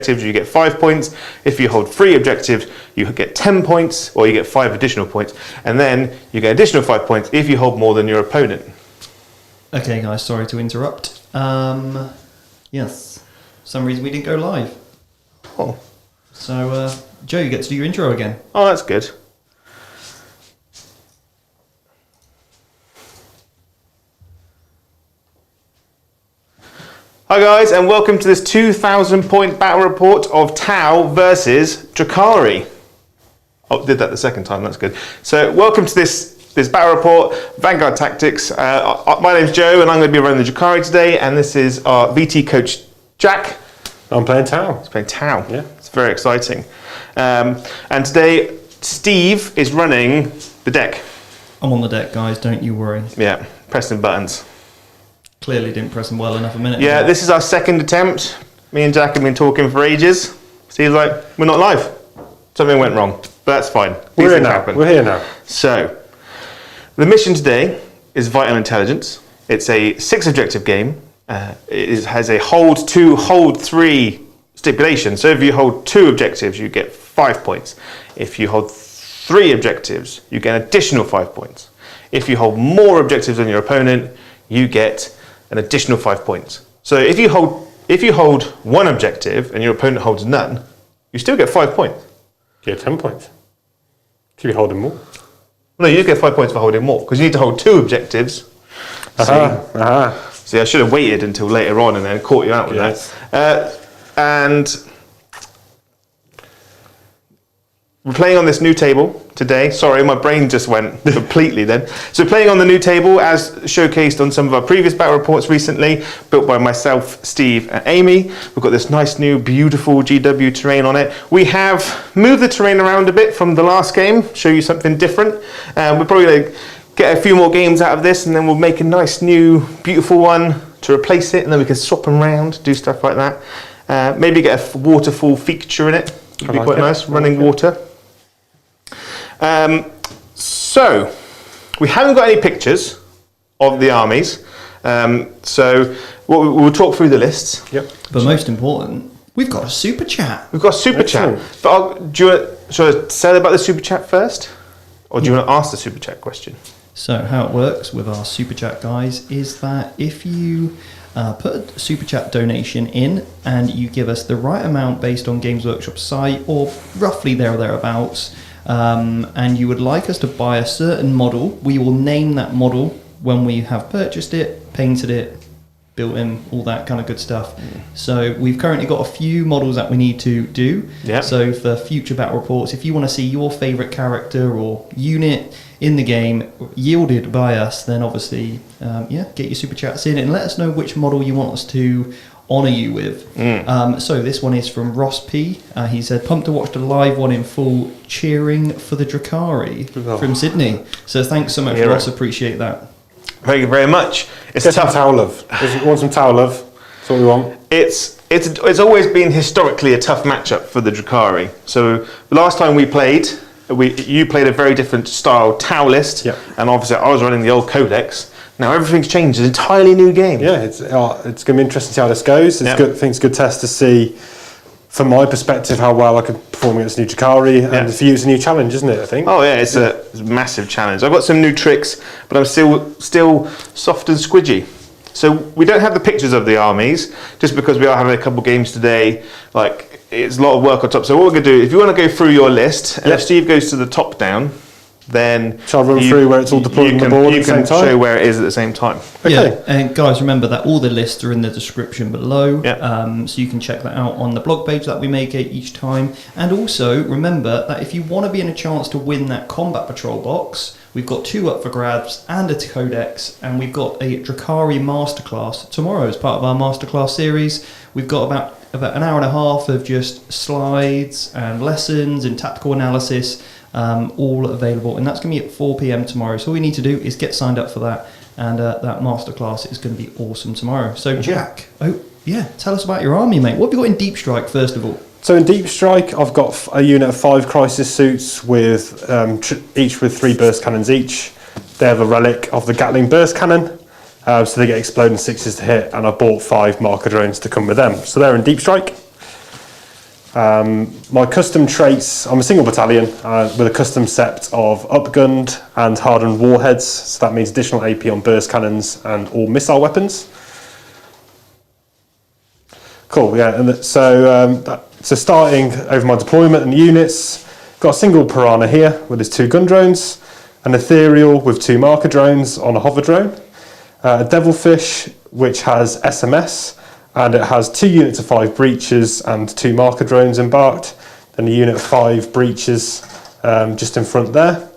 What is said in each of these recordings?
objectives, you get 5 points. If you hold 3 objectives, you get 10 points, or you get 5 additional points. And then you get additional 5 points if you hold more than your opponent. Okay, guys, sorry to interrupt. Yes, for some reason we didn't go live. Oh. So, Joe, you get to do your intro again. Oh, that's good. Hi guys, and welcome to this 2,000 point battle report of Tau versus Drukhari. Oh, did that the second time, that's good. So welcome to this battle report, Vanguard Tactics. My name's Joe and I'm going to be running the Drukhari today, and this is our VT coach Jack. I'm playing Tau. He's playing Tau. Yeah. It's very exciting. And today Steve is running the deck. I'm on the deck, guys, don't you worry. Yeah, pressing buttons. Clearly didn't press them well enough a minute Yeah, ago. this is our second attempt. Me and Jack have been talking for ages. Steve's like, we're not live. Something went wrong, but that's fine. We're here things now. happen. We're here now. So, the mission today is Vital Intelligence. It's a 6 objective game. Has a hold 2, hold 3 stipulation. So if you hold 2 objectives, you get 5 points. If you hold 3 objectives, you get an additional 5 points. If you hold more objectives than your opponent, you get an additional 5 points. So if you hold 1 objective and your opponent holds none, you still get 5 points. You get 10 points. Should be holding more. No, you get 5 points for holding more, because you need to hold 2 objectives. See, I should have waited until later on and then caught you out with that. And we're playing on this new table today. Sorry, my brain just went completely then. So playing on the new table, as showcased on some of our previous battle reports recently, built by myself, Steve and Amy. We've got this nice new beautiful GW terrain on it. We have moved the terrain around a bit from the last game, show you something different. We're probably going to get a few more games out of this, and then we'll make a nice new beautiful one to replace it, and then we can swap them around, do stuff like that. Maybe get a waterfall feature in it. Would be quite nice, running water. So, we haven't got any pictures of the armies, so we'll talk through the lists. Yep. But most important, we've got a super chat. We've got a super chat. But should I say about the super chat first? Or do you want to ask the super chat question? So how it works with our super chat, guys, is that if you put a super chat donation in and you give us the right amount based on Games Workshop site, or roughly there or thereabouts, and you would like us to buy a certain model, we will name that model when we have purchased it, painted it, built in, all that kind of good stuff. So we've currently got a few models that we need to do. Yeah. So for future battle reports, if you want to see your favourite character or unit in the game yielded by us, then obviously, get your super chats in and let us know which model you want us to honour you with. So this one is from Ross P. He said, pumped to watch the live one in full, cheering for the Drukhari from Sydney. So thanks so much, Ross. Appreciate that. Thank you very much. It's Get tough. some Tau love. We want some Tau love. That's what we want. It's always been historically a tough matchup for the Drukhari. So the last time we played, you played a very different style Tau list, and obviously I was running the old Codex. Now everything's changed. It's an entirely new game. Yeah, it's going to be interesting to see how this goes. It's good. I think it's a good test to see, from my perspective, how well I could perform against the new Drukhari, and for you it's a new challenge, isn't it, I think? Oh yeah, it's a massive challenge. I've got some new tricks, but I'm still soft and squidgy. So we don't have the pictures of the armies, just because we are having a couple games today. Like, it's a lot of work on top. So what we're going to do, if you want to go through your list, and if Steve goes to the top down, then shall I run through where it's all deployed on the board at the same time? You can show where it is at the same time. Okay. Yeah, and guys, remember that all the lists are in the description below, so you can check that out on the blog page that we make each time. And also, remember that if you want to be in a chance to win that Combat Patrol box, we've got 2 up for grabs and a Codex, and we've got a Drukhari Masterclass tomorrow as part of our Masterclass series. We've got about an hour and a half of just slides and lessons and tactical analysis, all available, and that's going to be at 4 p.m. tomorrow. So all you need to do is get signed up for that, and that masterclass is going to be awesome tomorrow. So Jack, tell us about your army, mate. What have you got in Deep Strike, first of all? So in Deep Strike, I've got a unit of 5 crisis suits with each with 3 burst cannons each. They have a relic of the Gatling burst cannon, so they get exploding 6s to hit, and I bought 5 marker drones to come with them. So they're in Deep Strike. My custom traits, I'm a single battalion with a custom set of upgunned and hardened warheads, so that means additional AP on burst cannons and all missile weapons. Cool, yeah, and so starting over my deployment and units, got a single Piranha here with his 2 gun drones, an Ethereal with 2 marker drones on a hover drone, a Devilfish which has SMS, and it has 2 units of 5 breaches and 2 marker drones embarked, then a unit of 5 breaches just in front there.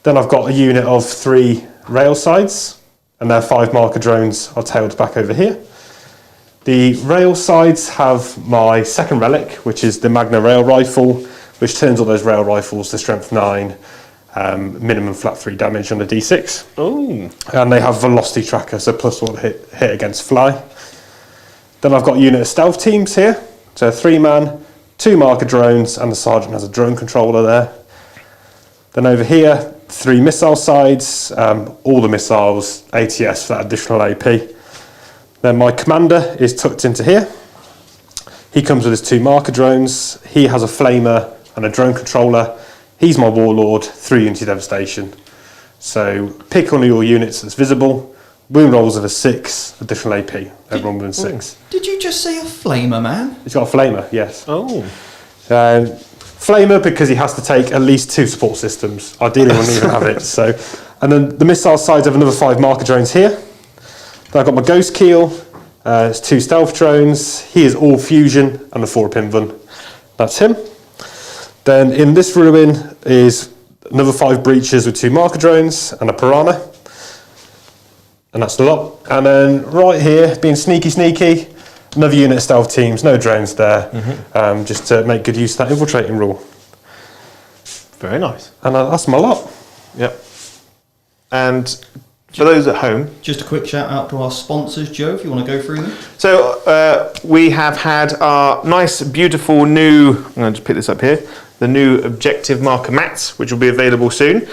Then I've got a unit of 3 rail sides, and their 5 marker drones are tailed back over here. The rail sides have my second relic, which is the Magna Rail Rifle, which turns all those rail rifles to strength 9, minimum flat 3 damage on a D6. Oh. And they have velocity tracker, so +1 hit against fly. Then I've got a unit of stealth teams here, so a 3-man, 2 marker drones, and the sergeant has a drone controller there. Then over here, 3 missile sides, all the missiles, ATS for that additional AP. Then my commander is tucked into here. He comes with his 2 marker drones. He has a flamer and a drone controller. He's my warlord, 3 unity devastation. So pick one of your units that's visible. Wound rolls of a 6, additional AP. Everyone wins 6. Did you just say a flamer, man? He's got a flamer, yes. Oh. Flamer because he has to take at least 2 support systems. Ideally, wouldn't even have it. So, and then the missile sides have another 5 marker drones here. Then I've got my Ghost Keel. It's 2 stealth drones. He is all fusion and a 4-pin Vun. That's him. Then in this ruin is another 5 breaches with 2 marker drones and a Piranha. And that's the lot. And then right here, being sneaky, another unit of stealth teams, no drones there, just to make good use of that infiltrating rule. Very nice. And that's my lot. Yep. And for those at home, Just a quick shout out to our sponsors, Joe, if you want to go through them. so we have had our nice, beautiful new, I'm going to pick this up here, the new objective marker mats, which will be available soon.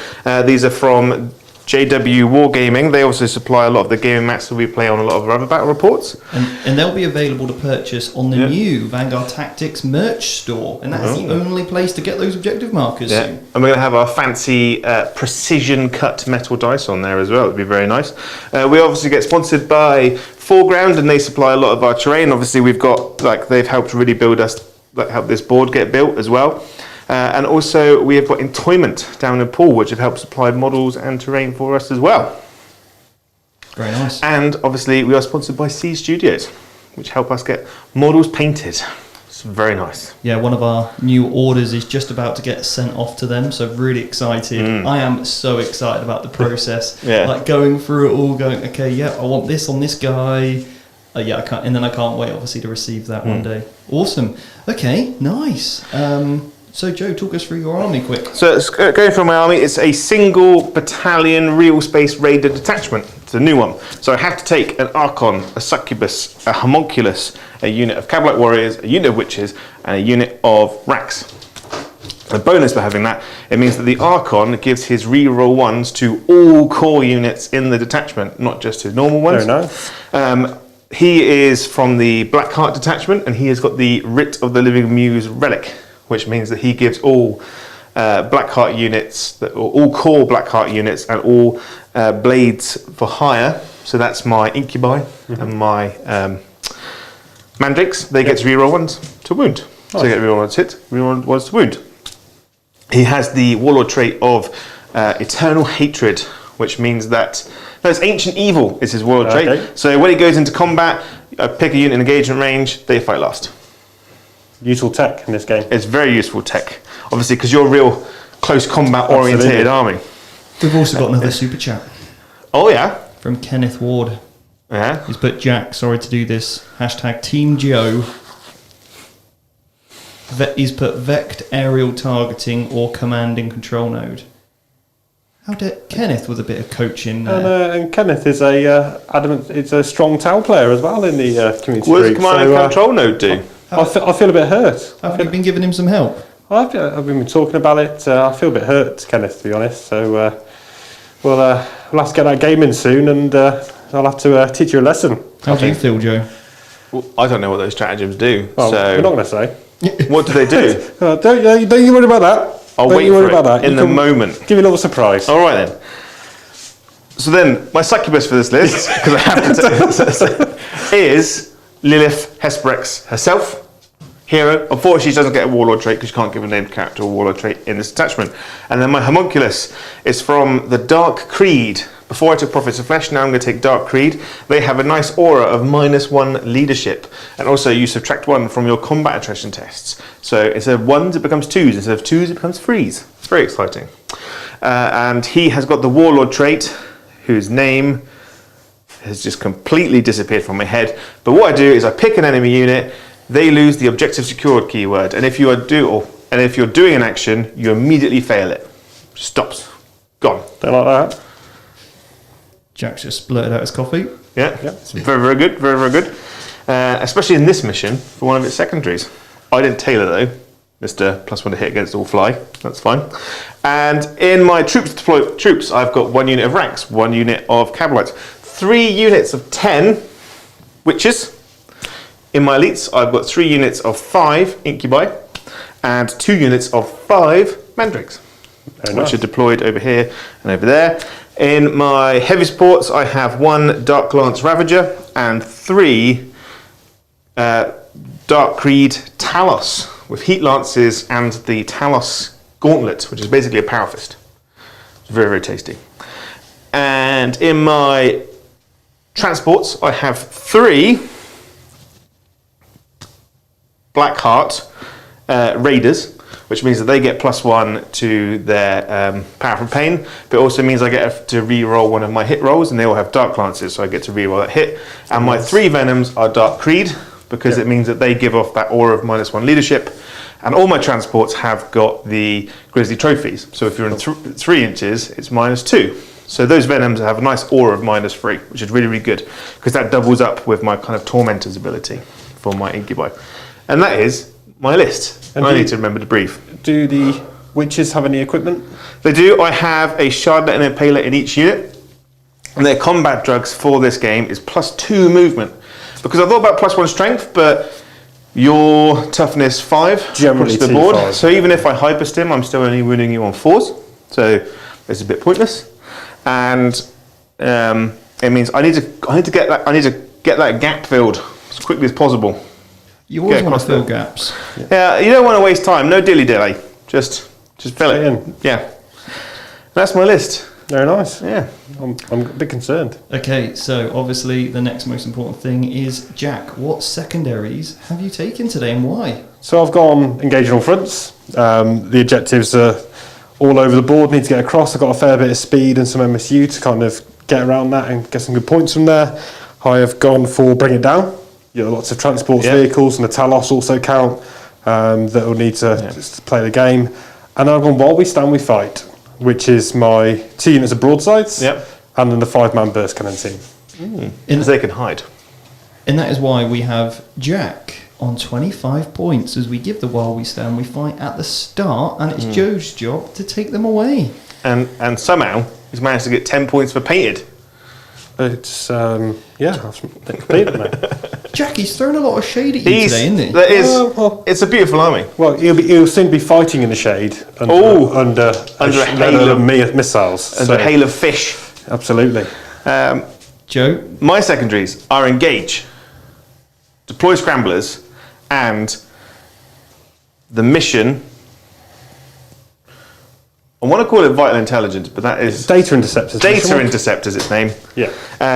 These are from JW Wargaming. They also supply a lot of the gaming mats that we play on a lot of our other battle reports. And they'll be available to purchase on the new Vanguard Tactics merch store. And that's the only place to get those objective markers soon. And we're going to have our fancy precision cut metal dice on there as well. It'll be very nice. We obviously get sponsored by Foreground, and they supply a lot of our terrain. Obviously, we've got, they've helped really build us, help this board get built as well. And also we have got Entoyment down in Poole, which have helped supply models and terrain for us as well. Very nice. And obviously we are sponsored by C Studios, which help us get models painted. It's very nice. Yeah, one of our new orders is just about to get sent off to them, so really excited. I am so excited about the process. Like going through it all, going, okay, yeah, I want this on this guy. Yeah, I can't, and then I can't wait, obviously, to receive that one day. Awesome. Okay, nice. So, Joe, talk us through your army quick. So, going through my army, it's a single battalion real space raider detachment. It's a new one. So I have to take an Archon, a Succubus, a Homunculus, a unit of Cavalite Warriors, a unit of Witches, and a unit of Racks. A bonus for having that, it means that the Archon gives his reroll ones to all core units in the detachment, not just his normal ones. Very nice. He is from the Blackheart detachment, and he has got the Writ of the Living Muse relic, which means that he gives all Blackheart units, all core Blackheart units, and all blades for hire. So that's my Incubi and my Mandrakes. They get to reroll ones to wound. Nice. So they get reroll ones to hit, reroll ones to wound. He has the Warlord trait of Eternal Hatred, which means that it's Ancient Evil is his Warlord trait. So when he goes into combat, pick a unit in engagement range, they fight last. Useful tech in this game. It's very useful tech, obviously, because you're a real close combat orientated army. We've also got another super chat. Oh yeah, from Kenneth Ward. Yeah, he's put, Jack, sorry to do this. # Team Joe. He's put Vect aerial targeting or command and control node. How did Kenneth with a bit of coaching there? And Kenneth is a strong Tau player as well in the community. What does command and control node do? I feel a bit hurt. Have you been giving him some help? I've been talking about it. I feel a bit hurt, Kenneth, to be honest. So we'll have to get that game in soon, and I'll have to teach you a lesson. How do you feel, Joe? Well, I don't know what those stratagems do. Well, so we're not going to say. What do they do? Don't you worry about that. I'll don't wait you worry for about it in the moment. Give you a little surprise. All right then. So then, my succubus for this list, because I have to is Lilith Hesperex herself. Hero. Unfortunately, she doesn't get a warlord trait because you can't give a named character a warlord trait in this attachment. And then my homunculus is from the Dark Creed. Before I took Prophets of Flesh, now I'm going to take Dark Creed. They have a nice aura of -1 leadership. And also you subtract 1 from your combat attrition tests. So instead of 1s, it becomes 2s. Instead of 2s, it becomes 3s. It's very exciting. And he has got the warlord trait, whose name has just completely disappeared from my head. But what I do is I pick an enemy unit. They lose the objective secured keyword, and if you're doing an action, you immediately fail it. Stops. Gone. Don't like that. Jack's just blurted out his coffee. Yeah. It's very, very good. Very, very good. Especially in this mission for one of its secondaries. I didn't tailor though. Mr. +1 to hit against all fly. That's fine. And in my troops, I've got 1 unit of ranks, 1 unit of cabalites, 3 units of 10 witches. In my elites, I've got 3 units of 5 incubi and 2 units of 5 mandrakes, which are deployed over here and over there. In my heavy supports, I have 1 Dark Lance Ravager and 3 Dark Creed Talos with Heat Lances and the Talos Gauntlet, which is basically a power fist. It's very, very tasty. And in my transports, I have 3 Blackheart Raiders, which means that they get +1 to their power from pain, but it also means I get to re-roll 1 of my hit rolls, and they all have Dark Lances, so I get to re-roll that hit. And my 3 Venoms are Dark Creed, because it means that they give off that aura of -1 leadership. And all my transports have got the Grizzly trophies. So if you're in 3 inches, it's -2. So those Venoms have a nice aura of -3, which is really, really good, because that doubles up with my kind of Tormentor's ability for my Incubi. And that is my list. And I need to remember to brief. Do the witches have any equipment? They do. I have a Shardlet and Impaler in each unit. And their combat drugs for this game is +2 movement. Because I thought about +1 strength, but your toughness 5 generally across the board. 5. So even if I hyperstim, I'm still only wounding you on 4s. So it's a bit pointless. And it means I need to get that gap filled as quickly as possible. You always want to fill gaps. Yeah, you don't want to waste time. No dilly-dilly. Just fill it in. Yeah. That's my list. Very nice. Yeah. I'm a bit concerned. Okay, so obviously the next most important thing is, Jack, what secondaries have you taken today and why? So I've gone engaging all fronts. The objectives are all over the board, need to get across. I've got a fair bit of speed and some MSU to kind of get around that and get some good points from there. I have gone for bring it down. Lots of transport vehicles, and the Talos also count, that will need to just play the game. And I've gone while we stand, we fight, which is my 2 units of broadsides, and then the 5-man burst cannon team. Because they can hide. And that is why we have Jack on 25 points, as we give the while we stand, we fight at the start, and it's Joe's job to take them away. And somehow he's managed to get 10 points for painted. It's I've completed now. Jackie's throwing a lot of shade at you today, isn't he? That is, it's a beautiful army. Well, he'll soon be fighting in the shade under a hail of missiles. Under a hail of fish. Absolutely. Joe? My secondaries are engage, deploy scramblers, and the mission. I want to call it vital intelligence, but that is data interceptors. Data interceptors, its name. Yeah.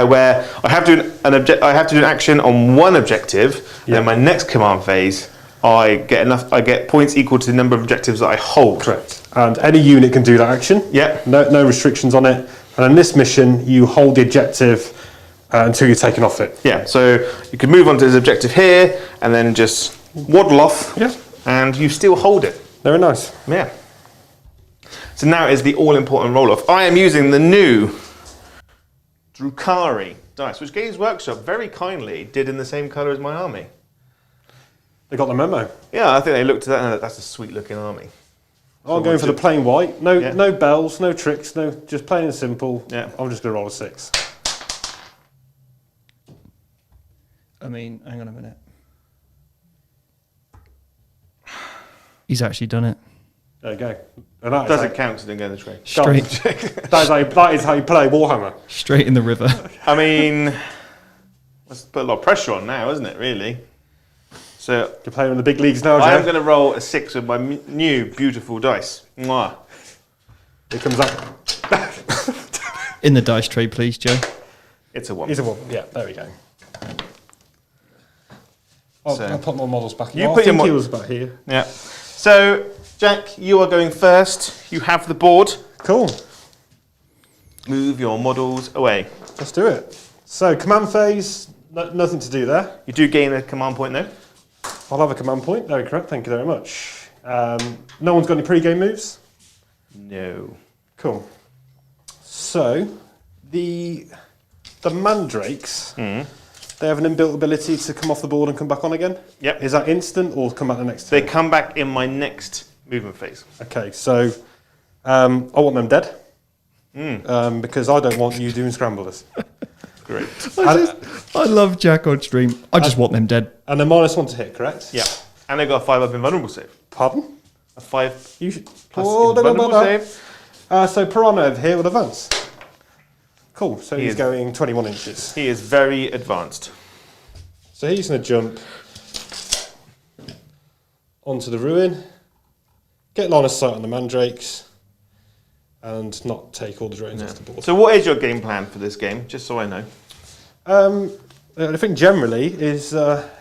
Where I have to do an action on 1 objective, and then my next command phase, I get points equal to the number of objectives that I hold. Correct. And any unit can do that action. Yeah. No restrictions on it. And in this mission, you hold the objective until you're taken off it. Yeah. So you can move on to this objective here, and then just waddle off. Yeah. And you still hold it. Very nice. Yeah. So now is the all-important roll-off. I am using the new Drukhari dice, which Games Workshop very kindly did in the same colour as my army. They got the memo. Yeah, I think they looked at that and that's a sweet-looking army. I'm going for the plain white. No bells, no tricks, just plain and simple. Yeah. I'm just going to roll a 6. I mean, hang on a minute. He's actually done it. There you go. And that Doesn't count because I didn't get the trade. Straight, that is how you play Warhammer. straight in the river. I mean, let's put a lot of pressure on now, isn't it, really? So You're playing in the big leagues now, I'm Joe. going to roll a 6 with my new beautiful dice. Mwah. It comes up. In the dice tray, please, Joe. It's a 1. He's a 1. Yeah, there we go. I'll put my models back here. You I put your think he was back here. Yeah. So, Jack, you are going first. You have the board. Cool. Move your models away. Let's do it. So, command phase, nothing to do there. You do gain a command point, though. I'll have a command point. Very correct. Thank you very much. No one's got any pre-game moves? No. Cool. So, the mandrakes, they have an inbuilt ability to come off the board and come back on again? Yep. Is that instant or come back the next They turn? come back in my next movement phase. Okay, so I want them dead. Because I don't want you doing scramblers. Great. I love Jack on stream. I just want them dead. And they're -1 to hit, correct? Yeah. And they got a 5 up invulnerable save. Pardon? A 5 You should. plus Oh, don't know invulnerable about that. save. So Piranha over here will advance. Cool. So He he's is- going 21 inches. He is very advanced. So he's going to jump onto the ruin, get line of sight on the mandrakes, and not take all the drones off the board. So what is your game plan for this game, just so I know? I think generally is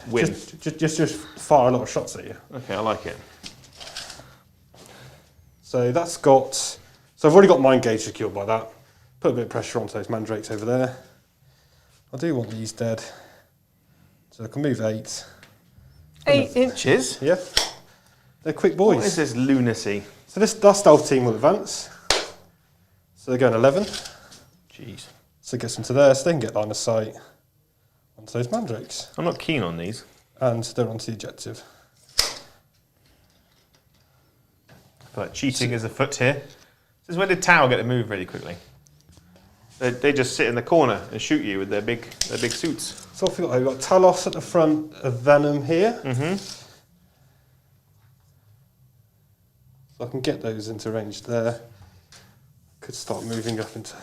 Win. just fire a lot of shots at you. Okay, I like it. So that's got. So I've already got Mind Gauge secured by that. Put a bit of pressure onto those mandrakes over there. I do want these dead, so I can move 8. 8 inches? Yeah, they're quick boys. What is this lunacy? So that stealth team will advance. So they're going 11. Jeez. So it gets them to there, so they can get line of sight onto those mandrakes. I'm not keen on these. And they're onto the objective. I feel like cheating is afoot here. This is where did Tau get to move really quickly? They just sit in the corner and shoot you with their big suits. So we've got Talos at the front of Venom here. So I can get those into range there. Could start moving up into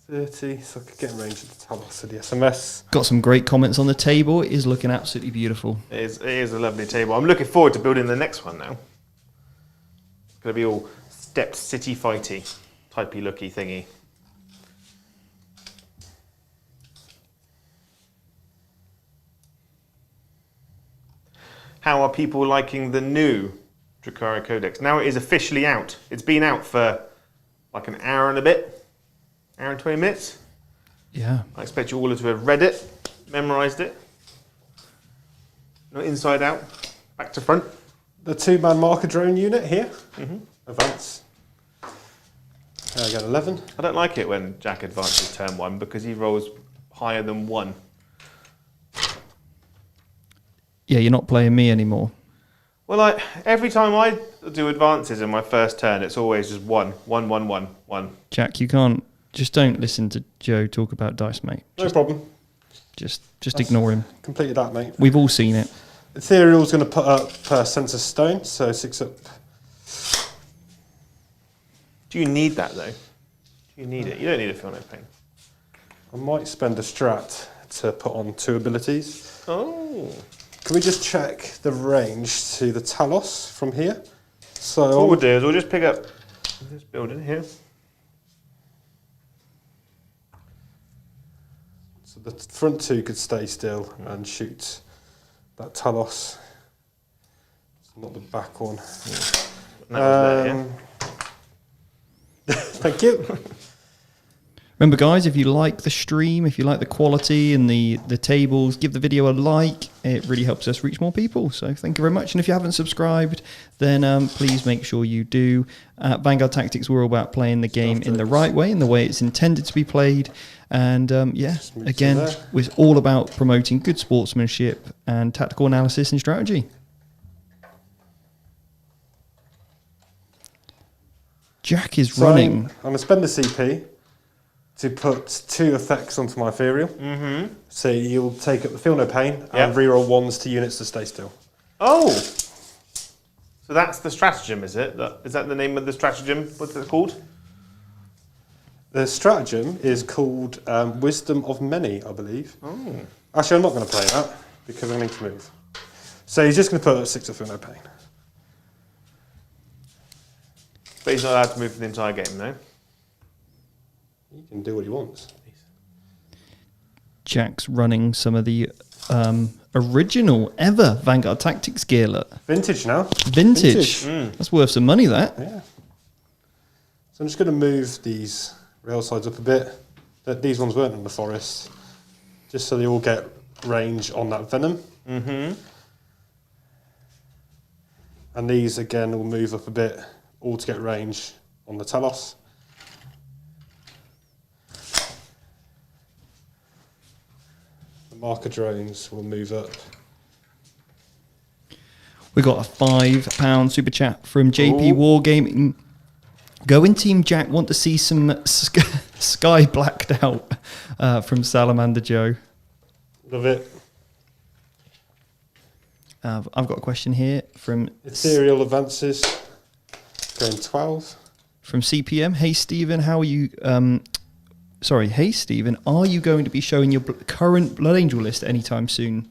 30, so I could get in range of the Talos of the SMS. Got some great comments on the table. It is looking absolutely beautiful. It is a lovely table. I'm looking forward to building the next one now. It's going to be all stepped city fighty, typey looky thingy. How are people liking the new Drukhari Codex? Now it is officially out. It's been out for like an hour and a bit, hour and 20 minutes. Yeah. I expect you all to have read it, memorised it. Inside out, back to front. The 2-man marker drone unit here. Advance. I got 11. I don't like it when Jack advances turn 1 because he rolls higher than 1. Yeah, you're not playing me anymore. Well, every time I do advances in my first turn, it's always just 1, 1, 1, 1, 1. Jack, you can't. Just don't listen to Joe talk about dice, mate. No problem. Just ignore him. Completed that, mate. We've all seen it. Ethereal's going to put up Sensor Stone, so 6 up. Do you need that, though? Do you need it? You don't need to feel no pain. I might spend a strat to put on 2 abilities. Oh. Can we just check the range to the Talos from here? So What we'll do is we'll just pick up this building here. So the front 2 could stay still and shoot that Talos. Not the back one. That was there, yeah? Thank you. Remember, guys, if you like the stream, if you like the quality and the tables, give the video a like. It really helps us reach more people. So thank you very much. And if you haven't subscribed, then please make sure you do. Vanguard Tactics, we're all about playing the game in the right way, in the way it's intended to be played. And again, we're all about promoting good sportsmanship and tactical analysis and strategy. Jack is running. I'm going to spend the CP. to put 2 effects onto my ethereal. Mm-hmm. So you'll take up the Feel No Pain and reroll 1s to units to stay still. Oh! So that's the stratagem, is it? Is that the name of the stratagem? What's it called? The stratagem is called Wisdom of Many, I believe. Oh. Actually, I'm not going to play that because I need to move. So he's just going to put 6 of Feel No Pain. But he's not allowed to move for the entire game, no? He can do what he wants. Jack's running some of the original ever Vanguard Tactics gear. Look. Vintage now. Vintage. That's worth some money, that. Yeah. So I'm just going to move these rail sides up a bit. These ones weren't in the forest. Just so they all get range on that venom. Mm-hmm. And these, again, will move up a bit, all to get range on the Talos. The marker drones will move up. We got a £5 super chat from JP Wargaming. Going Team Jack, want to see some sky blacked out from Salamander Joe. Love it. I've got a question here from Ethereal advances going 12 from CPM. Hey Stephen, how are you? Hey Stephen, are you going to be showing your current Blood Angel list anytime soon?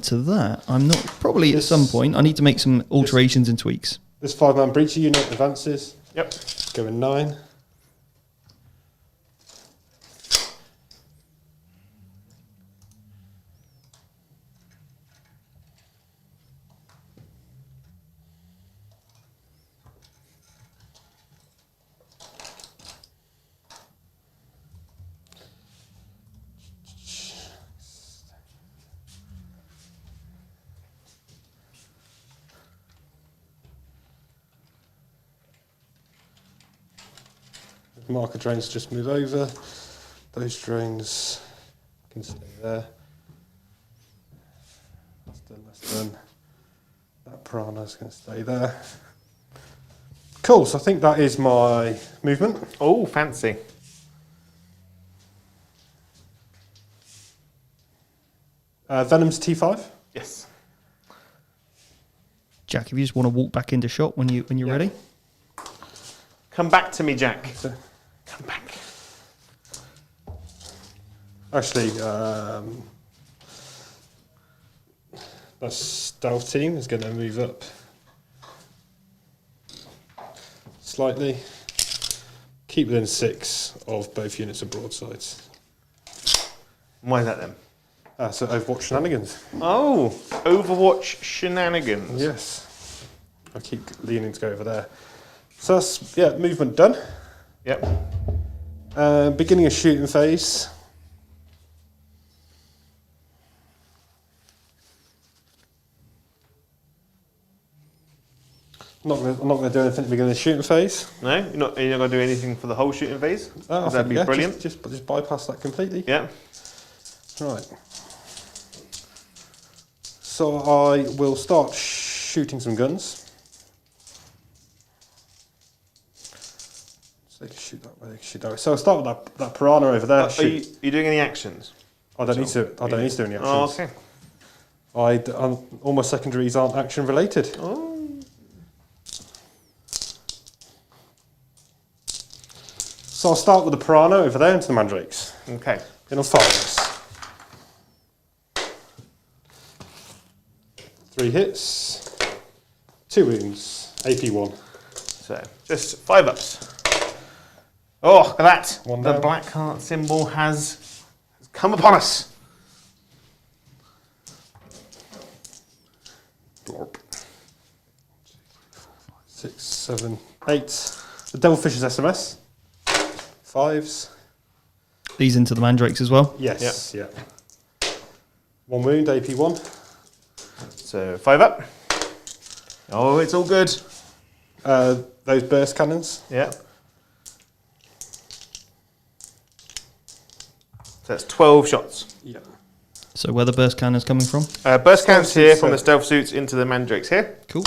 To that, I'm not. Probably at some point. I need to make some alterations and tweaks. This 5-man breacher unit advances. Yep. Going 9. Marker drones just move over. Those drones can stay there. That's done. That piranha's going to stay there. Cool, so I think that is my movement. Oh, fancy. Venom's T5. Yes. Jack, if you just want to walk back into shot when you're ready. Come back to me, Jack. Come back. Actually, that stealth team is going to move up slightly. Keep within 6 of both units of broadsides. Why is that then? So Overwatch shenanigans. Oh, Overwatch shenanigans. Yes. I keep leaning to go over there. So that's, movement done. Yep. Beginning of shooting phase. I'm not going to do anything at the beginning of the shooting phase. No? You're not going to do anything for the whole shooting phase? That'd be brilliant. Just bypass that completely. Yeah. Right. So I will start shooting some guns. So they can shoot that way, they can shoot that way. So I'll start with that piranha over there. Are you doing any actions? I don't need to do any actions. Oh, okay. All my secondaries aren't action related. Oh. So I'll start with the piranha over there into the mandrakes. Okay. Then I'll fire this. 3 hits, 2 wounds, AP 1. So, just 5 ups. Oh, look at that. One the down. black heart symbol has come upon us. Blorp. 6, 7, 8. The Devilfish's SMS. 5s. These into the mandrakes as well. Yes, yeah. 1 wound, AP 1. So 5 up. Oh, it's all good. Those burst cannons. Yeah. So that's 12 shots. Yeah. So where the burst cannons coming from? Burst cannons here suits, from the stealth suits into the mandrakes here. Cool.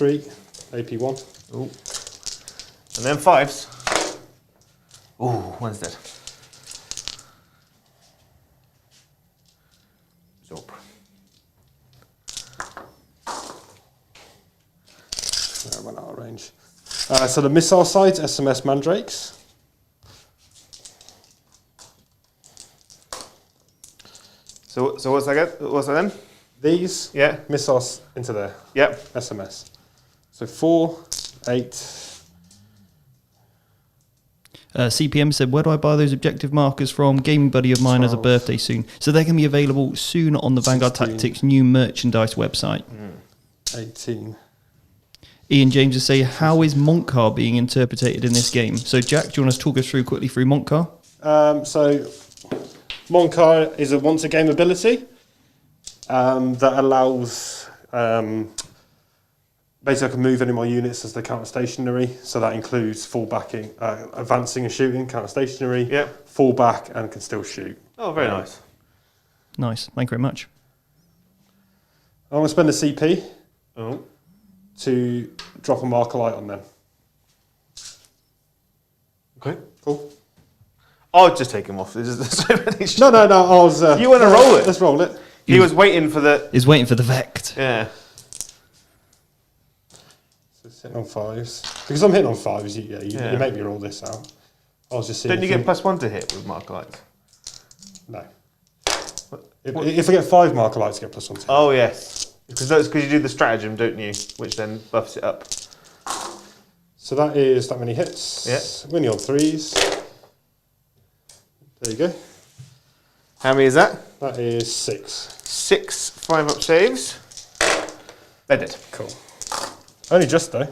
3, AP1. Ooh. And then 5s. Ooh, one's dead. Zorp. I went out of range. So the missile sides, SMS Mandrakes. So what's that? What's that then? These, Yeah. missiles into there. Yep. SMS. So 4, 8. CPM said, where do I buy those objective markers from? Gaming buddy of mine has a 12. birthday soon. So they're going to be available soon on the Vanguard 16. Tactics new merchandise website. 18. Ian James is saying, how is Montcar being interpreted in this game? So Jack, do you want to talk us through quickly through Montcar? So Montcar is a once a game ability that allows basically I can move any of my units as they counter stationary. So that includes fall backing, advancing and shooting, counter stationary, fall back and can still shoot. Oh, very nice. Nice, thank you very much. I'm going to spend a CP to drop a marker light on them. Okay. Cool. I'll just take him off. There's so many. No. I was. You want to roll it? Let's roll it. He was waiting for the. He's waiting for the Vect. Yeah. So it's hitting on 5s. Because I'm hitting on 5s, you make me roll this out. I was just seeing. Don't you get +1 to hit with marker lights? No. If I get 5 marker lights, I get +1 to hit. Oh, yes. Because you do the stratagem, don't you? Which then buffs it up. So that is that many hits. Yeah. Winning on 3s. There you go. How many is that? That is 6. 6 5-up saves. They're dead. Cool. Only just though.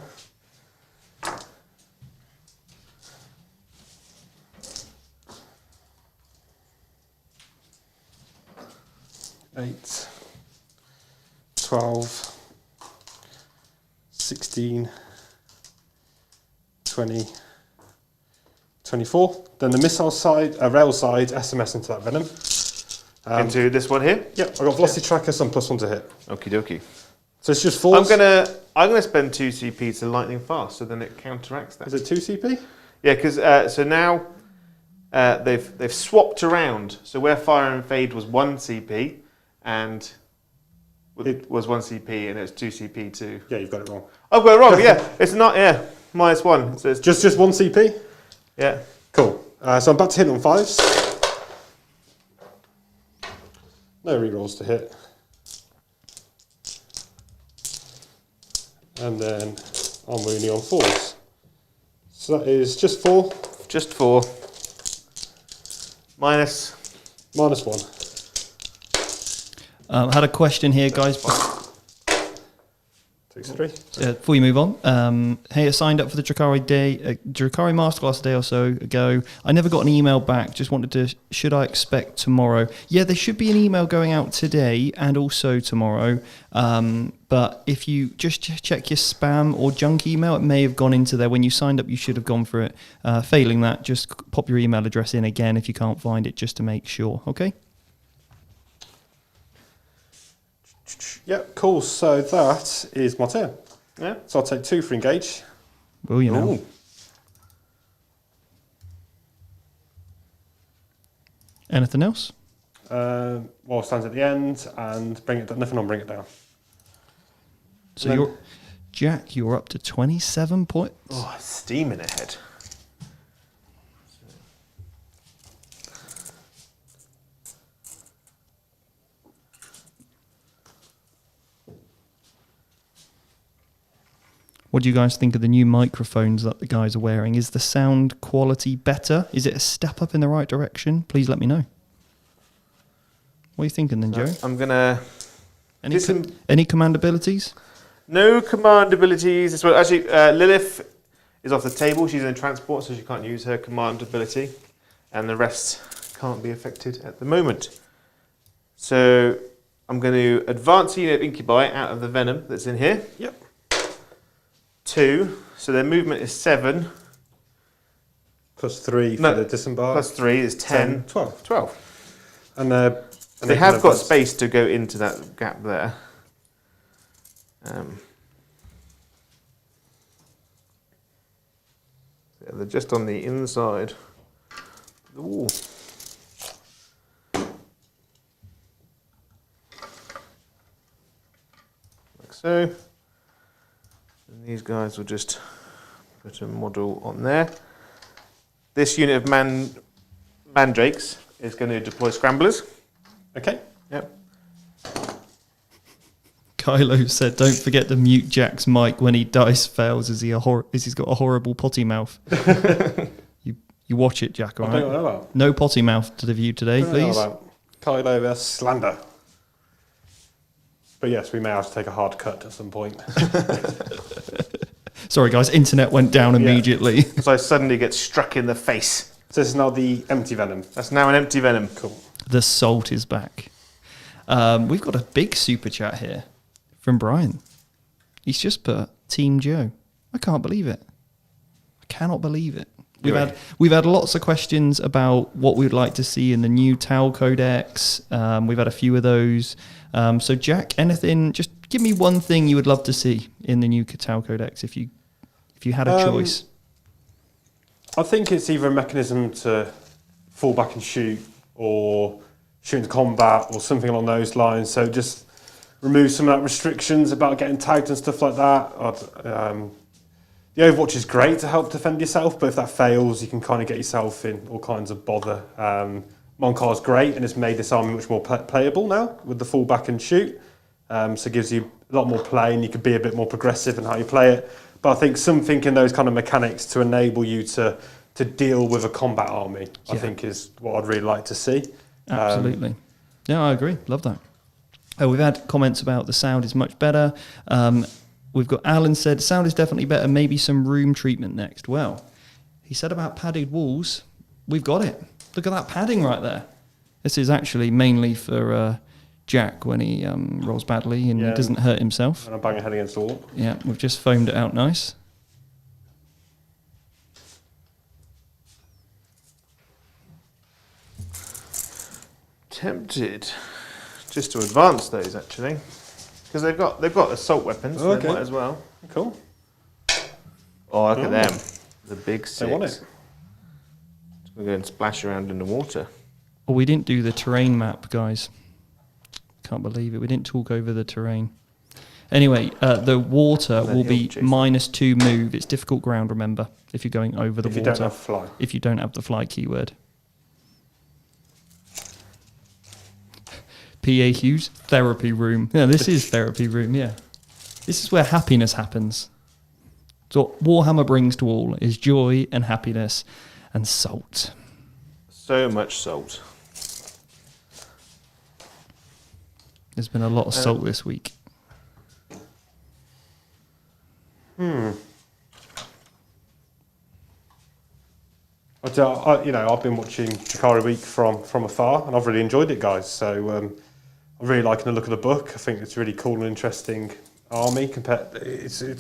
Eight, 12, 16, 20, 24. Then the missile side, rail side, SMS into that venom. Into this one here? Yep, I've got velocity tracker, so I'm +1 to hit. Okie dokie. So it's just 4s. I'm gonna spend 2 CP to lightning fast, so then it counteracts that. Is it 2 CP? Yeah, because so now they've swapped around. So where fire and fade was 1 CP, and it was 1 CP, and it's 2 CP to. Yeah, you've got it wrong. I've got it wrong. Yeah, it's not. Yeah, -1. So it's Just 1 CP. yeah. Cool. So I'm about to hit on 5s. No rerolls to hit. And then I'm wounding on 4s. So that is just 4. Just 4. Minus. -1. I had a question here, guys. Takes 3. Before you move on, hey, I signed up for the Drukhari Masterclass a day or so ago. I never got an email back. Just wanted to, should I expect tomorrow? Yeah, there should be an email going out today and also tomorrow. But if you just check your spam or junk email, it may have gone into there. When you signed up, you should have gone for it. Failing that, just pop your email address in again if you can't find it, just to make sure. Okay? Yep, cool. So that is my turn. Yeah. So I'll take 2 for engage. Well, you know. Ooh. Anything else? Wall stands at the end and bring it down. Nothing on bring it down. So then- you're Jack. You're up to 27 points. Oh, steaming ahead. What do you guys think of the new microphones that the guys are wearing? Is the sound quality better? Is it a step up in the right direction? Please let me know. What are you thinking then, Joe? I'm gonna. Any command abilities? No command abilities. As well. Actually, Lilith is off the table. She's in transport, so she can't use her command ability, and the rest can't be affected at the moment. So I'm going to advance a unit of incubi out of the venom that's in here. Yep. 2, so their movement is 7. +3 for the disembark. +3 is 10. 12. 12. And They have got space to go into that gap there. Yeah, they're just on the inside. Ooh. Like so. And these guys will just put a model on there. This unit of mandrakes is going to deploy scramblers. Okay. Yep. Kylo said, "Don't forget to mute Jack's mic when he dice fails, as he's got a horrible potty mouth." you watch it, Jack. All right. I don't know about. No potty mouth to the view today, please. Kylo versus slander. But yes, we may have to take a hard cut at some point. Sorry, guys. Internet went down immediately. So I suddenly get struck in the face. So this is now the empty venom. That's now an empty venom. Cool. The salt is back. We've got a big super chat here from Brian. He's just put Team Joe. I can't believe it. I cannot believe it. We've had lots of questions about what we'd like to see in the new Tau Codex. We've had a few of those. So Jack, anything? Just give me one thing you would love to see in the new Tau Codex if you had a choice. I think it's either a mechanism to fall back and shoot, or shoot into combat, or something along those lines. So just remove some of that restrictions about getting tagged and stuff like that. The Overwatch is great to help defend yourself, but if that fails, you can kind of get yourself in all kinds of bother. Monkar's great, and it's made this army much more playable now with the fall back and shoot. So it gives you a lot more play, and you can be a bit more progressive in how you play it. But I think something in those kind of mechanics to enable you to deal with a combat army, I think is what I'd really like to see. Absolutely. Yeah, I agree. Love that. We've had comments about the sound is much better. We've got Alan said, sound is definitely better, maybe some room treatment next. Well, he said about padded walls, we've got it. Look at that padding right there. This is actually mainly for Jack when he rolls badly and he doesn't hurt himself. And I bang a head against the wall. Yeah, we've just foamed it out nice. Tempted just to advance those actually, because they've got assault weapons, so they might as well. Cool. Oh, look at them, the big six. They want it. We're going to splash around in the water. Oh, we didn't do the terrain map, guys. Can't believe it. We didn't talk over the terrain. Anyway, the water will be -2 move. It's difficult ground, remember, if you're going over the water. If you don't have fly. If you don't have the fly keyword. P.A. Hughes, therapy room. Yeah, this is therapy room, yeah. This is where happiness happens. So what Warhammer brings to all is joy and happiness and salt. So much salt. There's been a lot of salt this week. I've been watching Drukhari Week from afar, and I've really enjoyed it, guys. So I'm really liking the look of the book. I think it's a really cool and interesting army. It's a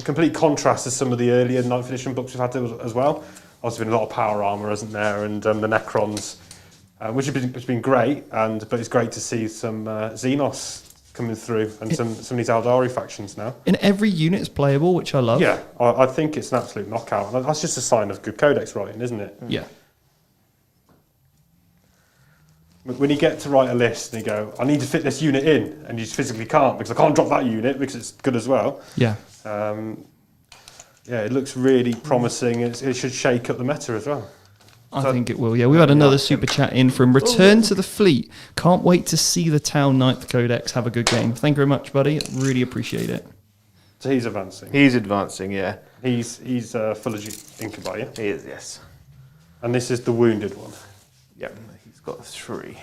complete contrast to some of the earlier 9th edition books we've had as well. Obviously, been a lot of power armor, hasn't there, and the Necrons, which has been great. But it's great to see some Xenos coming through, and some of these Aldari factions now. And every unit's playable, which I love. Yeah, I think it's an absolute knockout. And that's just a sign of good codex writing, isn't it? Yeah. When you get to write a list and you go, I need to fit this unit in, and you just physically can't because I can't drop that unit because it's good as well. Yeah. It looks really promising. It should shake up the meta as well. I think it will, yeah. We've had another super chat in from Return to the Fleet. Can't wait to see the Town 9th Codex. Have a good game. Thank you very much, buddy. Really appreciate it. So he's advancing. He's advancing, yeah. He's full of Incubi, yeah? He is, yes. And this is the wounded one. Yep, he's got 3.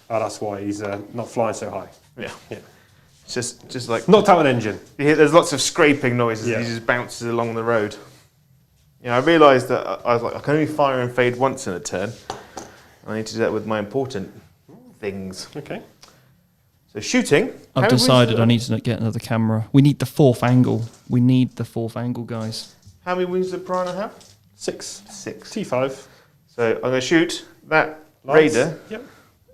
Oh, that's why he's not flying so high. Yeah. Yeah. It's just like... Knocked out an engine. You hear, there's lots of scraping noises as he just bounces along the road. I realised that I was like, I can only fire and fade once in a turn. I need to do that with my important things. Okay. So shooting. I've decided I need to get another camera. We need the 4th angle. We need the 4th angle, guys. How many wounds does Piranha have? 6. 6. T5. So I'm going to shoot that Raider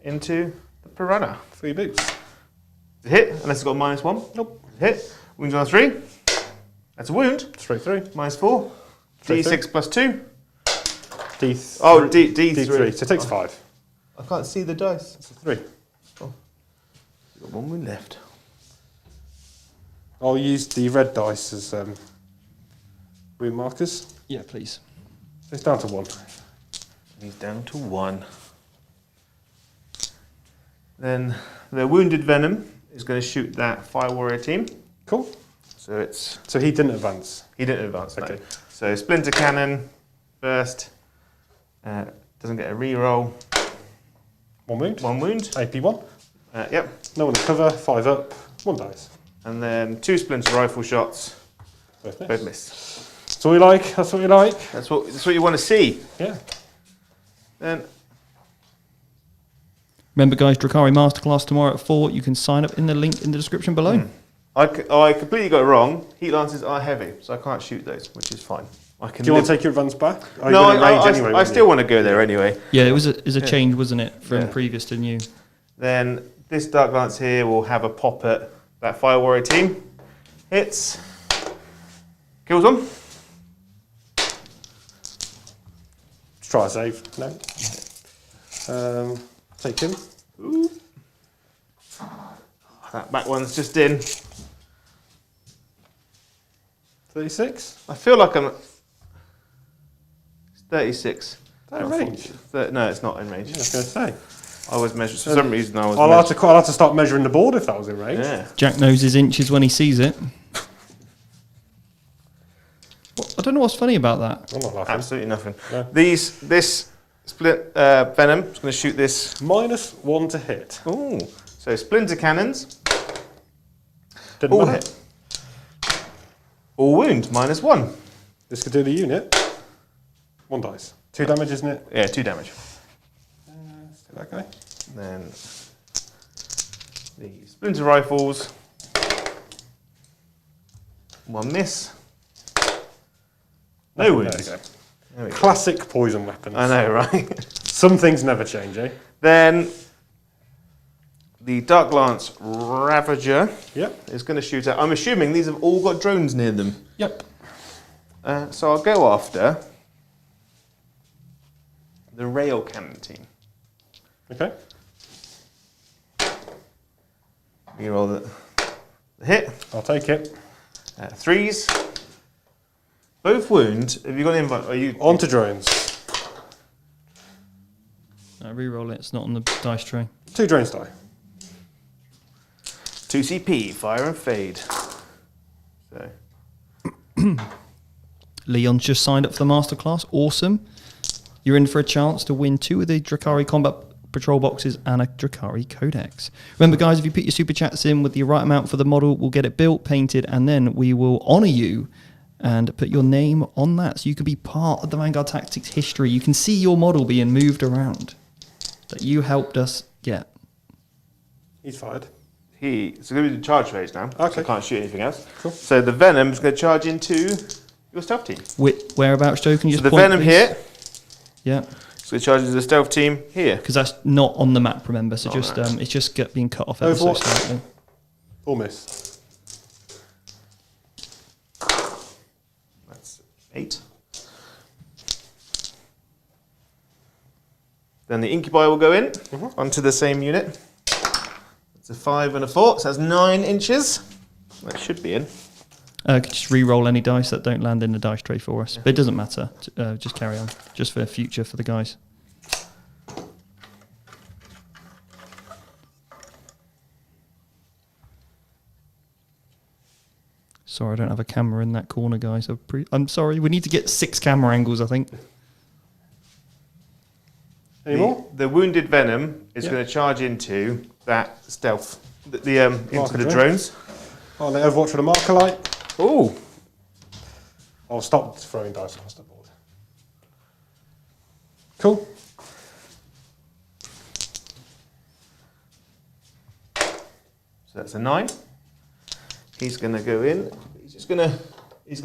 into the Piranha. 3 boots. It's a hit, unless it's got -1. Nope. Hit. Wounds on 3. That's a wound. Straight through. -4. D6 plus 2. D3. Oh, D3. D3. So it takes 5. I can't see the dice. It's a 3. Oh. Got one wound left. I'll use the red dice as wound markers. Yeah, please. It's down to 1. He's down to 1. Then the wounded venom is going to shoot that fire warrior team. Cool. So he didn't advance. He didn't advance. Okay. No. So splinter cannon first. Doesn't get a reroll. 1 wound. 1 wound. AP 1. Yep. No one to cover. 5 up. 1 dice. And then 2 splinter rifle shots. Both miss. Both miss. That's what we like. That's what we like. That's what you want to see. Yeah. Then Remember, guys, Drukhari Masterclass tomorrow at 4. You can sign up in the link in the description below. I completely got it wrong. Heat lances are heavy, so I can't shoot those, which is fine. Do you want to take your advance back? No, I still want to go there anyway. Yeah, it was a change, wasn't it, from Yeah. previous to new? Then this Dark Lance here will have a pop at that Fire Warrior team. Hits. Kills them. Let's try a save. No. Take him. Ooh. That back one's just in. 36. I feel like I'm... 36. Is that in range? No, it's not in range. I was going to say. I was measuring... For some reason I was I'll have to start measuring the board if that was in range. Yeah. Jack knows his inches when he sees it. I don't know what's funny about that. I'm not laughing. Absolutely nothing. No. This split venom is going to shoot this. -1 to hit. Ooh. So splinter cannons. Didn't All matter. hit. All wound, -1. This could do the unit. 1 dice. 2 damage, isn't it? Yeah, 2 damage. Let's do that guy. Then the splinter rifles. 1 miss. No wounds. There you go. There we go. Classic poison weapons. I know, right? Some things never change, eh? Then the Dark Lance Ravager Yep. is going to shoot at. I'm assuming these have all got drones near them. Yep. So I'll go after the rail cannon team. Okay. You roll the hit. I'll take it. 3s. Both wound. Have you got an invite? Are you On to drones. Reroll it. It's not on the dice tray. 2 drones die. 2 CP? Fire and fade. So Leon's just signed up for the masterclass. Awesome. You're in for a chance to win 2 of the Drukhari Combat Patrol boxes and a Drukhari Codex. Remember, guys, if you put your super chats in with the right amount for the model, we'll get it built, painted, and then we will honour you and put your name on that so you can be part of the Vanguard Tactics history. You can see your model being moved around that you helped us get. He's fired. it's going to be the charge phase now. Okay. So I can't shoot anything else. Cool. So the Venom's going to charge into your stealth team. Whereabouts, Joe? Can you So just the point, Venom please? here. Yeah. So it charges the stealth team here. Because that's not on the map, remember? So Not just on that. it's just being cut off ever so Overwatch. slightly. Or miss. That's 8. Then the incubi will go in onto the same unit. It's a 5 and a 4, so that's 9 inches. That should be in. Could just re-roll any dice that don't land in the dice tray for us. But it doesn't matter. Just carry on. Just for future for the guys. Sorry, I don't have a camera in that corner, guys. I'm sorry. We need to get 6 camera angles, I think. Any more? The wounded venom is Yeah. going to charge into that stealth, into Marker the drone. drones. I'll let Overwatch with a marker light. Oh, I'll stop throwing dice across the board. Cool. so that's a 9. He's going to go in. He's going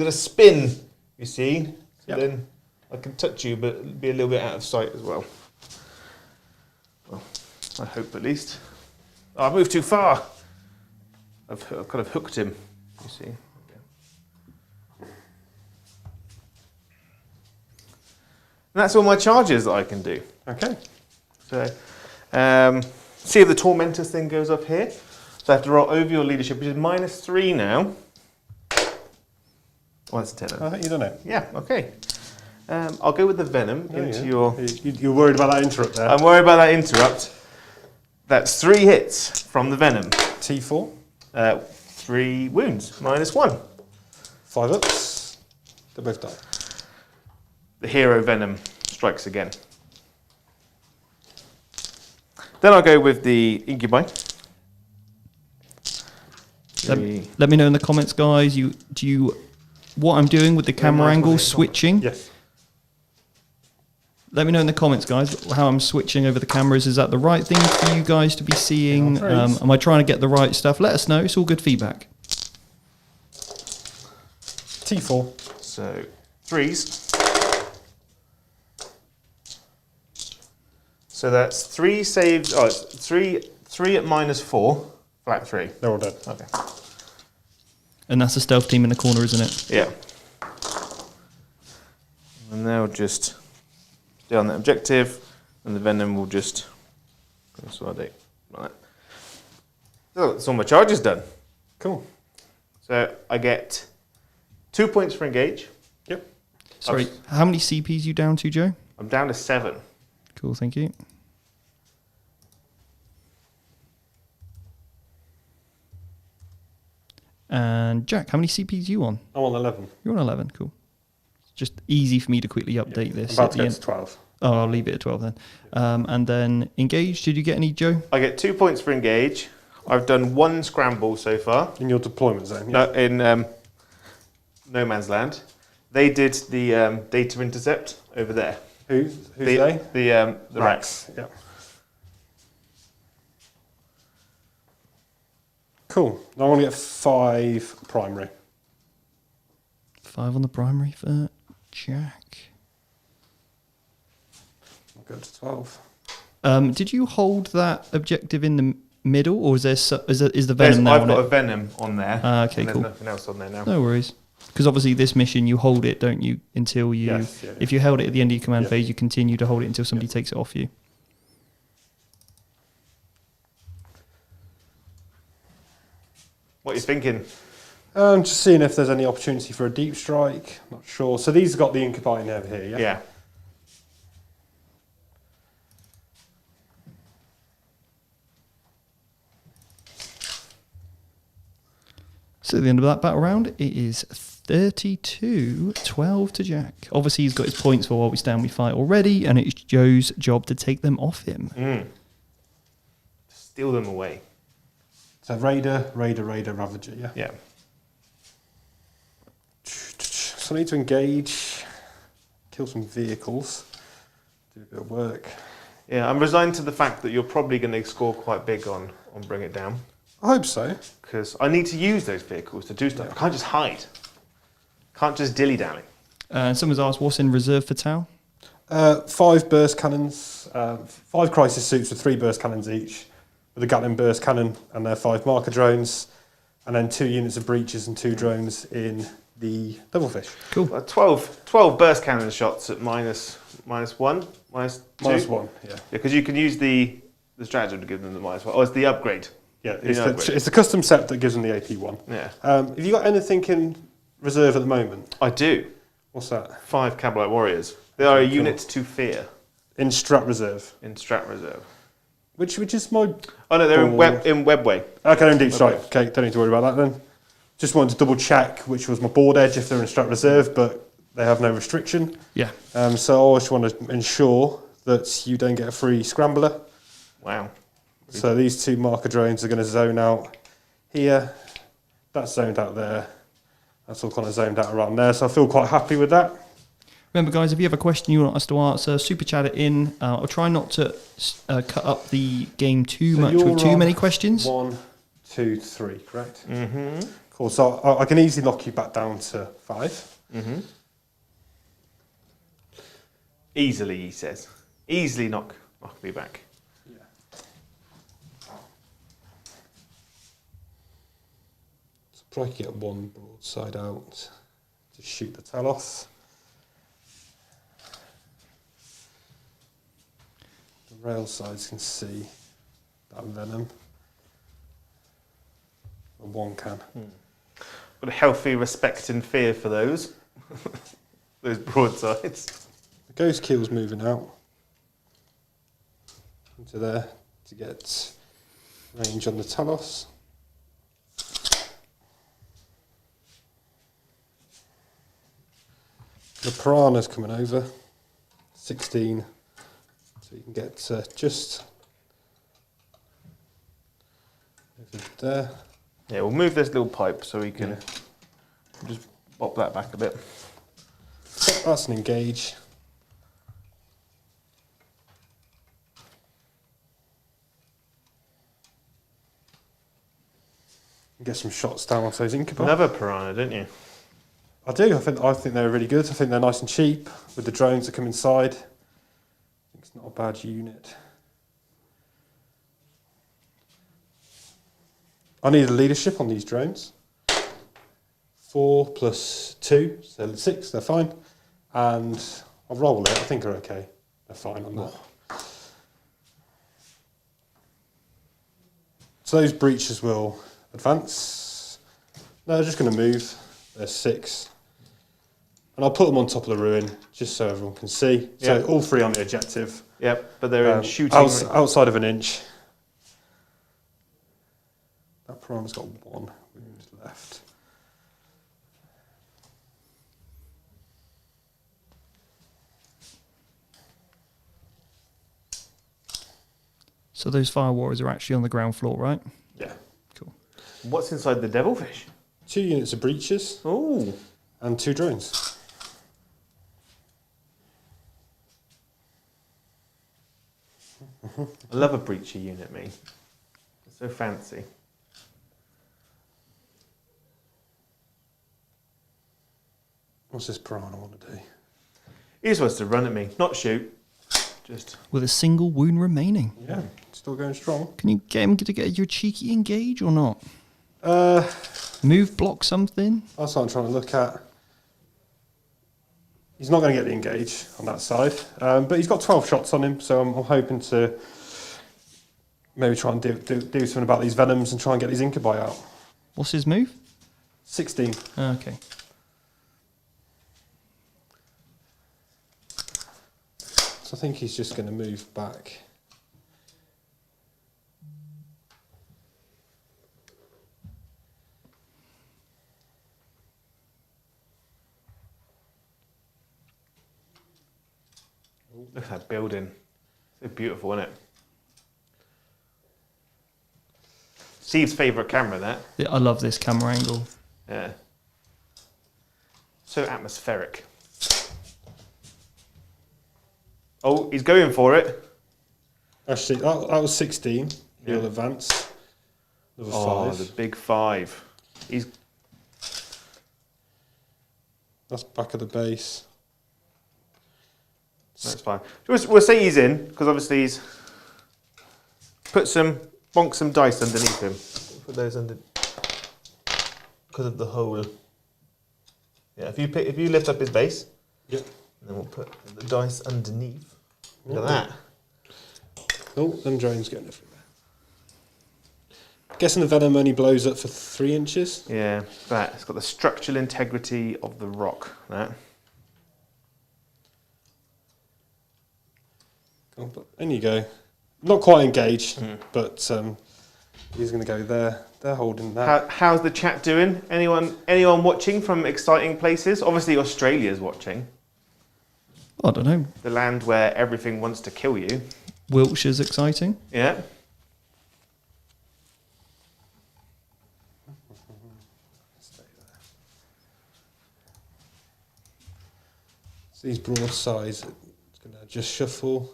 to spin. You see, so Yep. then I can touch you, but be a little bit out of sight as well. Well, I hope at least. Oh, I moved too far. I've kind of hooked him. You see. that's all my charges that I can do. Okay. So, see if the Tormentors thing goes up here. So I have to roll over your leadership, which is -3 now. Oh, that's a 10. I think you done it. Yeah, okay. I'll go with the Venom into your... You're worried about that interrupt there. I'm worried about that interrupt. That's 3 hits from the Venom. T4. 3 wounds, -1. 5 ups. They both die. The Hero Venom strikes again. Then I'll go with the Incubi. Let me know in the comments, guys. What I'm doing with the camera angle switching? Yes. Let me know in the comments, guys, how I'm switching over the cameras. Is that the right thing for you guys to be seeing? Am I trying to get the right stuff? Let us know. It's all good feedback. T4. So 3s. So that's 3 saves. Oh, it's 3 at -4. Flat 3. They're all dead. Okay. And that's the stealth team in the corner, isn't it? Yeah. And they'll just stay on that objective, and the Venom will just consolidate like that. So that's all my charges done. Cool. So I get 2 points for engage. Yep. Sorry, how many CPs you down to, Joe? I'm down to 7. Cool, thank you. And Jack, how many CPs you on? I'm on 11. You're on 11, cool. Just easy for me to quickly update this. I'm about at to the get end. to 12. Oh, I'll leave it at 12 then. And then engage, did you get any, Joe? I get 2 points for engage. I've done 1 scramble so far. In your deployment zone, yeah. No, in No Man's Land. They did the data intercept over there. Who's they? The Rex. Yeah. Cool. Now I want to get 5 primary. 5 on the primary for Jack. I'll go to 12. Did you hold that objective in the middle, or is the Venom now I've on got it? a Venom on there. Okay, and cool. There's nothing else on there now. No worries. Because obviously this mission, you hold it, don't you, until you... Yes, yeah. If you held it at the end of your command Yeah. phase, you continue to hold it until somebody takes it off you. What are you thinking? Just seeing if there's any opportunity for a deep strike. Not sure. So these have got the Incubi over here, yeah? Yeah. So at the end of that battle round, it is 32-12 to Jack. Obviously, he's got his points for while we stand, we fight already, and it's Joe's job to take them off him. Steal them away. So Raider, Ravager, yeah? Yeah. So I need to engage, kill some vehicles, do a bit of work. Yeah, I'm resigned to the fact that you're probably going to score quite big on Bring It Down. I hope so. Because I need to use those vehicles to do stuff. I can't just hide. Can't just dilly-dally. Someone's asked, what's in reserve for Tau? 5 burst cannons, 5 crisis suits with 3 burst cannons each, with a Gatling burst cannon and their 5 marker drones, and then 2 units of breaches and 2 drones in the Devilfish. Cool. 12 burst cannon shots at -1, -2. -1, yeah. Because you can use the stratagem to give them the -1. Oh, it's the upgrade. Yeah, Upgrade. it's the custom set that gives them the AP1. Yeah. Have you got anything in reserve at the moment? I do. What's that? 5 Cabalite Warriors. They are a Cool. unit to fear In Strat Reserve. in Strat Reserve. Which is my... Oh no, they're Board. in Webway. Okay, they're in Deep Strike. Okay, don't need to worry about that then. Just wanted to double check which was my board edge if they're in Strat Reserve, but they have no restriction. Yeah. So I just want to ensure that you don't get a free scrambler. Wow. So these 2 marker drones are going to zone out here. That's zoned out there. That's all kind of zoned out around there. So I feel quite happy with that. Remember, guys, if you have a question you want us to answer, super chat it in. I'll try not to cut up the game too much with too many questions. 1, 2, 3, correct? Mm-hmm. Cool. So I can easily knock you back down to 5. Mm-hmm. Easily, he says. Easily knock me back. Probably get 1 broadside out to shoot the tail off. rail sides can see that venom. Or one can. Got a healthy respect and fear for those. Those broadsides. The ghost keel's moving out into there to get range on the Talos. The Piranha's coming over, 16, so you can get just over there. Yeah, we'll move this little pipe so we can just pop that back a bit. That's an engage. Get some shots down off those incubi. Another Piranha, didn't you? I do. I think they're really good. I think they're nice and cheap with the drones that come inside. I think it's not a bad unit. I need a leadership on these drones. 4 + 2, so 6. They're fine. And I'll roll it. I think they're okay. They're fine on that. So those breaches will advance. No, they're just going to move. They're 6. And I'll put them on top of the ruin, just so everyone can see. So all 3 on the objective. Yep, but they're in shooting outside of an inch. That Piranha's got 1 wound left. So those fire warriors are actually on the ground floor, right? Yeah. Cool. What's inside the devilfish? 2 units of breaches. Oh. And 2 drones. I love a breacher unit, me. It's so fancy. What's this Piranha want to do? He's supposed to run at me, not shoot. Just With a single wound remaining. Yeah, still going strong. Can you get him to get your cheeky engage or not? Move, block something? That's what I'm trying to look at. He's not going to get the engage on that side, but he's got 12 shots on him, so I'm hoping to maybe try and do something about these venoms and try and get these incubi out. What's his move? 16. Okay. So I think he's just going to move back. look at that building. So beautiful, isn't it? Steve's favourite camera, that. Yeah, I love this camera angle. Yeah. So atmospheric. Oh, he's going for it. Actually, that was 16. He'll advance. Another 5. Oh, the big 5. He's. That's back of the base. That's fine. We'll say he's in, because obviously he's bonk some dice underneath him. Put those under, because of the hole. Yeah, if you lift up his base, yep. And then we'll put the dice underneath. Look at that. Oh, them drones getting everywhere. Guessing the venom only blows up for 3 inches. Yeah, that. It's got the structural integrity of the rock. That. Oh, but in you go. Not quite engaged, but he's going to go there. They're holding that. How's the chat doing? Anyone watching from exciting places? Obviously, Australia's watching. I don't know. The land where everything wants to kill you. Wiltshire's exciting. Yeah. Stay there. So these broadsides, it's going to just shuffle,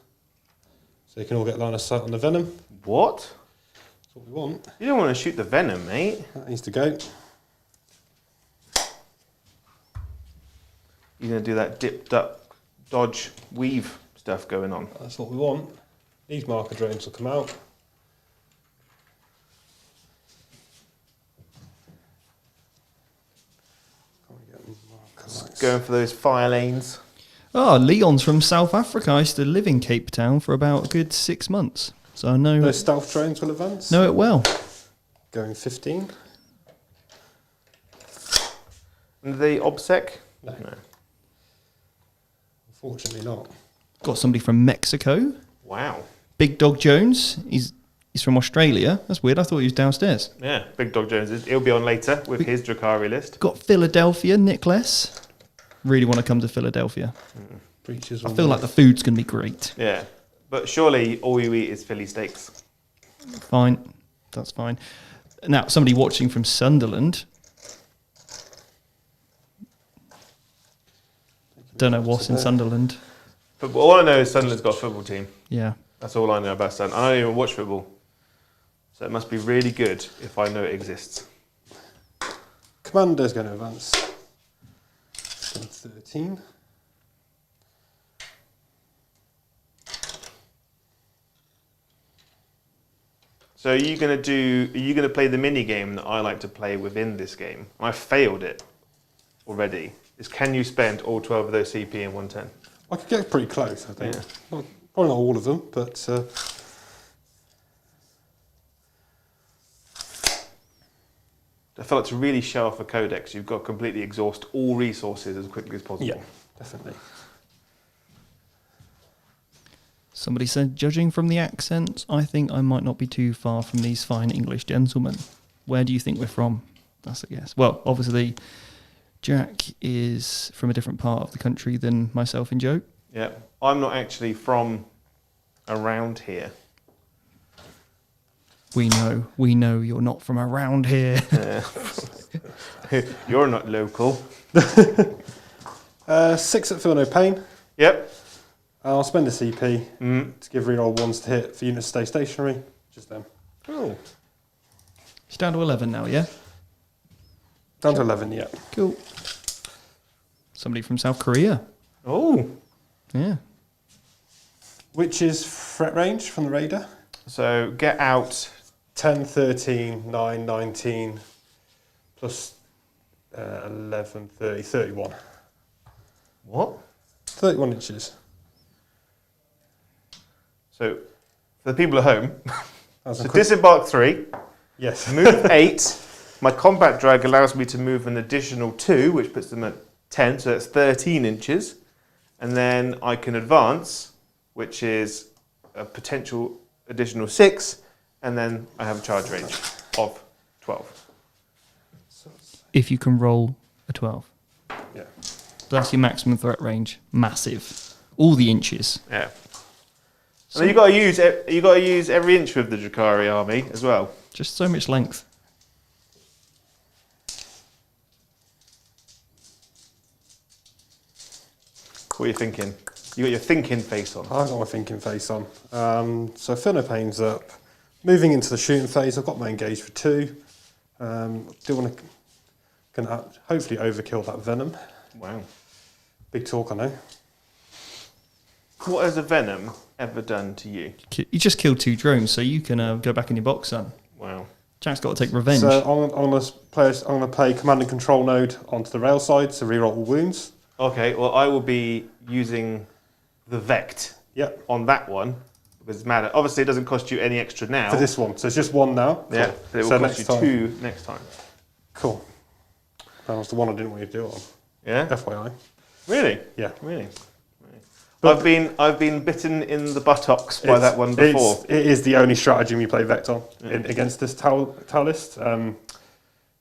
so you can all get line of sight on the venom. What? That's what we want. You don't want to shoot the venom, mate. That needs to go. You're going to do that dip, duck, dodge, weave stuff going on. That's what we want. These marker drones will come out. Going for those fire lanes. Oh, Leon's from South Africa. I used to live in Cape Town for about a good 6 months. So I know... Those stealth drones will advance. Know it well. Going 15. And the OBSEC? No. Unfortunately not. Got somebody from Mexico. Wow. Big Dog Jones. He's from Australia. That's weird. I thought he was downstairs. Yeah, Big Dog Jones. He'll be on later with his Drukhari list. Got Philadelphia, Nicholas. Really want to come to Philadelphia. Breaches. I feel like the food's going to be great. Yeah. But surely all you eat is Philly steaks. Fine. That's fine. Now, somebody watching from Sunderland. Don't know what's in Sunderland. But all I know is Sunderland's got a football team. Yeah. That's all I know about Sunderland. I don't even watch football. So it must be really good if I know it exists. Commander's going to advance. 13. So are you going to play the mini game that I like to play within this game? I failed it already. Is can you spend all 12 of those CP in 110? I could get pretty close, I think. Yeah. Probably not all of them, but... I feel like to really show off a codex, you've got to completely exhaust all resources as quickly as possible. Yeah, definitely. Somebody said, judging from the accents, I think I might not be too far from these fine English gentlemen. Where do you think we're from? That's a guess. Well, obviously, Jack is from a different part of the country than myself and Joe. Yeah, I'm not actually from around here. We know you're not from around here. You're not local. 6 at Feel No Pain. Yep. I'll spend a CP to give reroll 1s to hit for units to stay stationary. Just them. Oh. It's down to 11 now, yeah? Down to 11, yeah. Cool. Somebody from South Korea. Oh. Yeah. Which is threat range from the Raider? So get out 10, 13, 9, 19, plus 11, 30, 31. What? 31 inches. So for the people at home, That's so disembark 3, yes. move 8. My combat drag allows me to move an additional 2, which puts them at 10, so that's 13 inches. And then I can advance, which is a potential additional 6, and then I have a charge range of 12. If you can roll a 12. Yeah. That's your maximum threat range. Massive. All the inches. Yeah. And then you got to use every inch of the Drukhari army as well. Just so much length. What are you thinking? You got your thinking face on. I've got my thinking face on. So Feel No Pain's up. Moving into the shooting phase, I've got my engage for 2. Do want to hopefully overkill that venom. Wow. Big talk, I know. What has a venom ever done to you? You just killed 2 drones, so you can go back in your box, son. Wow. Jack's got to take revenge. So I'm going to play command and control node onto the rail side to reroll all wounds. Okay, well I will be using the Vect on that one. Because it matters. Obviously it doesn't cost you any extra now. For this one, so it's just 1 now. Cool. Yeah, but it will cost you 2 next time. Cool. That was the one I didn't want you to do it on. Yeah? FYI. Really? Yeah. Really? I've been bitten in the buttocks by that one before. It is the only stratagem you play Vect on against this tau list.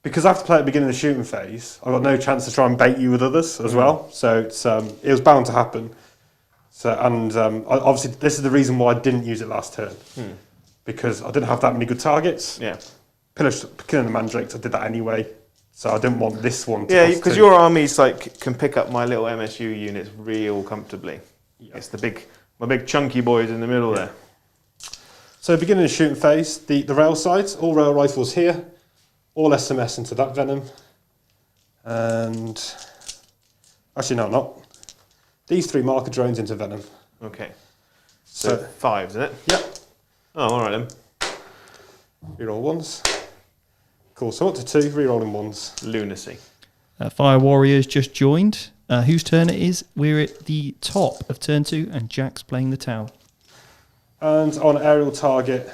Because I have to play at the beginning of the shooting phase, I've got no chance to try and bait you with others as well. So it was bound to happen. So obviously this is the reason why I didn't use it last turn. Because I didn't have that many good targets. Yeah. Killing the Mandrakes, I did that anyway. So I didn't want this one to Yeah, because your armies can pick up my little MSU units real comfortably. Yeah. It's my big chunky boys in the middle there. So beginning of shooting phase, the rail sides, all rail rifles here, all SMS into that venom. And actually no, not. These 3 marker drones into venom. Okay. So 5, isn't it? Yep. Oh, all right then. Reroll 1s. Cool, so up to 2, rerolling 1s. Lunacy. Fire Warriors just joined. whose turn it is. We're at the top of turn 2, and Jack's playing the Tau. And on aerial target, do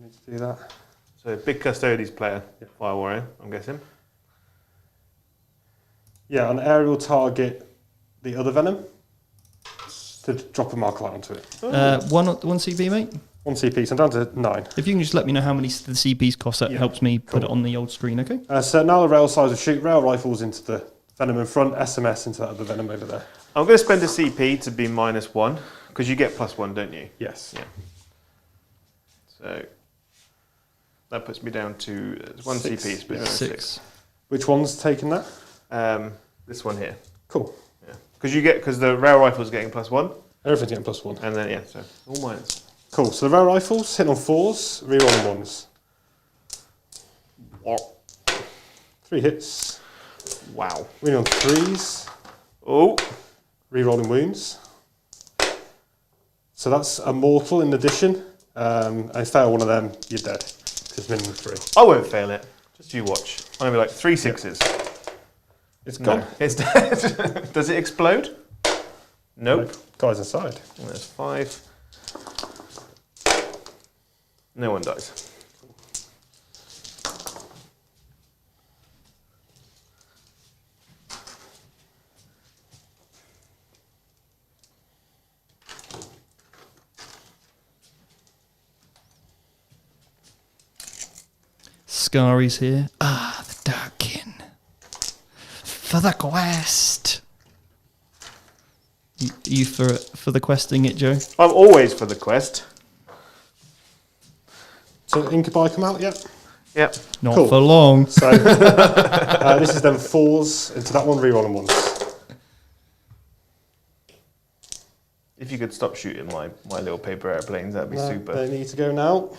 I need to do that? So big Custodes player, Fire Warrior, I'm guessing. Yeah, on aerial target, the other venom, to drop a mark light onto it. One CP, mate? 1 CP, so I'm down to 9. If you can just let me know how many the CPs cost, that helps me put it on the old screen, okay? So now the rail size will shoot rail rifles into the venom in front, SMS into that other venom over there. I'm going to spend a CP to be -1, because you get +1, don't you? Yes. Yeah. So that puts me down to 1 CP, split down to 6. Which one's taking that? This one here. Cool. Yeah. Because the rail rifle's getting +1. Everything's getting +1. And then, so all minus. Cool, so the rail rifles, hit on 4s, rerolling 1s. What? 3 hits. Wow. Winning on 3s. Oh. Rerolling wounds. So that's a mortal in addition. I fail one of them, you're dead. It's minimum 3. I won't fail it. Just you watch. I'm going to be like 3 6s. It's gone. No, it's dead. Does it explode? Nope. Guys inside. And there's 5. No one dies. Scari's here. Ah, the Darkin. For the quest. You for the questing it, Joe? I'm always for the quest. So Incubi come out yet? Yep. Not Cool. for long. So this is then 4s into that one, rerolling 1s. If you could stop shooting my little paper airplanes, that'd be super. They need to go now.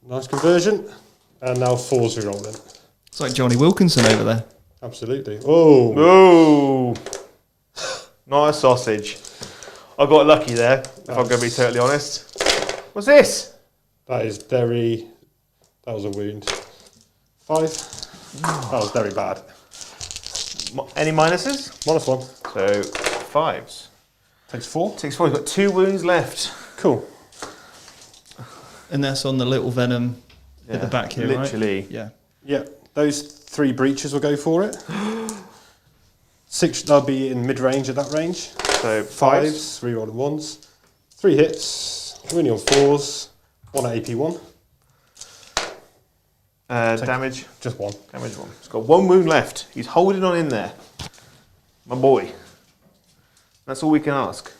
Nice conversion. And now 4s rerolling. It's like Johnny Wilkinson over there. Absolutely. Oh. Oh. Not a sausage. I got lucky there, if I'm going to be totally honest. What's this? That is very... That was a wound. 5. That was very bad. Any minuses? -1. So 5s. Takes 4. Takes 4. He's got 2 wounds left. Cool. And that's on the little venom at the back here, literally. right? Yeah. Yeah, those 3 breaches will go for it. 6, they'll be in mid-range at that range. So 5s, rerolling 1s. 3 hits, winning on 4s. 1 at AP1. Damage. Just 1. Damage 1. He's got 1 wound left. He's holding on in there. My boy. That's all we can ask.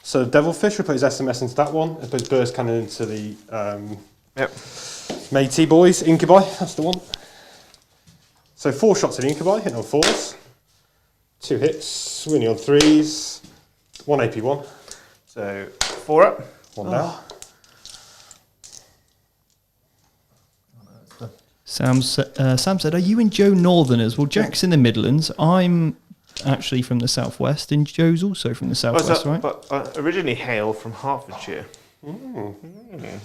So Devilfish will put his SMS into that one, and put his burst cannon into the matey boys. Incubi, that's the one. So 4 shots at the Incubi, hitting on 4s. 2 hits, winning on 3s. 1 AP1. So 4 up. 1 down. Sam said, "Are you and Joe Northerners?" Well, Jack's in the Midlands. I'm actually from the southwest, and Joe's also from the southwest, right? But originally hail from Hertfordshire.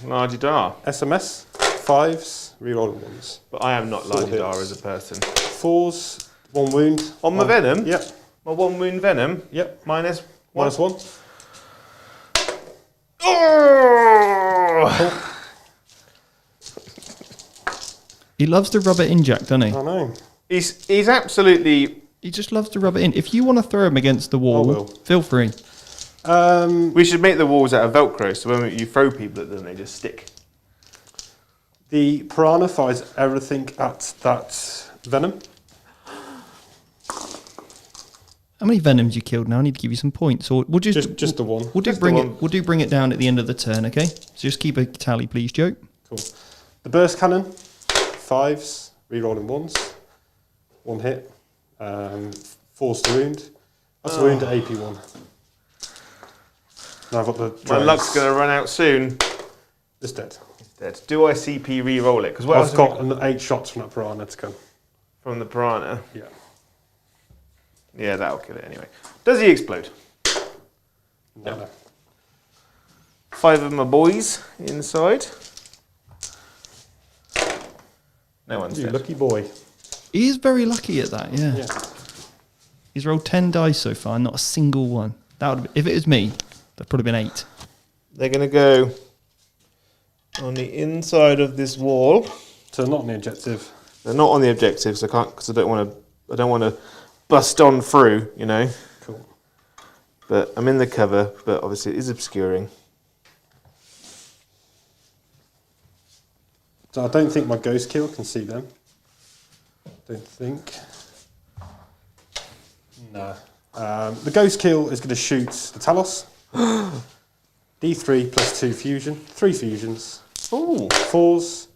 La-di-da. SMS, 5s, rerolling 1s. But I am not 4 la-di-da hits. as a person. 4s, 1 wound. On my venom? Yep. My 1 wound venom? Yep. -1. -1. Oh! He loves to rub it in, Jack, doesn't he? I know. He's absolutely... He just loves to rub it in. If you want to throw him against the wall, will. feel free. We should make the walls out of Velcro, so when you throw people at them, they just stick. The piranha fires everything at that venom. How many venoms you killed now? I need to give you some points, or we'll Just the one. We'll do Just bring the it. one. We'll do bring it down at the end of the turn, okay? So just keep a tally, please, Joe. Cool. The burst cannon, 5s, rerolling 1s. 1 hit. 4s to wound. That's a wound at AP1. Now I've got the My drones. luck's going to run out soon. It's dead. It's dead. Do I CP re-roll it? Because what else I've have got 8 shots from that piranha to come. from the piranha? Yeah. Yeah, that'll kill it anyway. Does he explode? No. 5 of my boys inside. No one's You dead. lucky boy. He is very lucky at that, yeah. He's rolled 10 dice so far, not a single one. That would, if it was me, that'd probably been 8. They're going to go on the inside of this wall. So not on the objective. They're not on the objectives. I can't because I don't want to bust on through. You know. Cool. But I'm in the cover. But obviously it is obscuring. So I don't think my ghost kill can see them. Don't think. No. The ghost kill is going to shoot the Talos. D3 plus 2 fusion. 3 fusions. Ooh. 4s.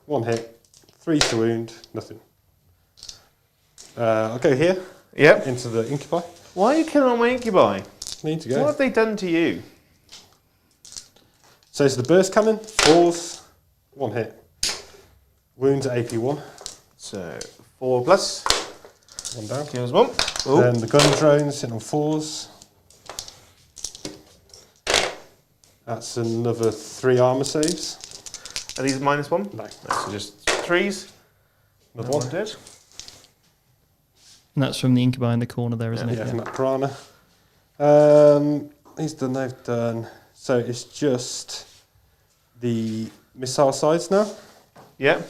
1 hit. 3 to wound. Nothing. I'll go here. Yep. Into the incubi. Why are you killing all my incubi? Need to go. What have they done to you? So it's the burst cannon. 4s. 1 hit. Wounds at AP1. So 4 plus. 1 down. Kills 1. Ooh. Then the gun drones sitting on 4s. That's another 3 armor saves. Are these -1? No. So just 3s. Another No one. dead. And that's from the incubi in the corner there, isn't Yeah, it? from that piranha. He's done, they've done. So it's just the missile sides now. Yep.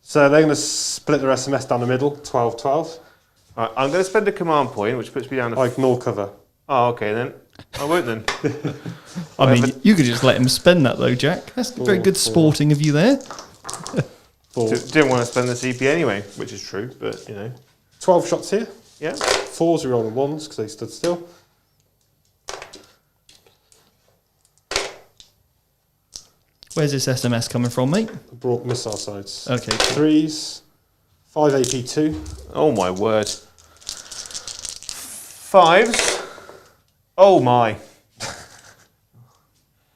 So they're going to split their SMS down the middle, 12-12. Right, I'm going to spend a command point, which puts me down to... I ignore cover. Oh, okay then. I won't then. I mean, you could just let him spend that though, Jack. That's very good sporting of you there. 4. Didn't want to spend the CP anyway, which is true, but you know. 12 shots here. Yeah. 4s we roll on 1s because they stood still. Where's this SMS coming from, mate? Brought missile sides. Okay. 3s. 5 AP2. Oh my word. 5s. Oh my.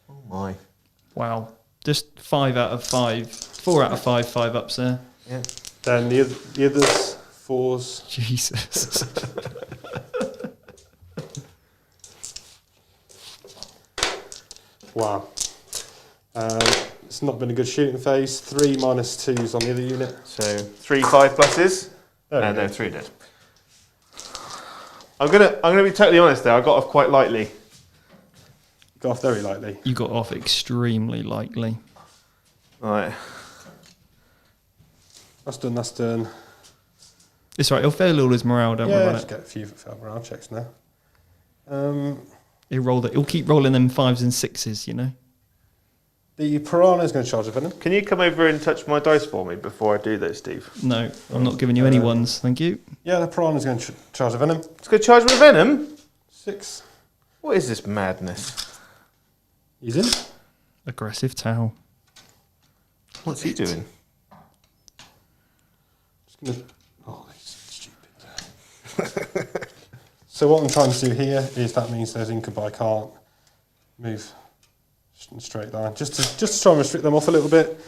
Oh my. Wow. Just 5 out of 5. 4 out of 5, 5 ups there. Yeah. Then the others, 4s. Jesus. Wow. It's not been a good shooting phase. 3 -2s on the other unit. So 3 5 pluses. There we No, go. 3 dead. I'm gonna be totally honest there. I got off quite lightly. Got off very lightly. You got off extremely lightly. Right. That's done, that's done. It's right, he'll fail all his morale, don't worry Yeah, about just it. get a few failed morale checks now. He'll keep rolling them 5s and 6s, you know. The piranha's going to charge a venom. Can you come over and touch my dice for me before I do that, Steve? No, I'm not giving you any ones, thank you. Yeah, the piranha's going to charge a venom. It's going to charge with venom? 6. What is this madness? He's in. Aggressive towel. What's he doing? Just going to... Oh, he's stupid. So what I'm trying to do here is that means those incubi can't move in a straight line. Just to try and restrict them off a little bit.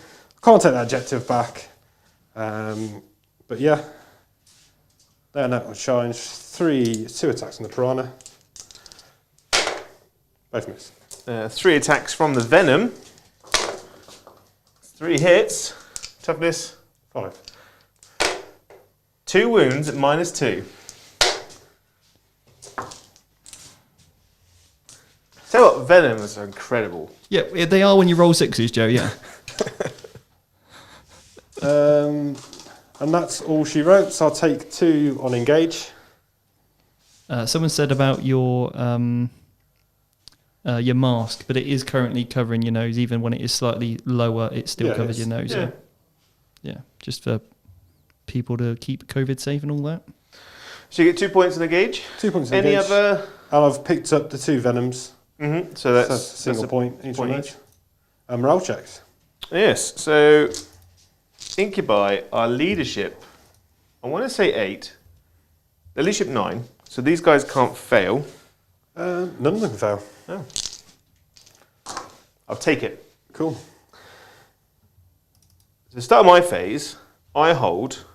Can't take that objective back. But yeah. They're now challenge. 2 attacks on the piranha. Both miss. 3 attacks from the venom. 3 hits. Toughness. 5. 2 wounds at -2. Tell you what, venoms are incredible. Yeah, they are when you roll 6s, Joe, yeah. And that's all she wrote, so I'll take 2 on engage. Someone said about your mask, but it is currently covering your nose. Even when it is slightly lower, it still covers your nose. Yeah. Yeah, just for people to keep COVID safe and all that. So you get 2 points in the gauge. 2 points on Any engage. other? And I've picked up the 2 venoms. Mm-hmm. So So that's that's a single point each point on each. each. Morale checks. Yes. So incubi are leadership. I want to say 8. They're leadership 9. So these guys can't fail. None of them can fail. Oh. I'll take it. Cool. So the start of my phase, I hold.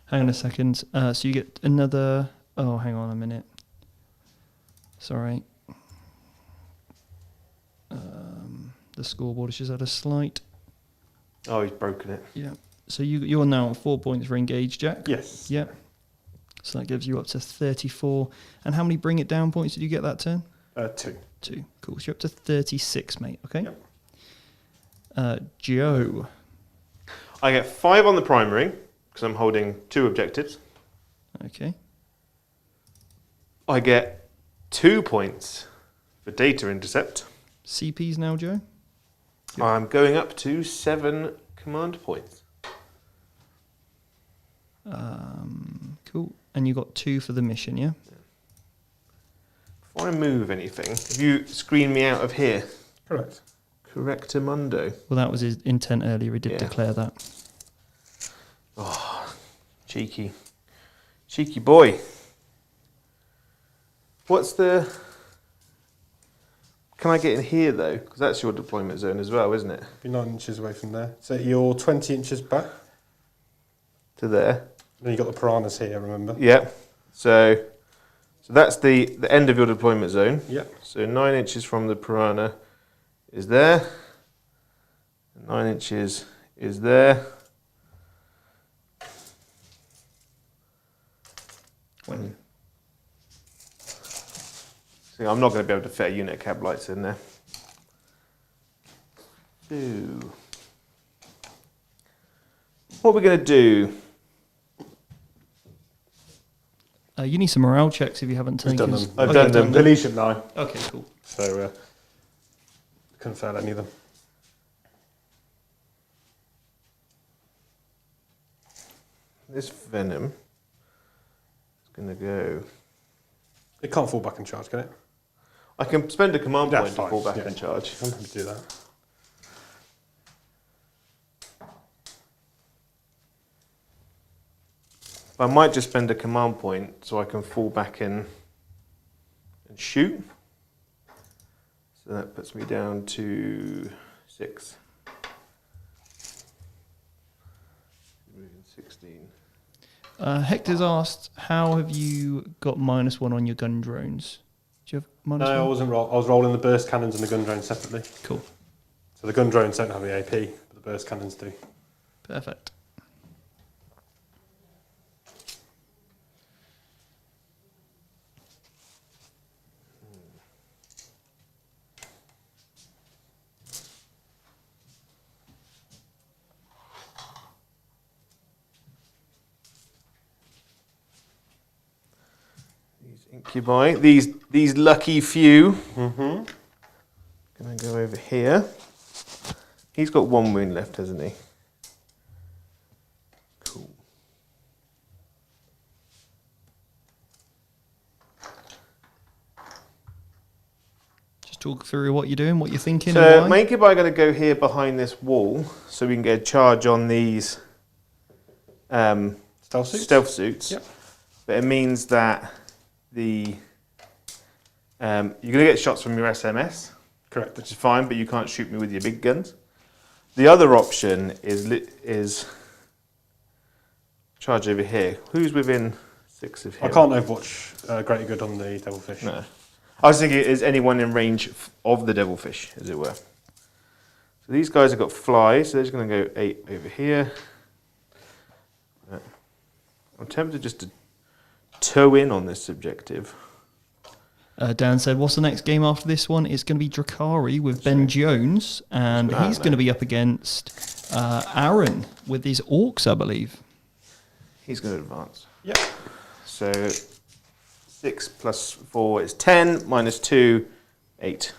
Hang on a second. So you get another... Oh, hang on a minute. Sorry. the scoreboard. It's just had a slight... Oh, he's broken it. Yeah. So you're now on 4 points for engage, Jack. Yes. Yeah. So that gives you up to 34. And how many bring it down points did you get that turn? 2. 2. Cool. So you're up to 36, mate. Okay. Yep. Joe. I get 5 on the primary because I'm holding 2 objectives. Okay. I get 2 points for data intercept. CPs now, Joe? Yep. I'm going up to 7 command points. Cool. And you got 2 for the mission, yeah? Before I move anything, have you screened me out of here? Correct. Correctamundo. Well, that was his intent earlier. He did Yeah. declare that. Oh, cheeky. Cheeky boy. What's the... Can I get in here, though? Because that's your deployment zone as well, isn't it? Be 9 inches away from there. So you're 20 inches back. To there. Then you've got the piranhas here, remember? Yeah. So that's the end of your deployment zone. Yep. So 9 inches from the piranha is there. 9 inches is there. So I'm not going to be able to fit a unit of cab lights in there. Ooh. What are we going to do? You need some morale checks if you haven't We've taken. done them. I've done them. Police ship 9. Okay, cool. So couldn't fail any of them. This venom is going to go... It can't fall back and charge, can it? I can spend a command Yeah, point to fine, fall back yeah. and charge. I'm happy to do that. I might just spend a command point so I can fall back in and shoot. So that puts me down to 6. Moving 16. Hector's asked, how have you got -1 on your gun drones? Do you have -1? No, I wasn't I was rolling the burst cannons and the gun drones separately. Cool. So the gun drones don't have the AP, but the burst cannons do. Perfect. Incubi, these lucky few. Mm-hmm. Gonna go over here. He's got 1 wound left, hasn't he? Cool. Just talk through what you're doing, what you're thinking. So and why. my Incubi are going to go here behind this wall, so we can get a charge on these Stealth suits? Yep. Yep. But it means that you're going to get shots from your SMS. Correct. Which is fine, but you can't shoot me with your big guns. The other option is charge over here. Who's within 6 of him? I can't overwatch Greater Good on the Devilfish. No. I was thinking, is anyone in range of the Devilfish, as it were? So these guys have got fly, so they're just going to go 8 over here. I'm tempted just to toe in on this objective. Dan said, what's the next game after this one? It's going to be Drukhari with Ben Jones, and he's going to be up against Aaron with his orcs, I believe. He's going to advance. Yep. So 6 plus 4 is 10, minus 2, 8.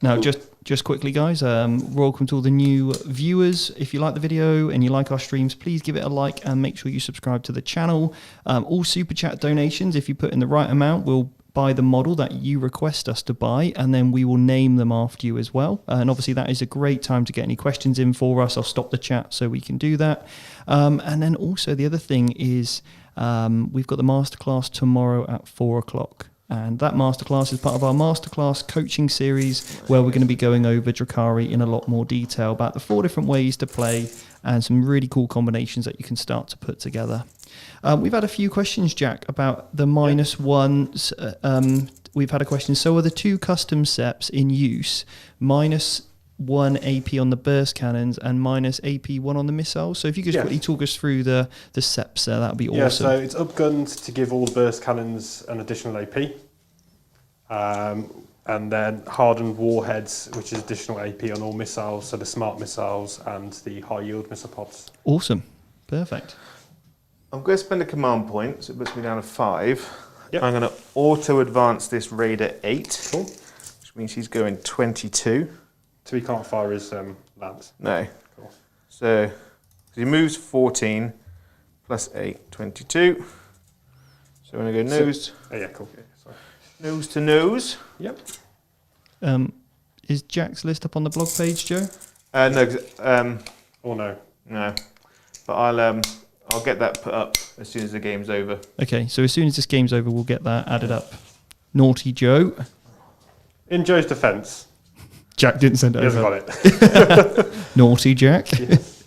Now, just quickly, guys, welcome to all the new viewers. If you like the video and you like our streams, please give it a like and make sure you subscribe to the channel. All Super Chat donations, if you put in the right amount, will buy the model that you request us to buy, and then we will name them after you as well. And obviously that is a great time to get any questions in for us. I'll stop the chat so we can do that. And then also the other thing is we've got the masterclass tomorrow at 4 o'clock. And that masterclass is part of our masterclass coaching series where we're going to be going over Drukhari in a lot more detail about the 4 different ways to play and some really cool combinations that you can start to put together. We've had a few questions, Jack, about the -1s. We've had a question. So are the 2 custom seps in use, minus 1 AP on the burst cannons and minus AP 1 on the missiles. So if you could just quickly talk us through the SEPs there, that would be awesome. Yeah, so it's upgunned to give all the burst cannons an additional AP. And then hardened warheads, which is additional AP on all missiles, so the smart missiles and the high yield missile pods. Awesome. Perfect. I'm going to spend a command point, so it puts me down to 5. Yep. I'm going to auto advance this Raider 8, Cool. which means he's going 22. So he can't fire his lance. No. Cool. So he moves 14 plus 8, 22. So I'm going to go nose. Oh yeah, cool. Sorry. Nose to nose. Yep. Is Jack's list up on the blog page, Joe? No. Or no. No. But I'll get that put up as soon as the game's over. Okay, so as soon as this game's over, we'll get that added up. Naughty Joe. In Joe's defence, Jack didn't send it he hasn't over. got it. Naughty Jack. Yes.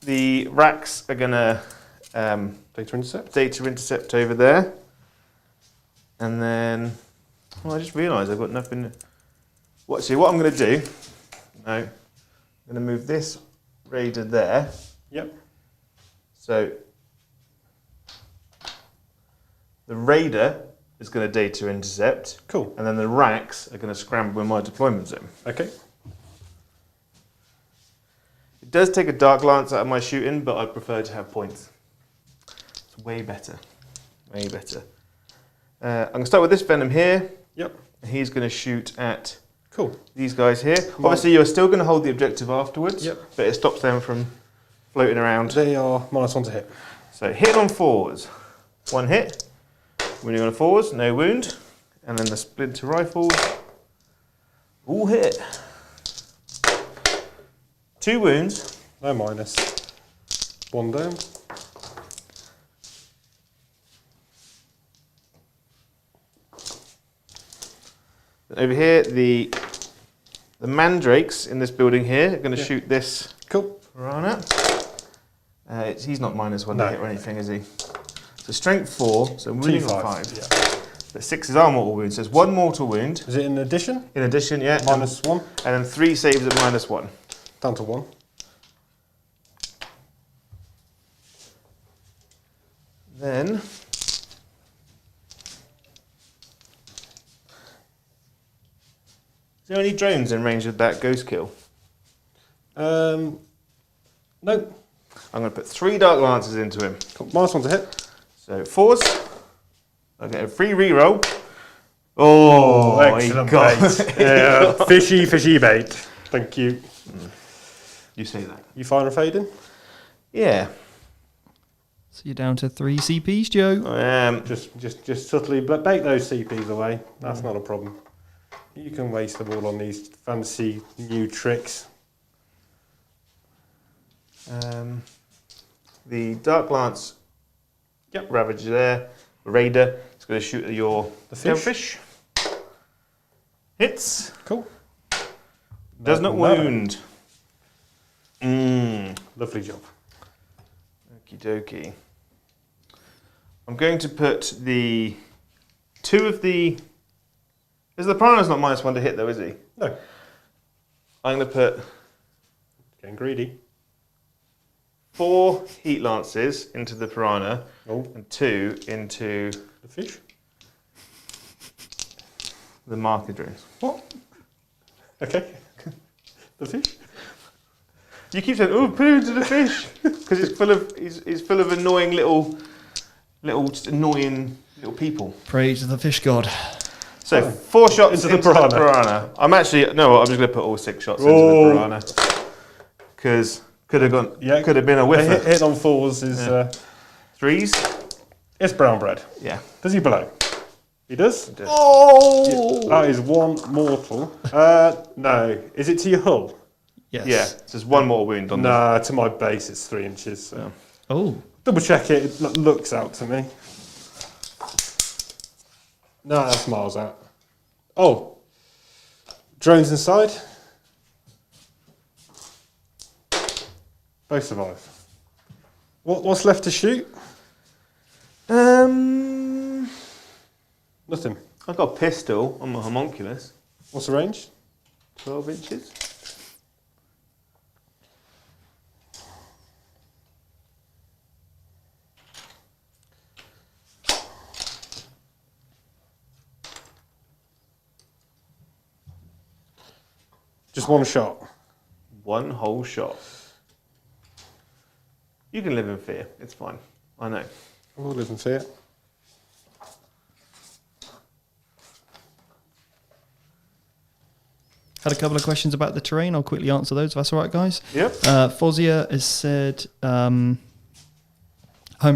The racks are going to Data intercept. over there. And then, I just realised I've got nothing. What I'm going to do, I'm going to move this Raider there. Yep. So the Raider is going to data intercept. Cool. And then the racks are going to scramble in my deployment zone. Okay. It does take a dark lance out of my shooting, but I prefer to have points. It's way better. Way better. I'm going to start with this Venom here. Yep. He's going to shoot at Cool. these guys here. Obviously, you're still going to hold the objective afterwards. Yep. But it stops them from floating around. They are -1 to hit. So hit on 4s. 1 hit. Wounding on 4s, no wound. And then the splinter rifles. All hit. 2 wounds. No minus. 1 down. Over here, the mandrakes in this building here are going to shoot this Cool. piranha. He's not -1 No. to hit or anything, is he? So strength 4, so wounding on 5. Yeah. But 6 is our mortal wound, so it's 1 mortal wound. Is it in addition? In addition, yeah. -1. And then 3 saves at -1. Down to 1. Then is there any drones in range of that ghost kill? No. I'm going to put 3 dark lances into him. Cool. -1 to hit. So 4s. I'll get a free reroll. Oh, excellent he got bait. Yeah, fishy bait. Thank you. You say that. You fire and fade in? Yeah. So you're down to 3 CPs, Joe. I am. Just subtly bait those CPs away. That's not a problem. You can waste them all on these fancy new tricks. The Dark Lance Ravager there. Raider is going to shoot at your fish. Hits. Cool. Does not wound. Lovely job. Okie dokie. I'm going to put the 2 of the... Is the Piranha's not -1 to hit though, is he? No. I'm going to put Getting greedy. 4 Heat Lances into the Piranha and 2 into The fish? the marker drones. What? Okay. The fish? You keep saying, "Oh, put it into the fish," because it's full of annoying little just annoying little people. Praise to the fish god. So 4 shots Into the piranha. I'm actually I'm just going to put all 6 shots into the Piranha because could have gone. Yeah. Could have been a whiffer. Hit on 4s is 3s. it's brown bread. Yeah. Does he blow? He does? Oh! That is 1 mortal. No. Is it to your hull? Yes. Yeah. So there's 1 more wound on Nah, to my base it's 3 inches. So. Oh. Double check it. It looks out to me. No, that's miles out. Oh. Drones inside. Both survive. What's left to shoot? Nothing. I've got a pistol on my homunculus. What's the range? 12 inches. Just one shot. One whole shot. You can live in fear. It's fine. I know. We'll live in fear. Had a couple of questions about the terrain. I'll quickly answer those if that's all right, guys. Yep. Fozia has said, I'm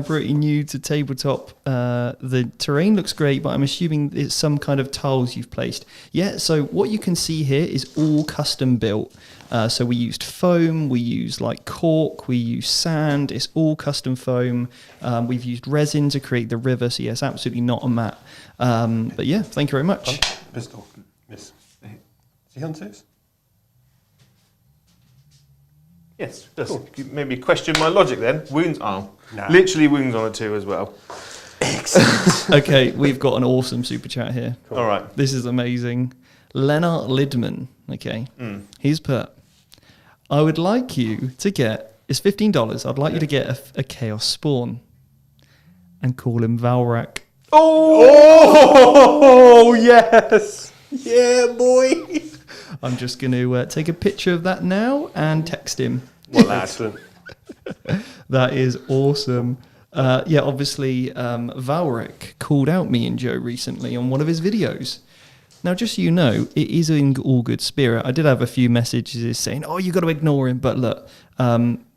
pretty new to tabletop. The terrain looks great, but I'm assuming it's some kind of tiles you've placed. Yeah, so what you can see here is all custom built. So we used foam, we used like cork, we used sand. It's all custom foam. We've used resin to create the river. So yes, absolutely not a map. But yeah, thank you very much. Pistol. Miss. Is he hunters? Yes, it does. Cool. You maybe question my logic then. Wounds, Nah. literally wounds on a 2 as well. Okay, we've got an awesome super chat here. Cool. All right. This is amazing. Lennart Lidman, okay. He's put, I would like you to get, it's $15, I'd like you to get a Chaos Spawn and call him Valrak. Oh, yes! Yeah, boy! I'm just going to take a picture of that now and text him. Well, lad. Excellent. That is awesome. Yeah, obviously, Valrak called out me and Joe recently on one of his videos. Now, just so you know, it is in all good spirit. I did have a few messages saying, oh, you got to ignore him. But look,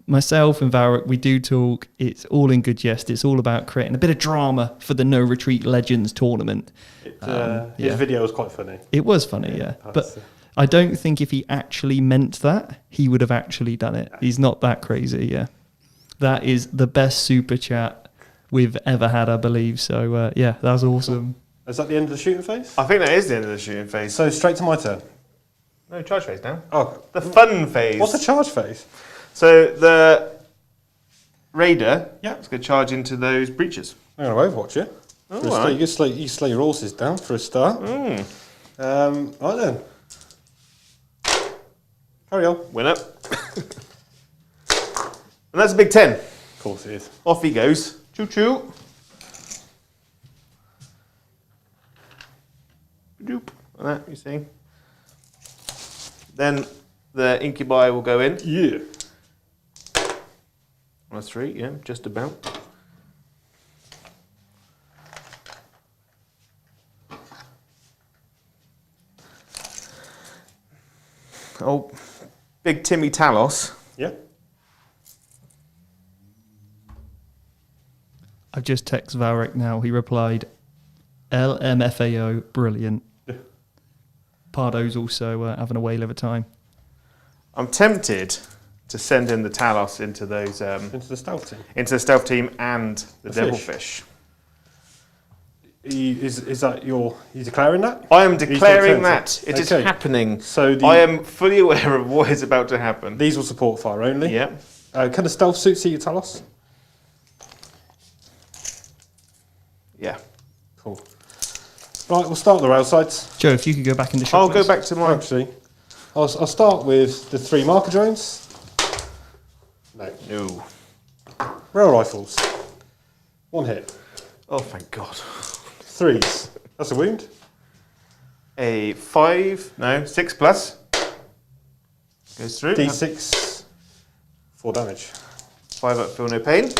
myself and Valrak, we do talk. It's all in good jest. It's all about creating a bit of drama for the No Retreat Legends tournament. His video was quite funny. It was funny, yeah. But I don't think if he actually meant that, he would have actually done it. He's not that crazy, yeah. That is the best super chat we've ever had, I believe. So, yeah, that was awesome. Is that the end of the shooting phase? I think that is the end of the shooting phase. So straight to my turn. No, charge phase now. Oh, The fun phase. what's the charge phase? So the raider Yeah. is going to charge into those breaches. I'm going to overwatch you. Oh, For a all start. right. You slay your horses down for a start. Right then. Carry on. Win up. And that's a big 10. Of course it is. Off he goes. Choo choo. Doop. Like that, you see. Then the incubi will go in. Yeah. On a 3, yeah, just about. Oh, big Timmy Talos. Yeah. I've just texted Valrak now. He replied, LMFAO, brilliant. Yeah. Pardo's also having a whale of a time. I'm tempted to send in the Talos into those Into the stealth team. into the stealth team and the The devilfish. Is that you declaring that? I am He's declaring got that it is Okay. happening. So I am fully aware of what is about to happen. these will support fire only. Yeah. Can the stealth suit see your Talos? Yeah. Cool. Right, we'll start the rail sides. Joe, if you could go back into shot. I'll go please. back to my. Actually, I'll start with the 3 marker drones. No. No. Rail rifles. 1 hit. Oh, thank God. 3s. That's a wound. A 6 plus. Goes through. D6. 4 damage. 5 up, feel no pain.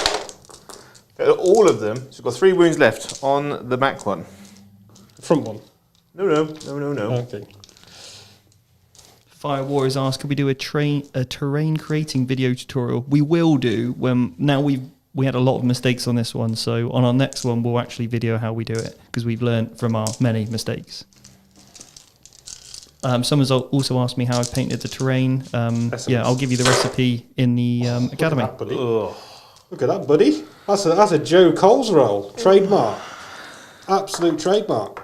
All of them. So we've got 3 wounds left on the back one. The front one. No. Okay. Fire Warriors asked, could we do a terrain creating video tutorial? We will do when now we had a lot of mistakes on this one, so on our next one we'll actually video how we do it because we've learned from our many mistakes. Someone's also asked me how I painted the terrain. Yeah, I'll give you the recipe in the academy. Look at that, buddy. Ugh. Look at that, buddy. That's a Joe Coles roll. Trademark. Absolute trademark.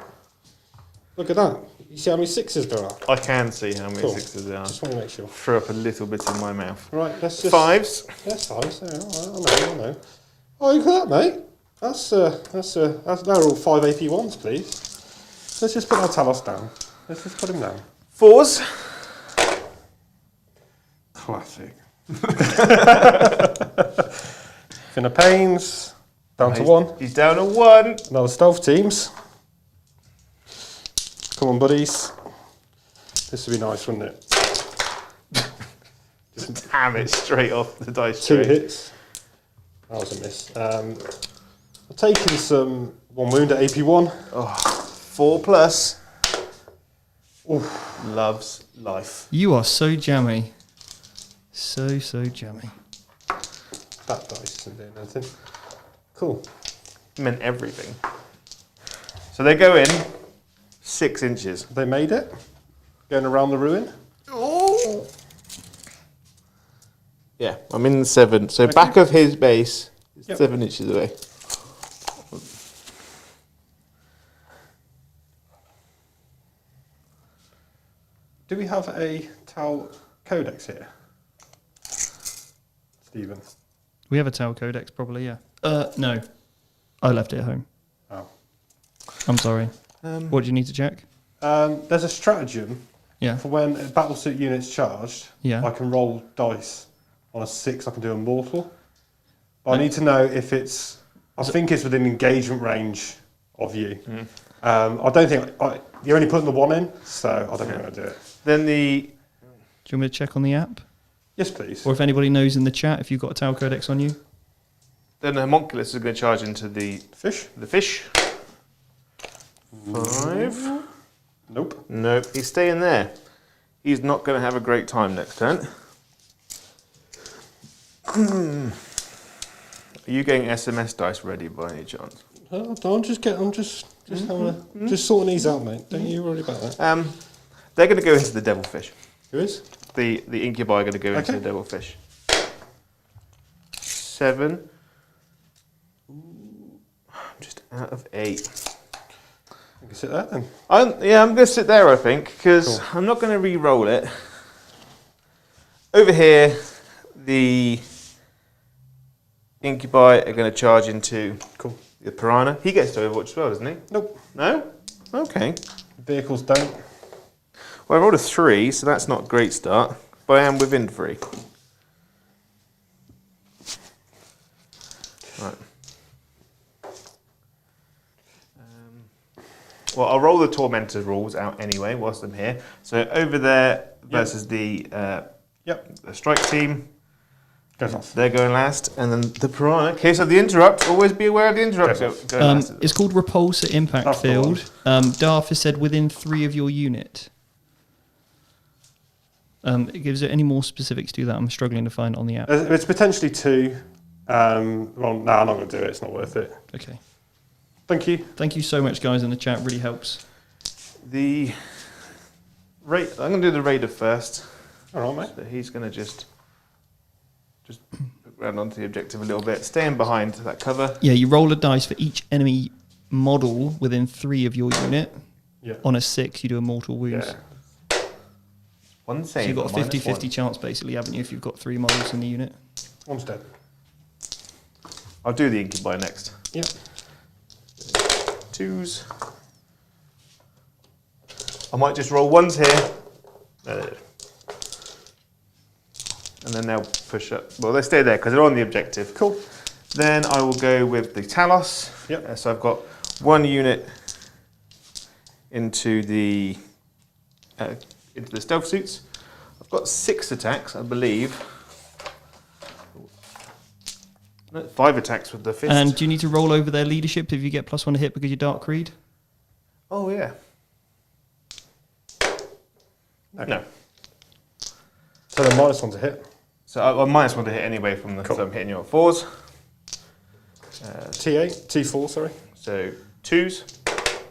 Look at that. You see how many 6s there are? I can see how many Cool. 6s there are. Just want to make sure. Throw up a little bit in my mouth. Right, let's just... 5s. Yes, 5s. Yeah, I know. Oh, look at that, mate. They're all 5 AP1s, please. Let's just put our Talos down. Let's just put him down. 4s. Classic. Finna Pains. Down to 1. He's down to 1. Another stealth teams. Come on, buddies. This would be nice, wouldn't it? Just ham it straight off the dice 2 tray. hits. That was a miss. I've taken some 1 wound at AP1. Oh, 4 plus. Oof. Loves life. You are so jammy. So jammy. That dice isn't doing anything. Cool. Meant everything. So they go in 6 inches. They made it. Going around the ruin. Oh. Yeah, I'm in 7. So back of his base is 7 inches away. Do we have a Tal Codex here? Stephen. We have a Tal Codex, probably, yeah. No. I left it at home. Oh. I'm sorry. What do you need to check? There's a stratagem Yeah. for when a battlesuit unit's charged. Yeah. I can roll dice. On a 6, I can do a mortal. But I need to know if it's. I think it's within engagement range of you. I don't think you're only putting the 1 in, so I don't think I'm going to do it. Then the. Do you want me to check on the app? Yes, please. Or if anybody knows in the chat, if you've got a Tal Codex on you? Then the homunculus is going to charge into the Fish? fish. 5. Nope. Nope, he's staying there. He's not going to have a great time next turn. Are you getting SMS dice ready by any chance? I'm just sorting these out, mate. Don't you worry about that. They're going to go into the devilfish. Who is? The incubi are going to go into the devilfish. 7. I'm just out of 8. You can sit there then. I'm going to sit there, I think, because I'm not going to re-roll it. Over here, the incubi are going to charge into the piranha. He gets to Overwatch as well, doesn't he? Nope. No? Okay. Vehicles don't. Well, I rolled a 3, so that's not a great start, but I am within 3. Right. Well, I'll roll the Tormentor rules out anyway whilst I'm here. So over there versus the strike team. Goes off. They're going last, and then the piranha. In case of the interrupt, always be aware of the interrupt. Going last. It's called Repulsor Impact That's the Field. Darth has said within 3 of your unit. It gives it any more specifics to that. I'm struggling to find on the app. It's potentially 2. Well, no, I'm not going to do it. It's not worth it. Okay. Thank you. Thank you so much, guys, in the chat. Really helps. The I'm going to do the raider first. All right, mate. So he's going to just put round onto the objective a little bit, staying behind that cover. Yeah, you roll a dice for each enemy model within 3 of your unit. Yeah. On a 6, you do a mortal wounds. Yeah. One So save. you've got a minus 50-50 1. chance, basically, haven't you, if you've got 3 models in the unit? One's dead. I'll do the incubi next. Yep. 2s. I might just roll 1s here. And then they'll push up. Well, they stay there because they're on the objective. Cool. Then I will go with the Talos. Yep. So I've got 1 unit into the stealth suits. I've got 6 attacks, I believe. No, 5 attacks with the fist. And do you need to roll over their leadership if you get +1 to hit because you're Dark Creed? Oh, yeah. No. So the -1's a hit. So I'm -1 to hit anyway from the. So I'm hitting you at 4s. T8, T4, sorry. So 2s.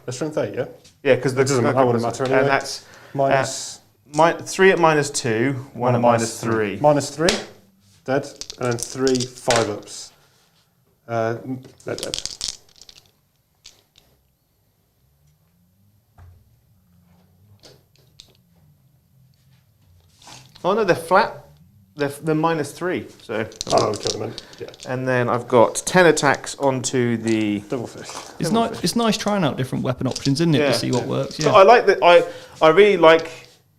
The strength 8, yeah? Yeah, because That wouldn't matter anyway. And that's Minus 3 at -2, 1 at -3. -3, dead, and then 3 5-ups. They're dead. Oh no, they're flat. They're -3, so. Oh, okay, then. Yeah. And then I've got 10 attacks onto the Devilfish. It's nice trying out different weapon options, isn't it, to see what works? So Yeah. I like that. I really like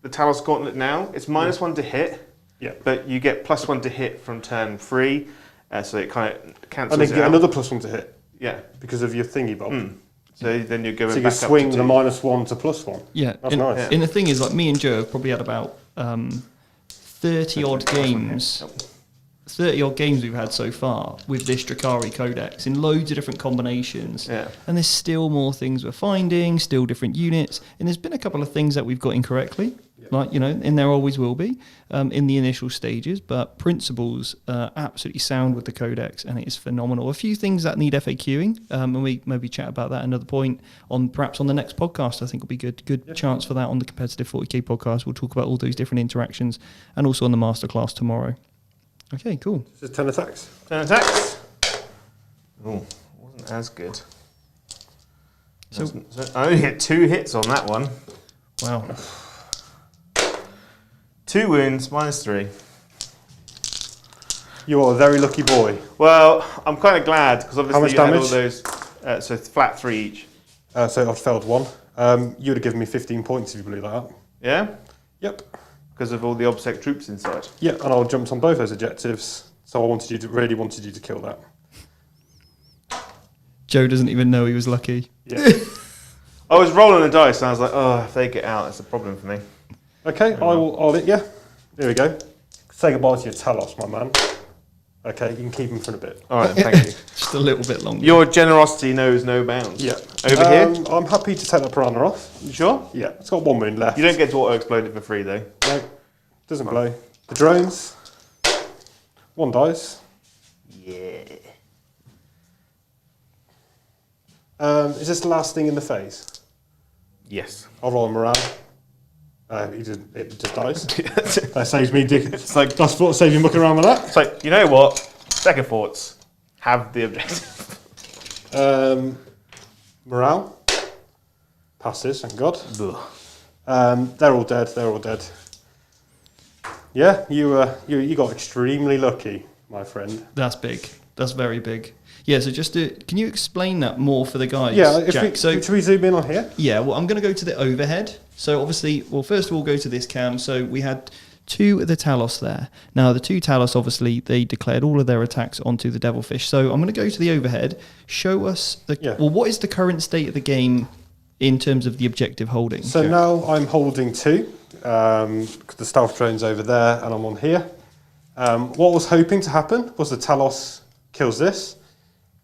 the Talos Gauntlet now. It's -1 to hit. Yeah. But you get +1 to hit from turn 3, so it kind of cancels And then it get out. another +1 to hit Yeah. because of your thingy bob. So then you're going So you back can swing up to the 2. -1 to +1. Yeah. That's and, nice. and the thing is, like, me and Joe have probably had about 30 odd games. 30 odd games we've had so far with this Drukhari Codex in loads of different combinations. Yeah. And there's still more things we're finding, still different units. And there's been a couple of things that we've got incorrectly, like, you know, and there always will be in the initial stages. But principles are absolutely sound with the Codex, and it is phenomenal. A few things that need FAQing, and we maybe chat about that another point on perhaps on the next podcast. I think will be good chance for that on the Competitive 40k podcast. We'll talk about all those different interactions, and also on the masterclass tomorrow. Okay, cool. Just 10 attacks. 10 attacks. Oh, wasn't as good. So I only hit 2 hits on that one. wow. 2 wounds, -3. You are a very lucky boy. Well, I'm kind of glad because obviously much you had all damage? those. So flat 3 each. So I've failed 1. You would have given me 15 points if you blew that up. Yeah. Yep. Because of all the obsec troops inside. Yeah, and I jumped on both those objectives. So I really wanted you to kill that. Joe doesn't even know he was lucky. Yeah. I was rolling the dice and I was like, oh, if they get out, that's a problem for me. Okay, I'll hit you. There we go. Say goodbye to your Talos, my man. Okay, you can keep him for a bit. All right, thank you. Just a little bit longer. Your generosity knows no bounds. Yeah. Over here? I'm happy to take that piranha off. You sure? Yeah, it's got 1 wound left. You don't get to auto-explode it for free, though. No, doesn't blow. The drones. 1 dice. Yeah. Is this the last thing in the phase? Yes. I'll roll a morale. It just dies. That saves me. It's like that's what saves you mucking around with that. It's like, you know what? Second thoughts. Have the objective. Morale passes, thank God. Ugh. They're all dead. They're all dead. Yeah, you got extremely lucky, my friend. That's big. That's very big. Yeah, so can you explain that more for the guys, Yeah, Jack? should we zoom in on here? Yeah, well, I'm going to go to the overhead. So obviously, well, first of all, go to this cam. So we had 2 of the Talos there. Now, the 2 Talos, obviously, they declared all of their attacks onto the Devilfish. So I'm going to go to the overhead, show us, well, what is the current state of the game in terms of the objective holding? So now I'm holding 2. The stealth drone's over there, and I'm on here. What I was hoping to happen was the Talos kills this.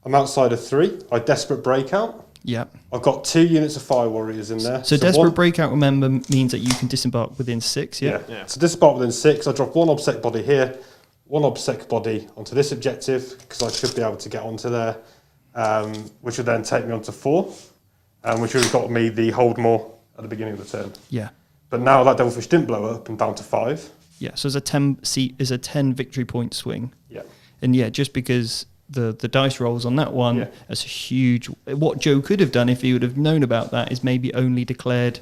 I'm outside of 3. I desperate breakout. Yeah. I've got 2 units of fire warriors in there. So desperate breakout, remember, means that you can disembark within 6, yeah? Yeah. So disembark within 6. I drop 1 obsec body here, 1 obsec body onto this objective, because I should be able to get onto there, which would then take me onto 4, which would have got me the hold more at the beginning of the turn. Yeah. But now that Devilfish didn't blow up, I'm down to 5. Yeah, so there's a 10 victory point swing. Yeah. And yeah, just because the dice rolls on that one, that's a huge... What Joe could have done if he would have known about that is maybe only declared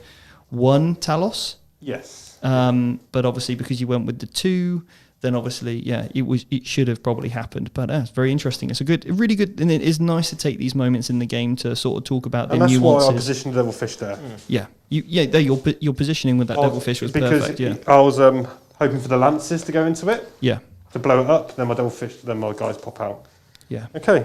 1 Talos. Yes. But obviously because you went with the 2, then obviously, yeah, it should have probably happened. But it's very interesting. It's really good, and it is nice to take these moments in the game to sort of talk about the nuances. And that's why I positioned the Devilfish there. Yeah. Your positioning with that Devilfish was perfect, yeah. I was hoping for the Lances to go into it. Yeah. To blow it up, then my Devilfish, then my guys pop out. Yeah. Okay.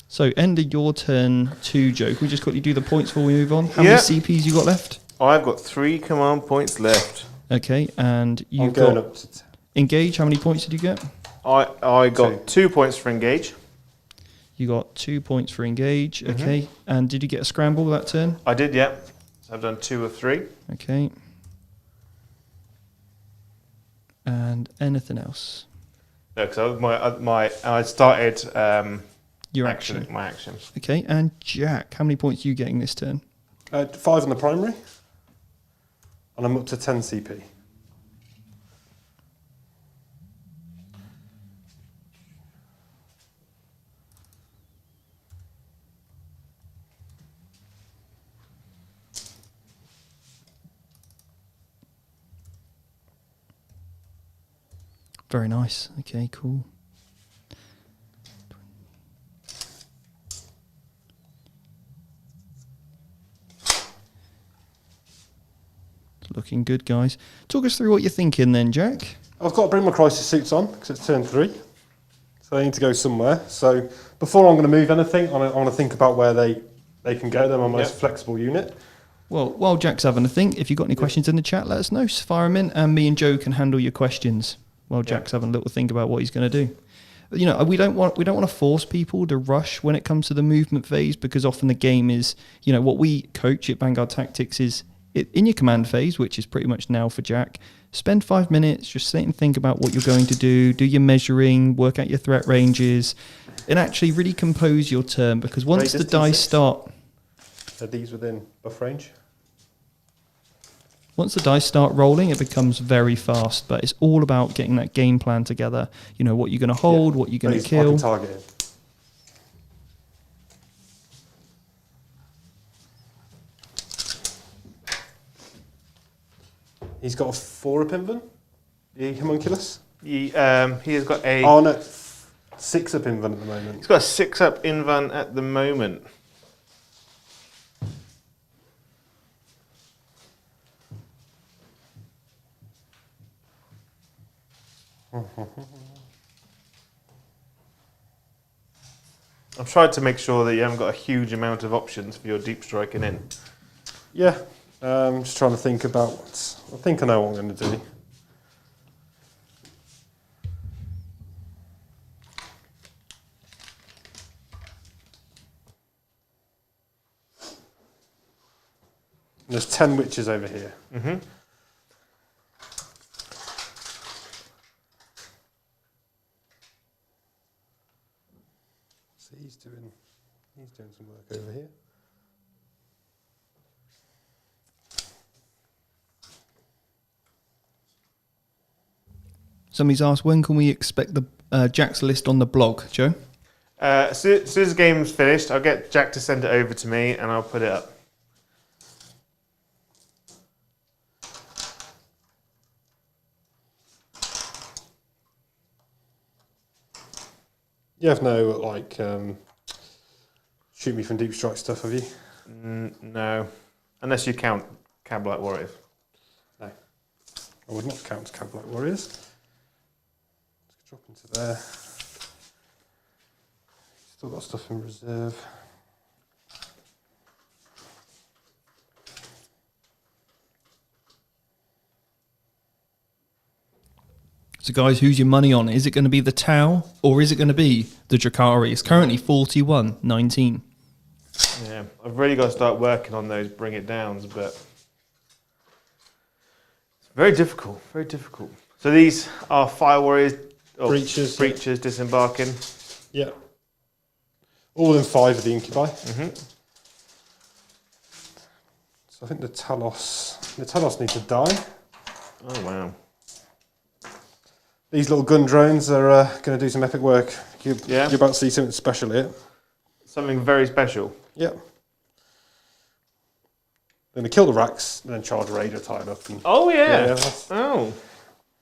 So, end of your turn 2, Joe. Can we just quickly do the points before we move on? How many CPs you got left? I've got 3 command points left. Okay, and you've going got up to 10. Engage. How many points did you get? I got 2 points for engage. You got 2 points for engage. Okay, and did you get a scramble that turn? I did, yeah. So I've done 2 of 3. Okay. And anything else? No, because I started Your action. my action. Okay, and Jack, how many points are you getting this turn? 5 on the primary. And I'm up to 10 CP. Very nice. Okay, cool. Looking good, guys. Talk us through what you're thinking then, Jack. I've got to bring my crisis suits on because it's turn 3. So I need to go somewhere. So before I'm going to move anything, I want to think about where they can go. They're my most flexible unit. Well, while Jack's having a think, if you've got any questions in the chat, let us know. Fire them in, and me and Joe can handle your questions while Jack's having a little think about what he's going to do. You know, we don't want to force people to rush when it comes to the movement phase, because often the game is, you know, what we coach at Vanguard Tactics is in your command phase, which is pretty much now for Jack. Spend 5 minutes, just sit and think about what you're going to do your measuring, work out your threat ranges, and actually really compose your turn, because once the dice start... Are these within buff range? Once the dice start rolling, it becomes very fast, but it's all about getting that game plan together. You know, what you're going to hold, what you're going to kill. I can target him. He's got a 4 up invent, the homunculus. He has got a... Oh no, 6 up invent at the moment. He's got a 6 up invent at the moment. I've tried to make sure that you haven't got a huge amount of options for your deep striking in. Yeah, I'm just trying to think about I think I know what I'm going to do. There's 10 witches over here. Mm-hmm. So he's doing some work over here. Somebody's asked, when can we expect the Jack's list on the blog, Joe? As soon as the game's finished, I'll get Jack to send it over to me and I'll put it up. You have no, like, shoot me from deep strike stuff, have you? No. Unless you count Cab-Light Warriors. No. I would not count Cab-Light Warriors. Let's drop into there. Still got stuff in reserve. So guys, who's your money on? Is it going to be the Tau or is it going to be the Drukhari? It's currently 41-19. Yeah, I've really got to start working on those bring it downs, but it's very difficult, very difficult. So these are Fire Warriors, breachers disembarking. Yeah. All within 5 of the incubi. Mm-hmm. So I think the Talos need to die. Oh wow. These little gun drones are going to do some epic work. You're about to see something special here. Something very special. Yep. They're going to kill the racks and then charge a raider tied up. And Oh yeah. yeah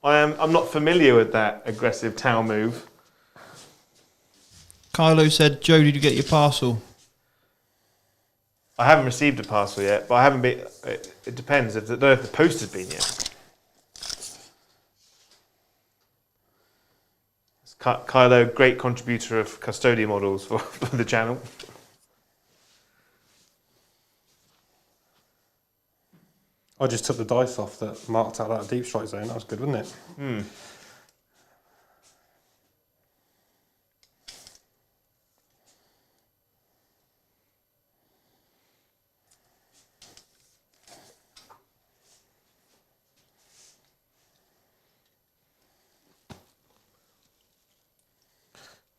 I'm not familiar with that aggressive Tau move. Kylo said, Joe, did you get your parcel? I haven't received a parcel yet, but I haven't been. It depends. I don't know if the post has been yet. Kylo, great contributor of custodian models for the channel. I just took the dice off that marked out that deep strike zone. That was good, wasn't it? Hmm.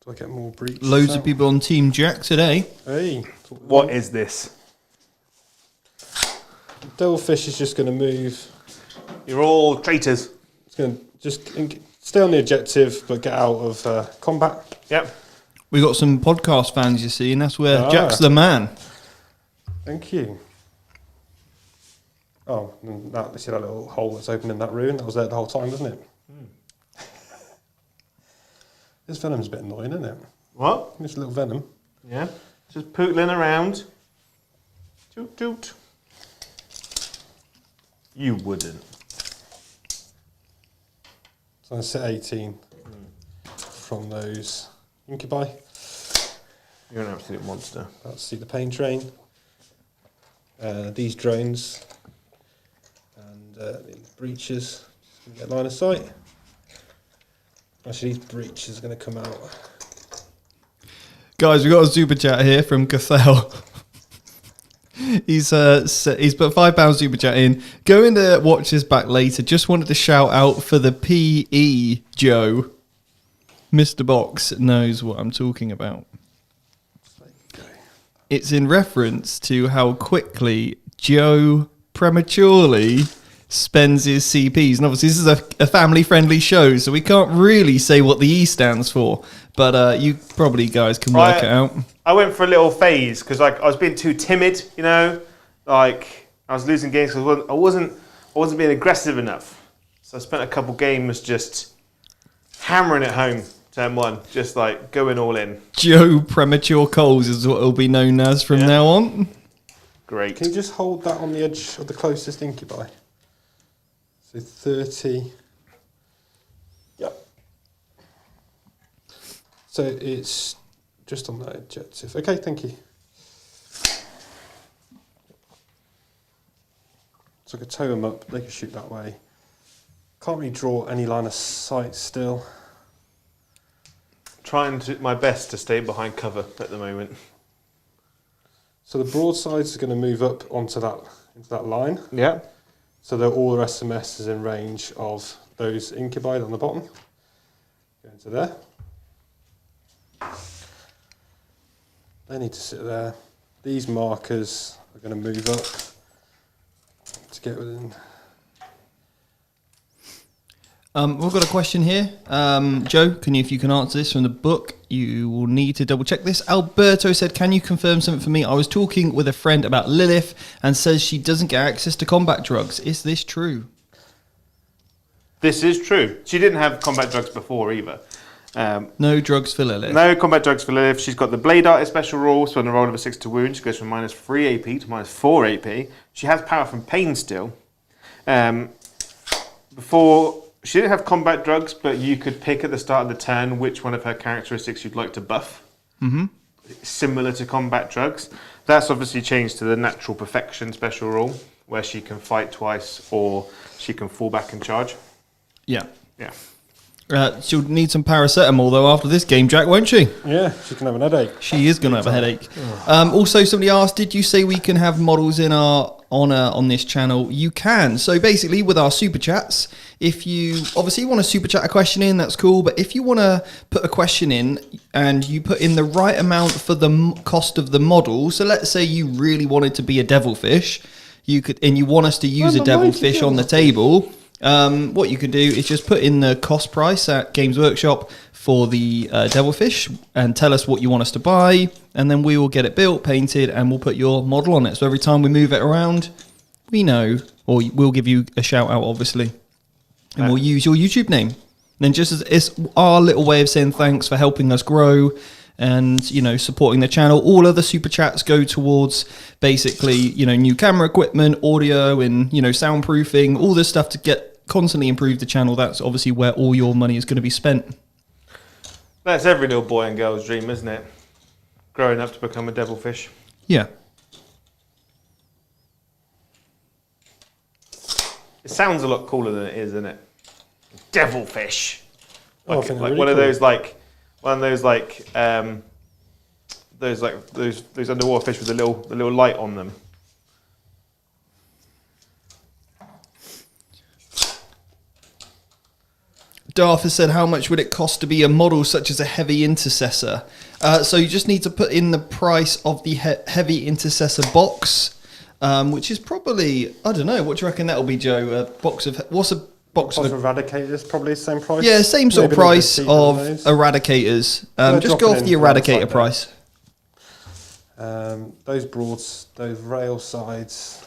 Do I get more breaches? Loads of people on Team Jack today. Hey. What is this? Devilfish is just going to move. You're all traitors. It's going to just stay on the objective, but get out of combat. Yep. We got some podcast fans, you see, and that's where Jack's the man. Thank you. Oh, and you see that little hole that's open in that ruin? That was there the whole time, wasn't it? This venom's a bit annoying, isn't it? What? This little venom. Yeah. Just pootling around. Toot toot. You wouldn't. So I set 18 from those incubi. You're an absolute monster. Let's see the pain train. These drones and the breaches. Just gonna get line of sight. Actually, these breaches are going to come out. Guys, we got a super chat here from Cathel. He's put £5 super chat in. Going to watch this back later. Just wanted to shout out for the PE Joe. Mr. Box knows what I'm talking about. It's in reference to how quickly Joe prematurely spends his CPs. And obviously this is a family-friendly show, so we can't really say what the E stands for. But you probably guys can work it out. I went for a little phase because I was being too timid, you know. Like I was losing games because I wasn't being aggressive enough. So I spent a couple games just hammering it home. Turn 1, just like going all in. Joe Premature Coles is what it'll be known as from now on. Great. Can you just hold that on the edge of the closest incubi? So 30. Yep. So it's just on that objective. Okay, thank you. So I could tow them up, they could shoot that way. Can't really draw any line of sight still. Trying to my best to stay behind cover at the moment. So the broadsides are going to move up into that line. Yeah. So that all the SMS is in range of those incubi on the bottom. Go into there. They need to sit there. These markers are going to move up to get within. We've got a question here. Joe, if you can answer this from the book, you will need to double check this. Alberto said, can you confirm something for me? I was talking with a friend about Lilith and says she doesn't get access to combat drugs. Is this true? This is true. She didn't have combat drugs before either. No drugs for Lilith. No combat drugs for Lilith. She's got the Blade Artist special rule, so on a roll of a 6 to wound, she goes from -3 AP to -4 AP. She has power from pain still. Before, she didn't have combat drugs, but you could pick at the start of the turn which one of her characteristics you'd like to buff. Mm-hmm. Similar to combat drugs. That's obviously changed to the Natural Perfection special rule, where she can fight twice or she can fall back and charge. Yeah. Yeah. She'll need some paracetamol, though, after this game, Jack, won't she? Yeah, she can have an headache. She is going to have a headache. Also, somebody asked, did you say we can have models in our honour on this channel? You can. So basically, with our super chats, if you obviously want to super chat a question in, that's cool. But if you want to put a question in and you put in the right amount for the cost of the model, so let's say you really wanted to be a devilfish, you could, and you want us to use a devilfish on the table. What you can do is just put in the cost price at Games Workshop for the devilfish and tell us what you want us to buy, and then we will get it built, painted, and we'll put your model on it. So every time we move it around, we know, or we'll give you a shout out, obviously, and we'll use your YouTube name. And then just as it's our little way of saying thanks for helping us grow and, you know, supporting the channel. All other super chats go towards basically, you know, new camera equipment, audio, and, you know, soundproofing, all this stuff to constantly improve the channel. That's obviously where all your money is going to be spent. That's every little boy and girl's dream, isn't it? Growing up to become a devilfish. Yeah. It sounds a lot cooler than it is, isn't it? Devilfish. Oh, Like, I think like they're one of really those those underwater fish with the little light on them. Darth has said, how much would it cost to be a model such as a heavy intercessor? So you just need to put in the price of the heavy intercessor box, which is probably, I don't know, what do you reckon that'll be, Joe? A box of, what's a box of Eradicators, probably the same price. Yeah, same sort of Maybe a little bit price cheaper of than those. Eradicators. Just go dropping off the in broadside Eradicator there. price. Those rail sides.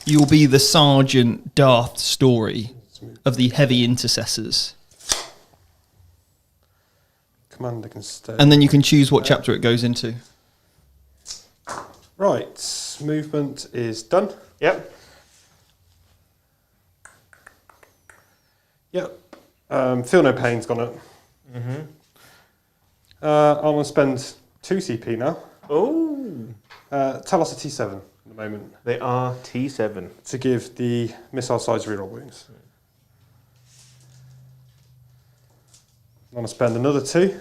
You'll be the Sergeant Darth story of the heavy intercessors. commander can stay. And then you can choose what chapter it goes into. Right, movement is done. Yep. Yep. Feel no pain's gone up. Mm-hmm. I'm going to spend 2 CP now. Oh. Tell us a T7 at the moment. They are T7. To give the missile size reroll wounds. I'm going to spend another 2.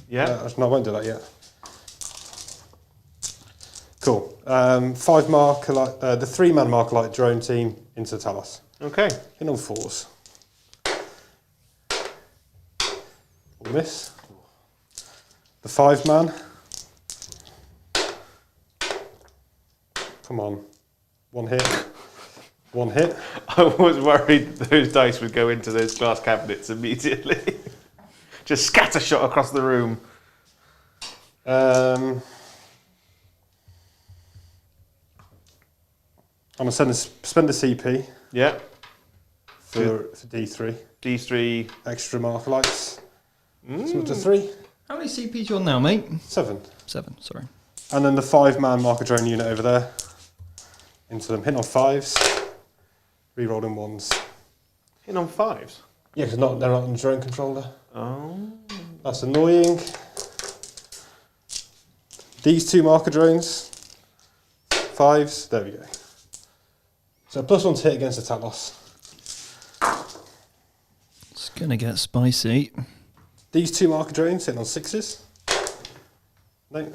Yeah. No, I won't do that yet. Cool. 5 marker, the 3-man marker light drone team into Talos. Okay. In on 4s. Or miss. The 5-man. Come on. 1 hit. 1 hit. I was worried those dice would go into those glass cabinets immediately. Just scattershot across the room. I'm going to spend a CP. Yeah. For D3. D3. Extra marker lights. So up to 3. How many CPs you on now, mate? 7. 7, sorry. And then the 5-man marker drone unit over there. Into them. Hit on 5s. Rerolling 1s. Hit on 5s? Yeah, because they're not on the drone controller. Oh. That's annoying. These 2 marker drones. 5s. There we go. So +1 to hit against the Talos. It's going to get spicy. These 2 marker drones hitting on 6s. No.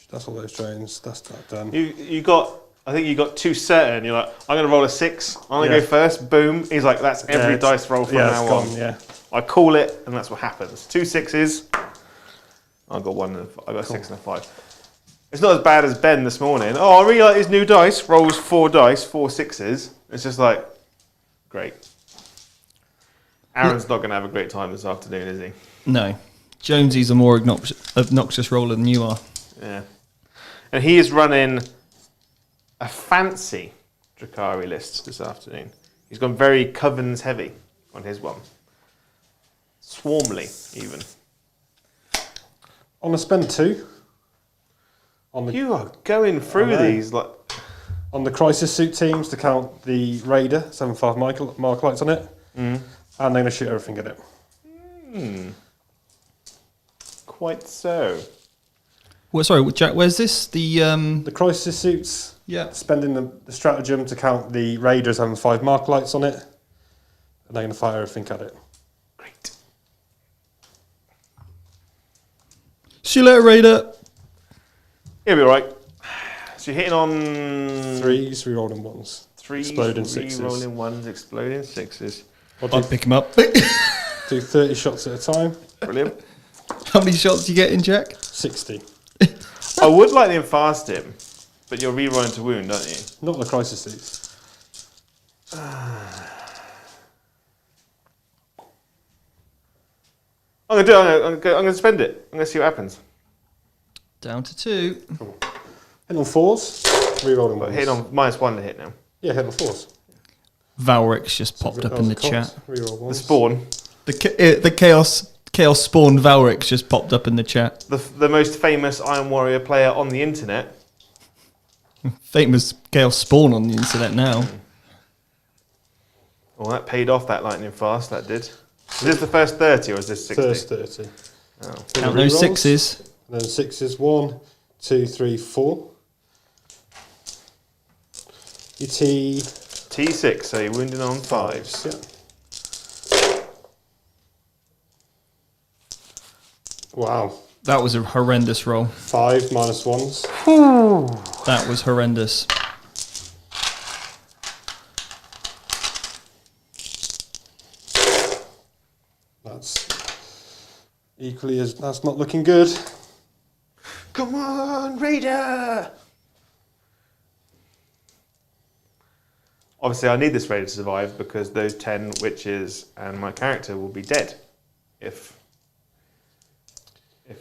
That's all those drones. That's that done. You got, I think you got 2 certain. You're like, I'm going to roll a 6. I'm going to go first. Boom. He's like, that's every dice roll from now on. Yeah. I call it, and that's what happens. 2 6s. I got 1. I got a 6 and a 5. It's not as bad as Ben this morning. Oh, I really like his new dice. Rolls 4 dice, 4 6s. It's just like, great. Aaron's not going to have a great time this afternoon, is he? No. Jonesy's a more obnoxious roller than you are. Yeah. And he is running a fancy Drukhari list this afternoon. He's gone very Covens heavy on his one. Swarmly, even. On the spend 2. You are going through these like on the crisis suit teams to count the Raider 7.5 mark lights on it, and they're going to shoot everything at it. Quite so. Well, sorry, Jack. Where's this? The crisis suits. Yeah. Spending the stratagem to count the Raider 7.5 mark lights on it, and they're going to fire everything at it. Great. See you later, Raider. He'll be alright. So you're hitting on 3s, rerolling 1s. 3s, exploding 6s. Rerolling 1s, exploding 6s. I'll pick him up. Do 30 shots at a time. Brilliant. How many shots are you getting, Jack? 60. I would like to fast him, but you're rerolling to wound, don't you? Not the crisis suits. I'm gonna spend it. I'm gonna see what happens. Down to 2. Cool. Hit on 4s, rerolling 1s. Hitting on -1 to hit now. Yeah, hit on 4s. Valrix just popped up in the chat. Reroll 1s. The spawn. The chaos spawned Valrix just popped up in the chat. The most famous Iron Warrior player on the internet. Famous chaos spawn on the internet now. Well, that paid off that lightning fast. That did. Is this the first 30 or is this 60? First 30. Oh. Count those 6s. And then 6s. 1, 2, 3, 4. Your T6, so you're wounding on 5s. Yeah. Wow. That was a horrendous roll. 5 -1s. That was horrendous. That's equally as that's not looking good. Come on, Raider! Obviously, I need this Raider to survive because those 10 witches and my character will be dead if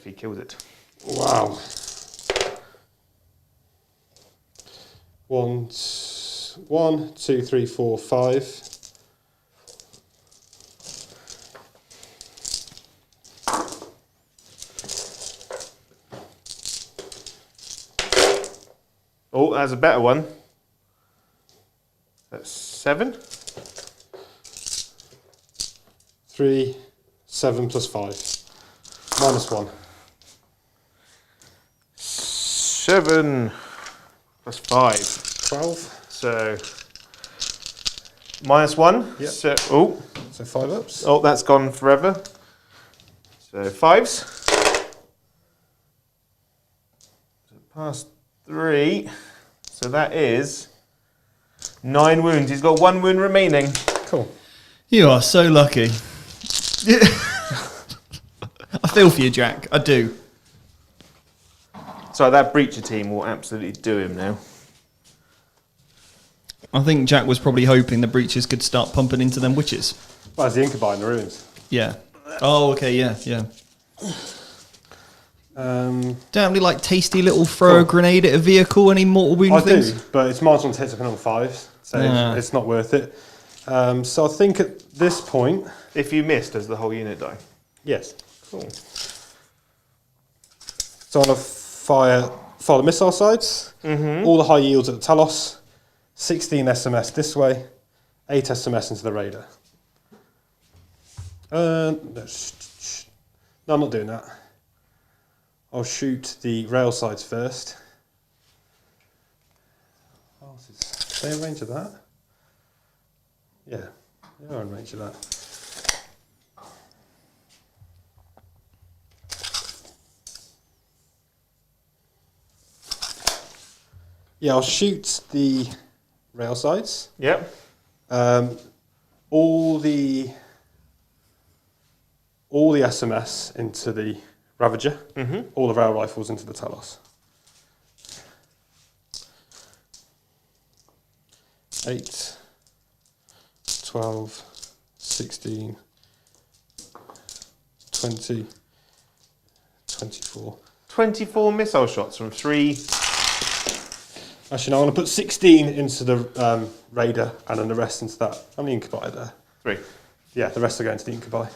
he kills it. Wow. 1, 2, 3, 4, 5. Oh, that's a better one. That's 7. 3, 7 plus 5. -1. 7 plus 5. 12. So -1. Yep. So, So 5 ups. oh, that's gone forever. So 5s. So past 3. So that is 9 wounds. He's got 1 wound remaining. Cool. You are so lucky. I feel for you, Jack. I do. So that breacher team will absolutely do him now. I think Jack was probably hoping the breaches could start pumping into them witches. Well, there's the incubi in the ruins. Yeah. Oh, okay, yeah. Don't really like tasty little throw a grenade at a vehicle, any mortal wound I things? do, but it's -1 to hits up on 5s, so it's not worth it. So I think at this point, If you miss, does the whole unit die? yes. Cool. So I'm going to fire the missile sides, all the high yields at the Talos, 16 SMS this way, 8 SMS into the Raider. No, I'm not doing that. I'll shoot the rail sides first. Oh, is they in range of that? Yeah, they are in range of that. Yeah, I'll shoot the rail sides. Yep. All the SMS into the Ravager. All the rail rifles into the Talos. 8, 12, 16, 20, 24. 24 missile shots from 3. Actually, no, I'm going to put 16 into the Raider and then the rest into that. How many incubi there? 3. Yeah, the rest are going to the incubi.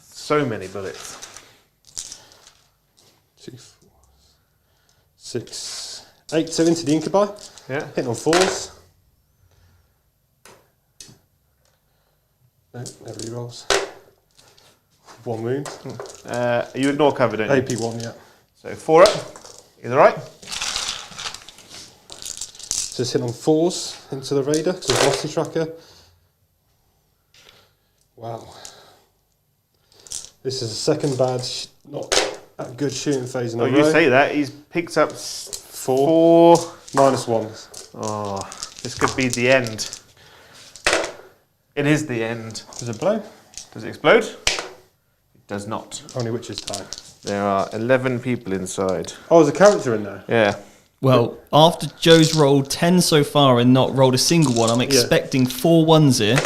So many bullets. 2, 4, 6, 8. So into the incubi. Yeah. Hitting on 4s. No, nobody rolls. 1 wound. You ignore cover, don't you? AP1, yeah. So 4 up. Is that right? So it's hitting on 4s into the Raider because of velocity tracker. Wow. This is the second bad, not that good shooting phase in a row. You say that. He's picked up 4. 4. -1s. Oh, this could be the end. It is the end. Does it blow? Does it explode? It does not. Only witches die. There are 11 people inside. Oh, there's a character in there. Yeah. Well, after Joe's rolled 10 so far and not rolled a single one, I'm expecting 4 1s here.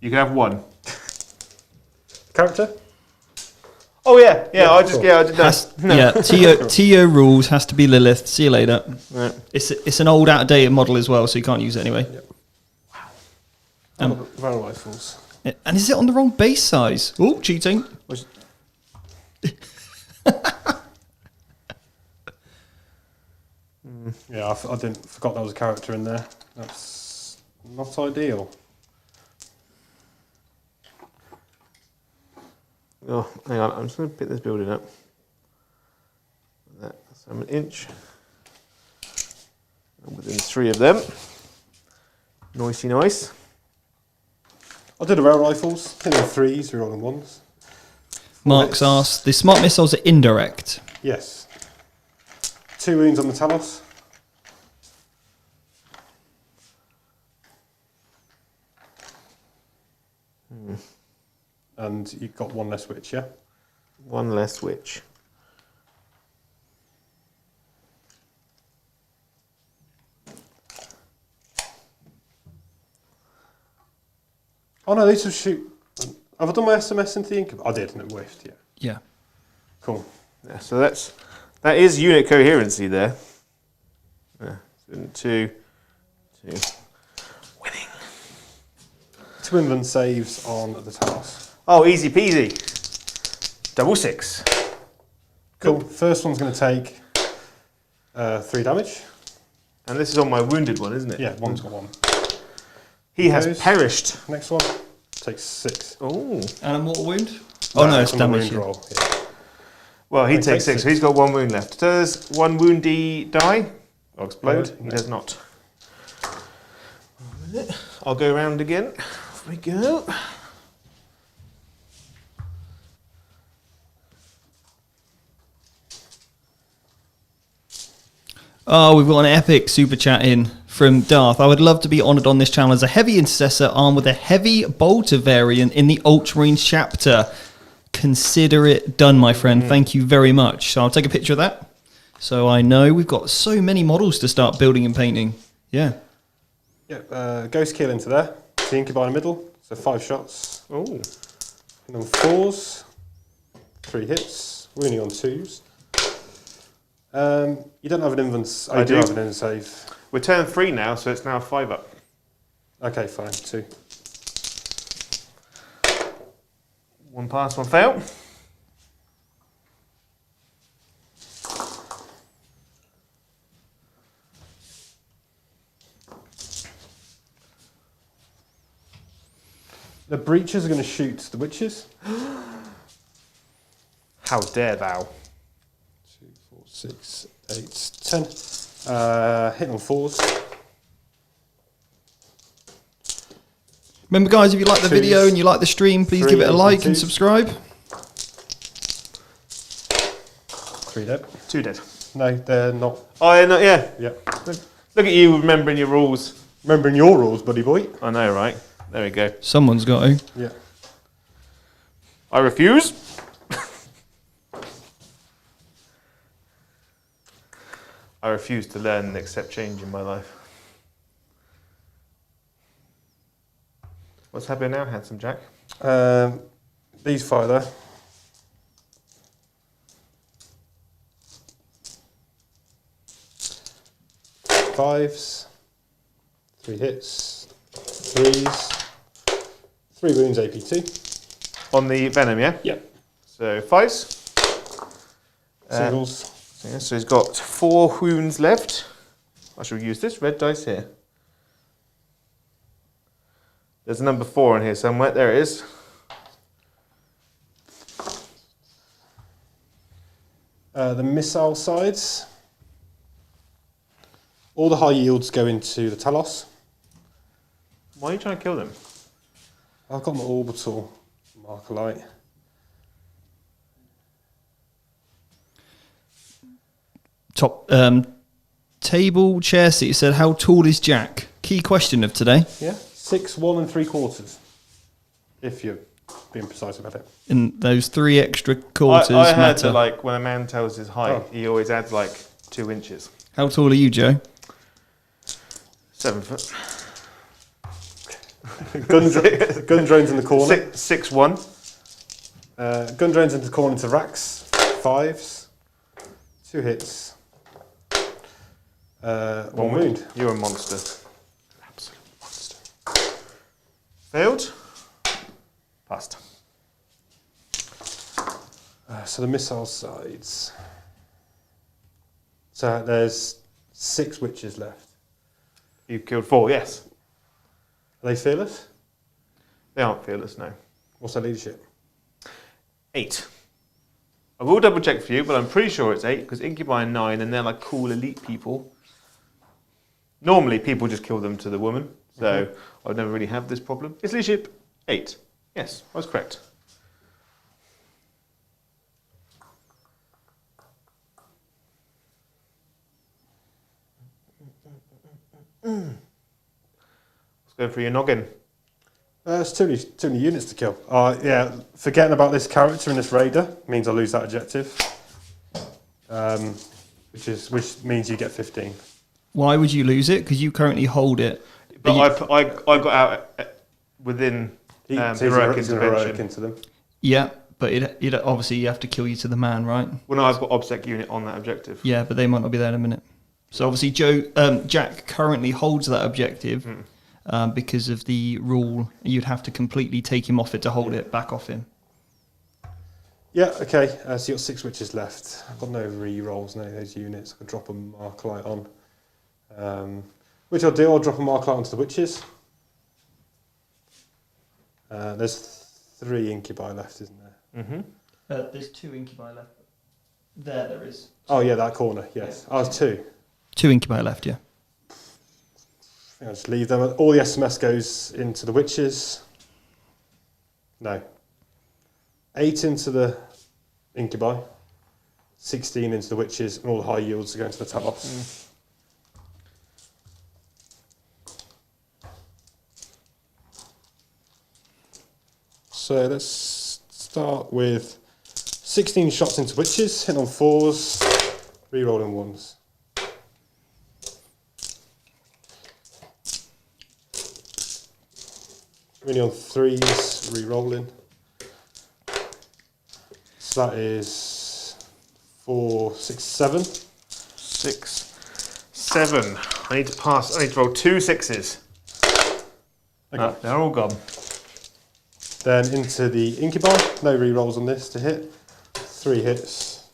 You can have 1. Character? Oh yeah, I cool. did that. No. Yeah, TO rules has to be Lilith. See you later. Right. It's an old, outdated model as well, so you can't use it anyway. Yep. Wow. Rail rifles. And is it on the wrong base size? Oh, cheating. Yeah, I forgot there was a character in there. That's not ideal. Oh, hang on. I'm just going to pick this building up. That's an inch. And within 3 of them. Noisy nice. I did the rail rifles. Hitting on 3s, rerolling 1s. Mark's asked, the smart missiles are indirect. Yes. 2 wounds on the Talos. And you've got 1 less witch, yeah? 1 less witch. Oh no, these will shoot. Have I done my SMS into the incubator? I did, and it whiffed, yeah. Yeah. Cool. Yeah, so that is unit coherency there. Yeah, 2. Winning. 2 inland saves on the Talos. Oh, easy peasy. 6. Cool. First one's going to take 3 damage. And this is on my wounded one, isn't it? Yeah, one's got 1. He has perished. Next one takes 6. Oh. And a mortal wound? Oh no, it's on the damage. wound roll. Yeah. Well, he takes 6, so he's got 1 wound left. Does 1 woundy die? Or explode? He does not. I'll go around again. Off we go. Oh, we've got an epic super chat in from Darth. I would love to be honoured on this channel as a heavy intercessor armed with a heavy bolter variant in the Ultramarines chapter. Consider it done, my friend. Thank you very much. So I'll take a picture of that. So I know we've got so many models to start building and painting. Yeah. Yeah, Ghost Kill into there. The Incubi in the middle, so 5 shots. Oh. And on 4s, 3 hits, wounding on 2s. You don't have an invent. I do have an invent save. We're turn 3 now, so it's now 5 up. Okay, fine, 2. 1 pass, 1 fail. The breaches are going to shoot the witches. How dare thou? 2, 4, 6, 8, 10. Hit on 4s. Remember, guys, if you like the video and you like the stream, please give it a like and subscribe. 3 dead. 2 dead. No, they're not. Oh, yeah, no, yeah. Yeah. Look at you remembering your rules. Remembering your rules, buddy boy. I know, right? There we go. Someone's got to. Yeah. I refuse. I refuse to learn and accept change in my life. What's happening now, handsome Jack? These 5 there. Fives, 3 hits, 3s, 3 wounds AP2. On the venom, yeah? Yep. So 5s. Singles. Yeah, so he's got 4 wounds left. I shall use this red dice here. There's a number 4 in here somewhere. There it is. The missile sides. All the high yields go into the Talos. Why are you trying to kill them? I've got my orbital marker light. Top table chair seat said, how tall is Jack? Key question of today. Yeah, 6, 1 3/4. If you're being precise about it. And those 3 extra quarters I heard matter. that, like, when a man tells his height, he always adds like 2 inches. How tall are you, Joe? 7 foot. Gun drones in the corner. 6'1". Gun drones into the corner to racks. 5s. 2 hits. 1 wound. You're a monster. Absolute monster. Failed. Passed. So the missile sides. So there's 6 witches left. You killed 4, yes. Are they fearless? They aren't fearless, no. What's their leadership? 8. I will double check for you, but I'm pretty sure it's 8 because Incubi are 9 and they're like cool elite people. Normally people just kill them to the woman, so I'd never really have this problem. It's leadership 8. Yes, I was correct. Let's go for your noggin. It's too many units to kill. Yeah, forgetting about this character and this raider means I lose that objective, which means you get 15. Why would you lose it? Because you currently hold it. But I got out within heroic intervention. Into them. Yeah, but it obviously you have to kill you to the man, right? Well, no, I've got OBSEC unit on that objective. Yeah, but they might not be there in a minute. So obviously Jack currently holds that objective because of the rule. You'd have to completely take him off it to hold it back off him. Yeah, okay. So you've got 6 witches left. I've got no re-rolls, no those units. I could drop a mark light on. Which I'll do, I'll drop a mark light onto the witches. There's 3 incubi left, isn't there? Mm-hmm. There's 2 incubi left. There is. Oh yeah, that corner, yes. Yeah. Oh, there's 2. 2 incubi left, yeah. I think I'll just leave them. All the SMS goes into the witches. No. 8 into the incubi. 16 into the witches, and all the high yields are going to the Talos. So let's start with 16 shots into witches, hitting on 4s, re-rolling 1s. Really on 3s, re-rolling. So that is 4, 6, 7. 6, 7. I need to pass. I need to roll 2 6s. Okay. They're all gone. Then into the incubi, no re-rolls on this to hit. 3 hits.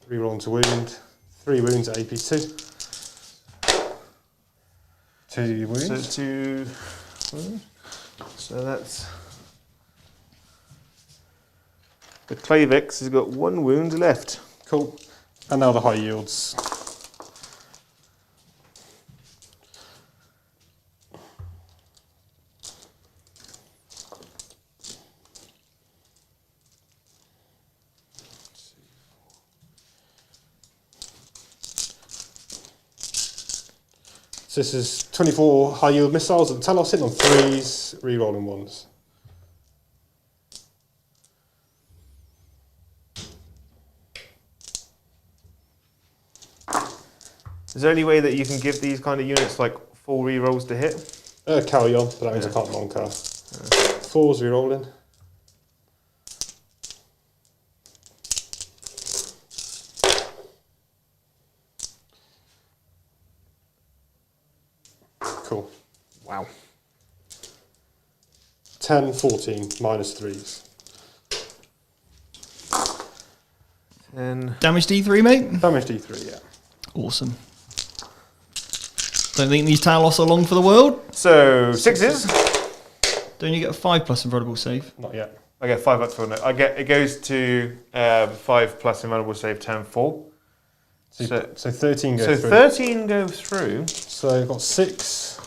Re-roll into wound. 3 wounds at AP2. 2 wounds. So 2. So that's. The Clavix has got 1 wound left. Cool. And now the high yields. So this is 24 high yield missiles at the Talos, hitting on 3s, re-rolling 1s. Is there any way that you can give these kind of units like full re-rolls to hit? Carry on, but that means I can't non-cast. 4s re-rolling. Cool. Wow. 10, 14, minus 3s. And Damage D3, mate? Damage D3, yeah. Awesome. Don't think these Talos are long for the world. so 6s. Don't you get a 5+ invulnerable save? Not yet. I get 5 up for no. It goes to 5 plus invulnerable save 10 4. So 13 goes So through. 13 go through. So I've got 6.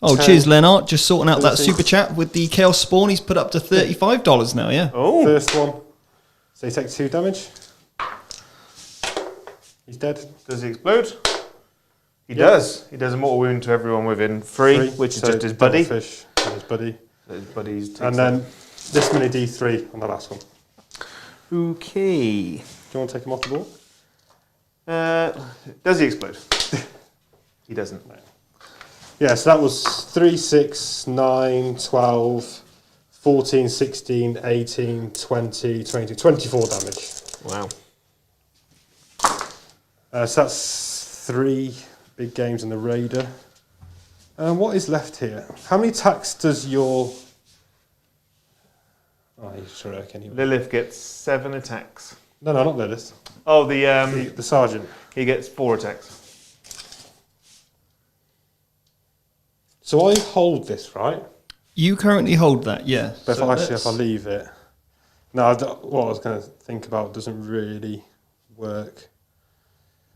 Oh, 10, cheers, Lennart. Just sorting out that 13. super chat with the Chaos Spawn. He's put up to $35 now, yeah. Oh. First one. So he takes 2 damage. He's dead. Does he explode? He does. He does a mortal wound to everyone within 3, which is So just his buddy. Fish and his buddy. So his buddy's takes And then this many D3 on the last one. Okay. Do you want to take him off the board? Does he explode? He doesn't. No. Yeah, so that was 3, 6, 9, 12, 14, 16, 18, 20, 22, 24 damage. Wow. So that's 3 big games in the Raider. What is left here? How many attacks does your... Oh, you Shrek anyway. Lilith gets 7 attacks. No, not Lilith. Oh, the The Sergeant. he gets 4 attacks. So I hold this, right? You currently hold that, yeah. But So if I leave it... No, what I was going to think about doesn't really work.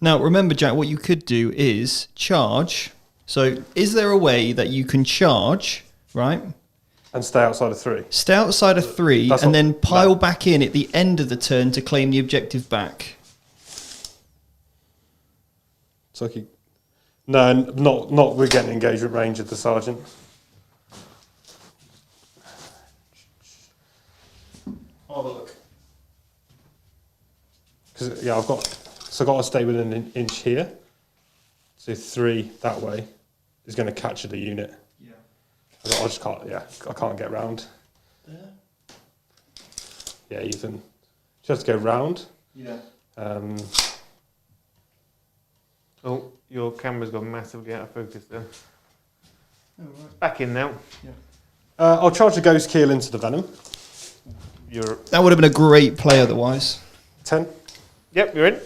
Now, remember, Jack, what you could do is charge. So, is there a way that you can charge, right? And stay outside of 3. Stay outside of 3 That's and not- then pile no. back in at the end of the turn to claim the objective back. So I could... No, not we're getting engagement range of the Sergeant. I'll have a look. Because, yeah, I've got to stay within an inch here. So 3 that way is going to capture the unit. Yeah. I just can't, I can't get round. There? Yeah, Ethan. You have to go round. Yeah. Oh, your camera's gone massively out of focus then. Oh, right. Back in now. Yeah. I'll charge the Ghost Keel into the Venom. That would have been a great play otherwise. 10. Yep, you're in.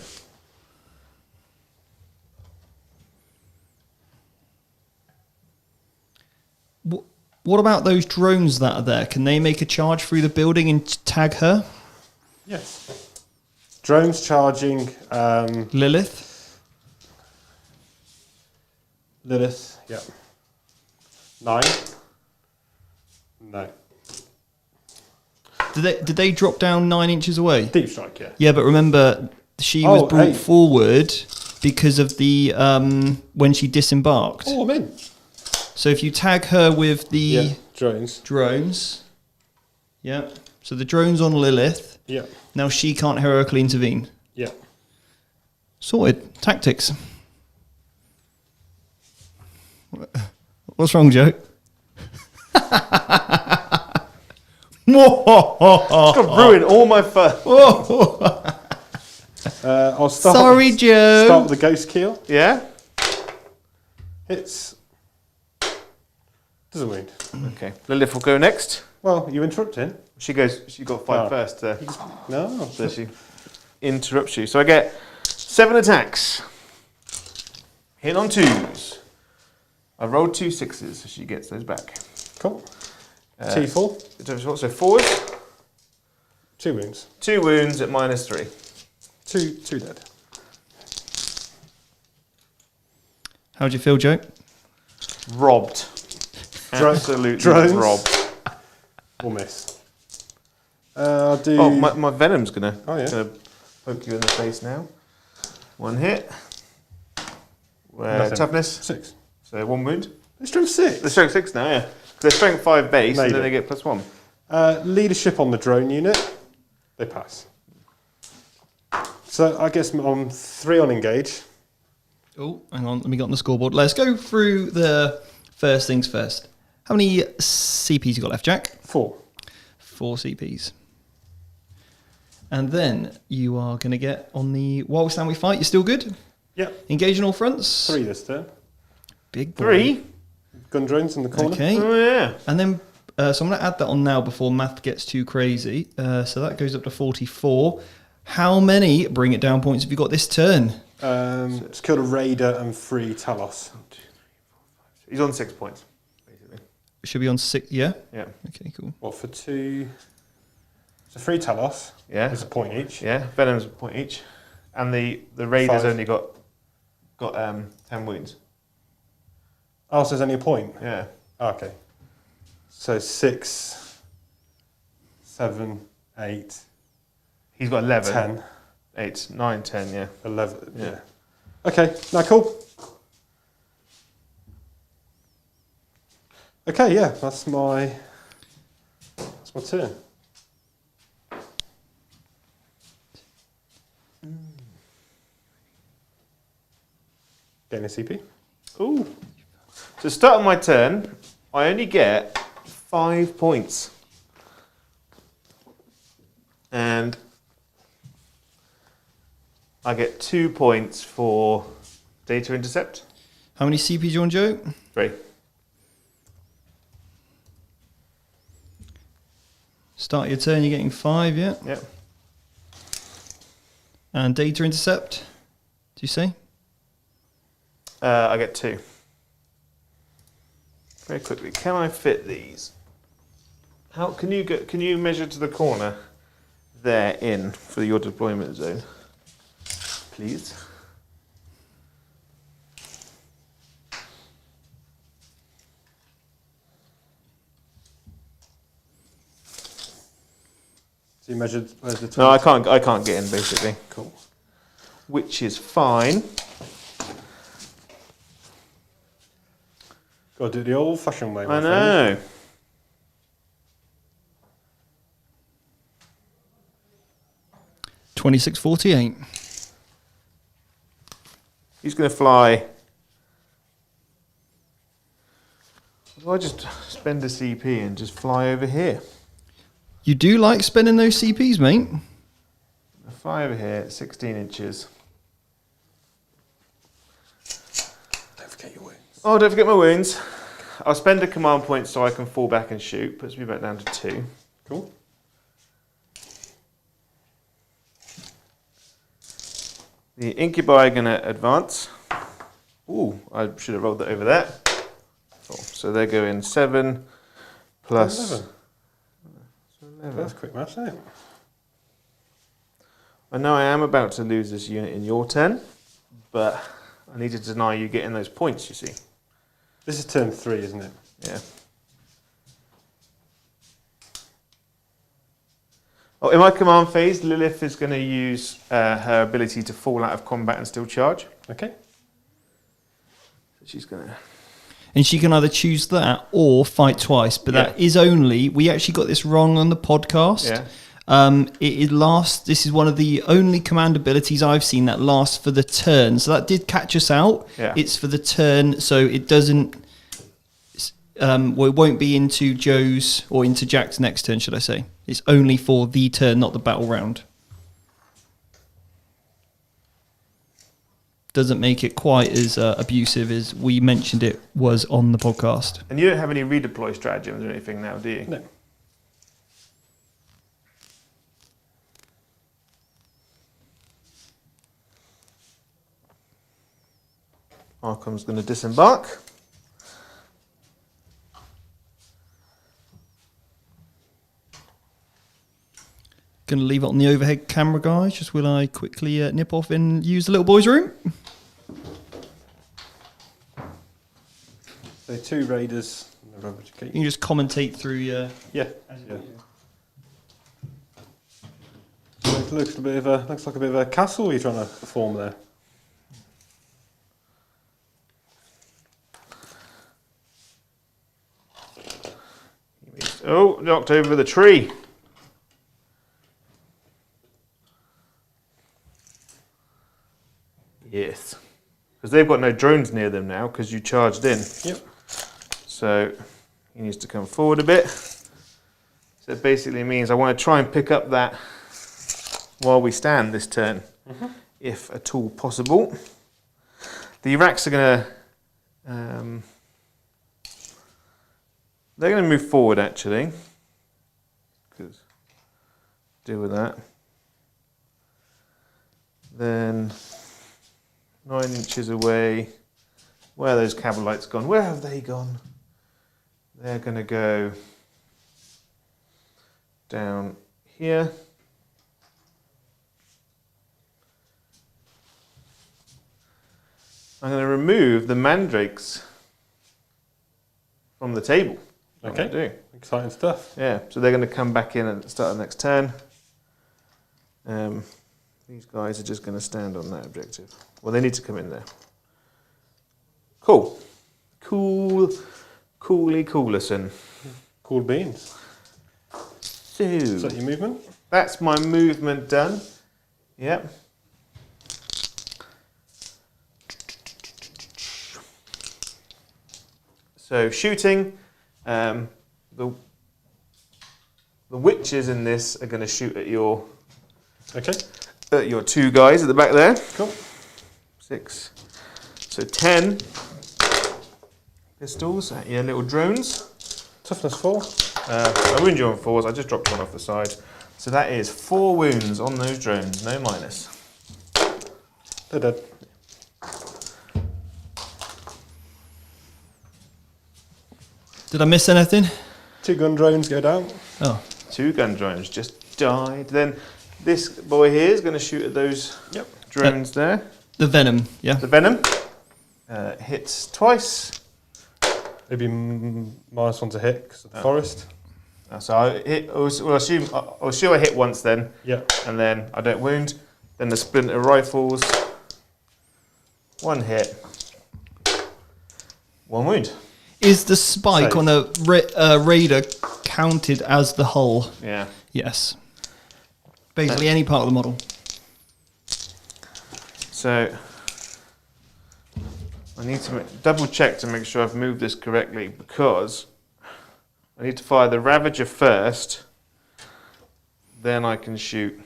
What about those drones that are there? Can they make a charge through the building and tag her? Yes. Drones charging. Lilith? Lilith, yeah. 9. No. Did they drop down 9 inches away? Deep strike, yeah. Yeah, but remember, she was brought 8. forward because of the when she disembarked. Oh, I'm in. So if you tag her with the drones. Yeah. So the drone's on Lilith. Yeah. Now she can't heroically intervene. Yeah. Sorted. Tactics. What's wrong, Joe? It's going to ruin all my fun. I'll start. Sorry, Joe. Start with the ghost keel. Yeah? It's. Does a wound. Okay. Lilith will go next. Well, you interrupted. She got 5 first. No. So she interrupts you. So I get 7 attacks. Hit on 2s. I rolled 2 6s, so she gets those back. Cool. T4. So 4s. 2 wounds. 2 wounds at -3. 2 dead. How'd you feel, Joe? Robbed. Absolutely drones. robbed. We'll miss. I'll do. Oh, my venom's gonna yeah. poke you in the face now. 1 hit. Nothing. Toughness. 6. So 1 wound. They're strength 6. They're strength 6 now, yeah. They're strength 5 base, and then they get +1. Leadership on the drone unit. They pass. So I guess I'm 3 on engage. Oh, hang on. Let me get on the scoreboard. Let's go through the first things first. How many CPs you got left, Jack? 4. 4 CPs. And then you are going to get on the while we stand we fight. You're still good? Yep. Engage on all fronts? 3 this turn. Big boy. 3? Gun drones in the corner. Okay. Oh, yeah. And then, so I'm going to add that on now before math gets too crazy. So that goes up to 44. How many bring it down points have you got this turn? It's killed a raider and 3 Talos. 1, 2, 3, 4, 5, 6. He's on 6 points, basically. Should be on 6, yeah? Yeah. Okay, cool. What, for 2? So 3 Talos. Yeah. It's a point each. Yeah. Venom's a point each. And the Raider's 5. only got 10 wounds. Oh, so there's only a point? Yeah. Oh, okay. So 6, 7, 8. He's got 11. 10. 8, 9, 10, yeah. 11. Yeah. Okay, now cool. Okay, yeah, that's my turn. Getting a CP. Ooh. So start of my turn, I only get 5 points. And I get 2 points for data intercept. How many CPs you on, Joe? 3. Start your turn, you're getting 5, yeah? Yep. And data intercept, do you say? I get 2. Very quickly, can I fit these? How can you measure to the corner there in for your deployment zone, please? So you measured, where's the 20? No, I can't get in basically. Cool. Which is fine. Got to do it the old-fashioned way, my I friend. know. $26.48. He's going to fly. If I just spend a CP and just fly over here. You do like spending those CPs, mate? I fly over here at 16 inches. Don't forget your wounds. Oh, don't forget my wounds. I'll spend a command point so I can fall back and shoot. Puts me back down to 2. Cool. The incubi are going to advance. Ooh, I should have rolled that over there. Cool. So they're going 7 plus 11. 11. That's quick maths, isn't it? I know I am about to lose this unit in your turn, but I need to deny you getting those points, you see. This is turn 3, isn't it? Yeah. Oh, in my command phase, Lilith is going to use her ability to fall out of combat and still charge. Okay. So she's going to... And she can either choose that or fight twice, but that is only... We actually got this wrong on the podcast. Yeah. It lasts... This is one of the only command abilities I've seen that lasts for the turn. So that did catch us out. Yeah. It's for the turn, so it doesn't... well, it won't be into Joe's or into Jack's next turn, should I say. It's only for the turn, not the battle round. Doesn't make it quite as abusive as we mentioned it was on the podcast. And you don't have any redeploy stratagems or anything now, do you? No. Arkham's going to disembark. Going to leave it on the overhead camera, guys. Just will I quickly nip off and use the little boy's room? So 2 raiders and the rubber key. You can just commentate through your... Yeah. It looks like a bit of a castle you're trying to form there. Oh, knocked over the tree. Yes. Because they've got no drones near them now because you charged in. Yep. So he needs to come forward a bit. So it basically means I want to try and pick up that while we stand this turn, if at all possible. The Iraqs are going to... they're going to move forward actually. Because deal with that. Then 9 inches away. Where are those Cabalites gone? Where have they gone? They're going to go down here. I'm going to remove the mandrakes from the table. Okay. Exciting stuff. Yeah, so they're going to come back in and start the next turn. These guys are just going to stand on that objective. Well, they need to come in there. Cool. Coolison. Cool beans. So, Is that your movement? that's my movement done. Yep. So shooting, the witches in this are going to shoot at your 2 guys at the back there. Cool. 6. So 10 pistols at your little drones. Toughness 4. I wound you on 4s. I just dropped one off the side. So that is 4 wounds on those drones, no minus. They're dead. Did I miss anything? 2 gun drones go down. Oh. 2 gun drones just died. Then this boy here is going to shoot at those drones there. The Venom, yeah. The Venom hits twice. Maybe -1 to hit because of the forest. So I'll assume I hit once then. Yeah. And then I don't wound. Then the splinter rifles. 1 hit. 1 wound. Is the spike So- on a raider counted as the hull? Yeah. Yes. Basically any part of the model. So I need to double check to make sure I've moved this correctly because I need to fire the Ravager first, then I can shoot